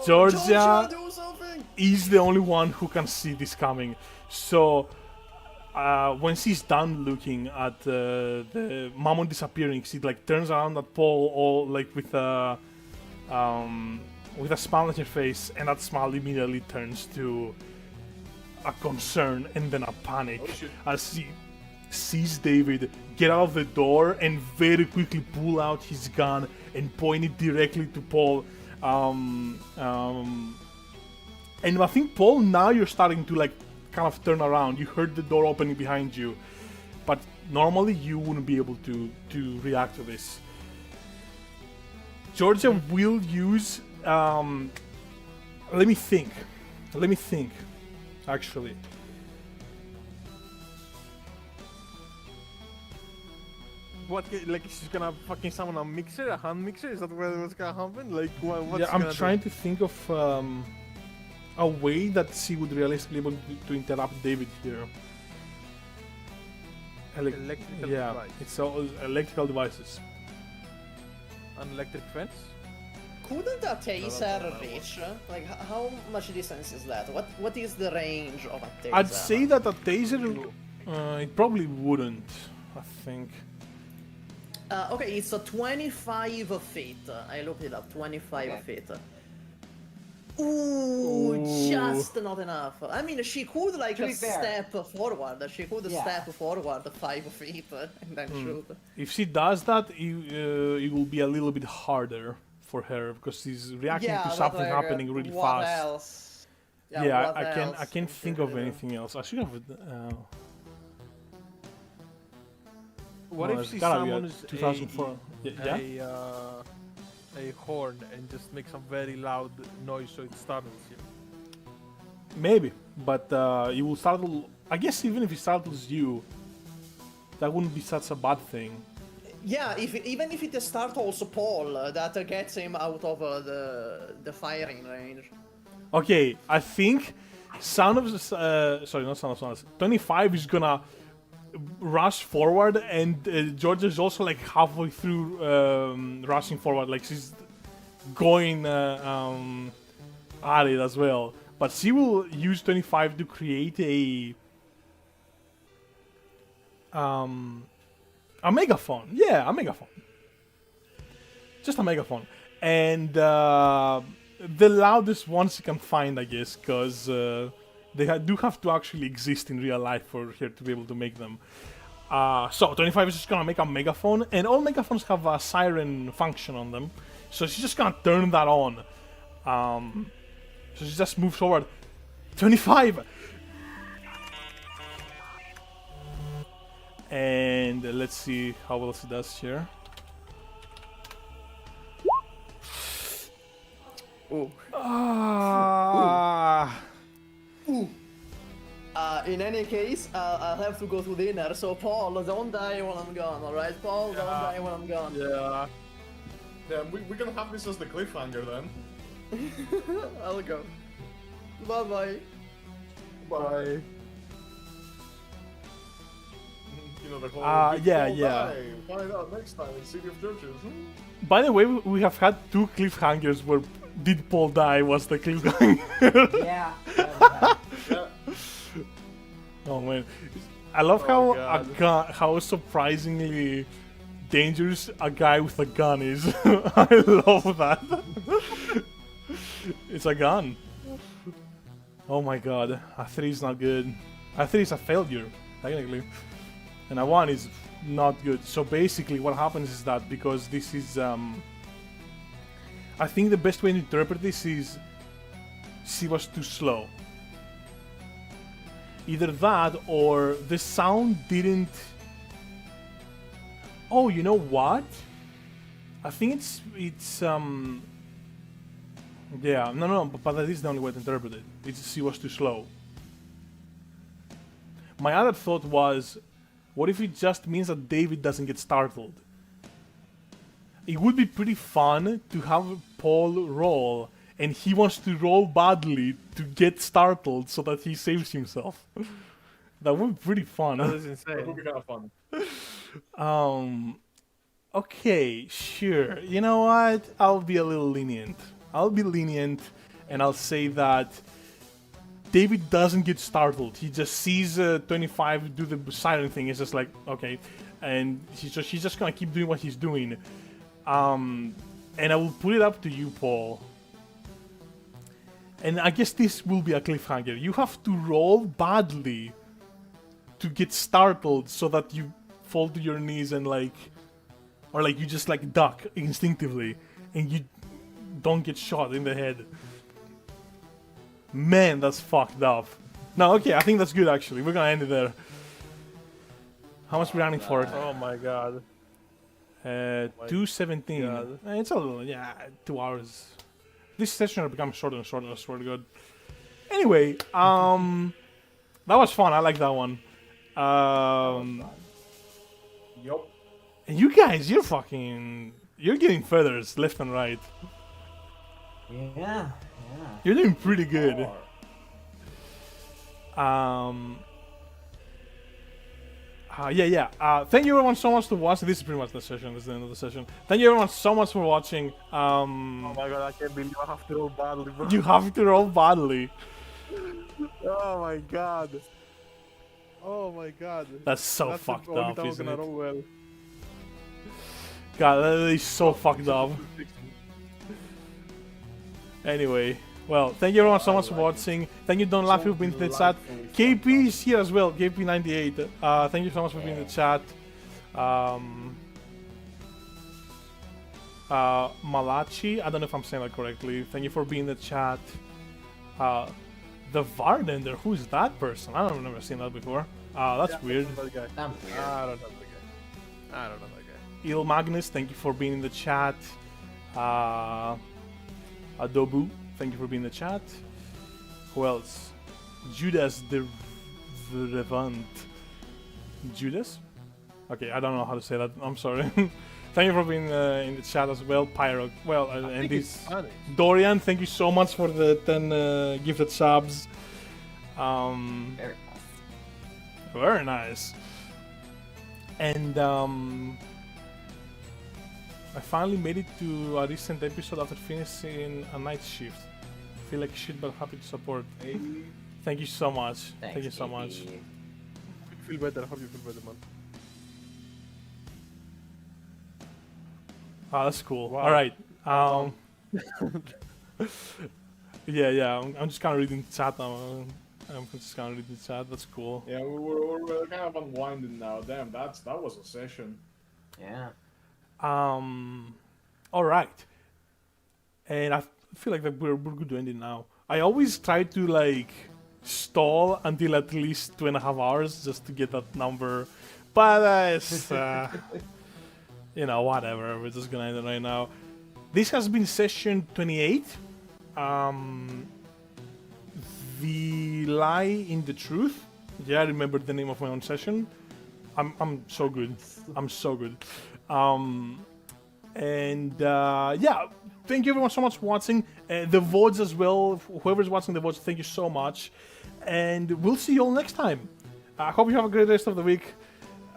Georgia do something! is the only one who can see this coming. So, when she's done looking at the Mammon disappearing, she like turns around at Paul, all like with a smile on her face, and that smile immediately turns to a concern and then a panic as she sees David get out of the door and very quickly pull out his gun and point it directly to Paul. And I think, Paul, now you're starting to like kind of turn around. You heard the door opening behind you, but normally you wouldn't be able to react to this. Georgia will use let me think actually. What, like, she's gonna fucking summon a mixer, a hand mixer? Is that what's gonna happen? Like, what's Yeah, I'm gonna trying to think of a way that she would realistically be able to interrupt David here. Electrical yeah, device. it's all electrical devices. An electric fence? Couldn't a taser reach? Like, how much distance is that? What is the range of a taser? I'd say that a taser, it probably wouldn't, I think. Okay, it's a 25 feet. I looked it up, 25 feet. Ooh, just not enough. I mean, she could like To be fair. step forward. She could Yeah. step forward 5 feet and then shoot. If she does that, it will be a little bit harder for her because she's reacting to but, something like, happening really what fast. Else? Yeah, what I else can't would think you of do? anything else. I should have. What Well, if it's she gotta be a summons 2004. Yeah? a horn and just makes a very loud noise so it startles you? Maybe, but it will startle. I guess even if it startles you, that wouldn't be such a bad thing. Yeah, even if it startles Paul, that gets him out of the firing range. Okay, I think Sound of sorry, not Sound of Silence. 25 is gonna rush forward, and Georgia is also like halfway through rushing forward, like she's going at it as well. But she will use 25 to create a megaphone. Yeah, a megaphone. Just a megaphone. And the loudest ones you can find, I guess, because they do have to actually exist in real life for here to be able to make them. So 25 is just gonna make a megaphone, and all megaphones have a siren function on them. So she's just gonna turn that on. So she just moves forward. 25! And let's see how else it does here. Ooh. Ah. In any case, I'll have to go to dinner, so Paul, don't die when I'm gone, alright? Paul, don't die when I'm gone. Yeah. Yeah, we're gonna have this as the cliffhanger then. I'll go. Bye-bye. Bye. You know, the whole yeah, people yeah. die. Find out next time in City of Churches. By the way, we have had 2 cliffhangers where did Paul die was the cliffhanger. Yeah. Yeah. Oh man, I love how God. a gun, how surprisingly dangerous a guy with a gun is. I love that. It's a gun. Oh my god, a 3 is not good. A 3 is a failure, technically. And a 1 is not good. So basically what happens is that because this is I think the best way to interpret this is she was too slow. Either that or the sound didn't. Oh, you know what? I think it's yeah, no, but that is the only way to interpret it. It's she was too slow. My other thought was, what if it just means that David doesn't get startled? It would be pretty fun to have Paul roll, and he wants to roll badly to get startled so that he saves himself. That would be pretty fun. That is That would insane. be kind of fun. Okay, sure. You know what? I'll be a little lenient. I'll be lenient, and I'll say that David doesn't get startled. He just sees 25 do the siren thing. It's just like, okay. And he's just gonna keep doing what he's doing. And I will put it up to you, Paul. And I guess this will be a cliffhanger. You have to roll badly to get startled so that you fall to your knees and like, or like you just like duck instinctively and you don't get shot in the head. Man, that's fucked up. No, okay, I think that's good actually. We're gonna end it there. How much we running for it? Oh my god. 2:17. God. It's a little, yeah, 2 hours. This session will become shorter and shorter, I swear to God. Anyway, that was fun. I like that one. Yup. And you guys, you're getting feathers left and right. Yeah. You're doing pretty good. Thank you everyone so much for watching. This is pretty much the session. This is the end of the session. Thank you everyone so much for watching. Oh my god, I can't believe I have to roll badly, bro. You have to roll badly. Oh my god. Oh my god. That's so That's fucked the only up, time I'm isn't gonna it? roll well. God, that is so fucked up. Anyway, well, thank you everyone so much for watching. Thank you, Don't Laugh, you've been in the chat. KP is here as well, KP98. Thank you so much for being in the chat. Malachi, I don't know if I'm saying that correctly. Thank you for being in the chat. The Vardender, who's that person? I don't remember seeing that before. That's weird. That guy. Sounds weird. I don't know that guy. I don't know that guy. Il Magnus, thank you for being in the chat. Adobu, thank you for being in the chat. Who else? Judas the Revant. Judas? Okay, I don't know how to say that. I'm sorry. Thank you for being in the chat as well. Pyro. Well, and this Spanish. Dorian, thank you so much for the 10 gifted subs. Very Very nice. And I finally made it to a recent episode after finishing a night shift. Feel like shit, but happy to support. Thank you so much. Thanks, Thank you so much. KP. feel better. I hope you feel better, man. Ah, that's cool. Wow. All right. Yeah. I'm just kind of reading the chat now. I'm just kind of reading the chat. That's cool. Yeah, we're kind of unwinding now. Damn, that was a session. Yeah. All right. And I feel like that we're good to end it now. I always try to like stall until at least 2.5 hours just to get that number, but it's you know, whatever. We're just gonna end it right now. This has been session 28. The lie in the truth. Yeah, I remember the name of my own session. I'm so good. I'm so good. Yeah, thank you everyone so much for watching. The VODs as well. Whoever's watching the VODs, thank you so much. And we'll see you all next time. I hope you have a great rest of the week.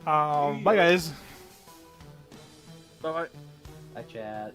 Bye guys. Bye bye. Bye, chat.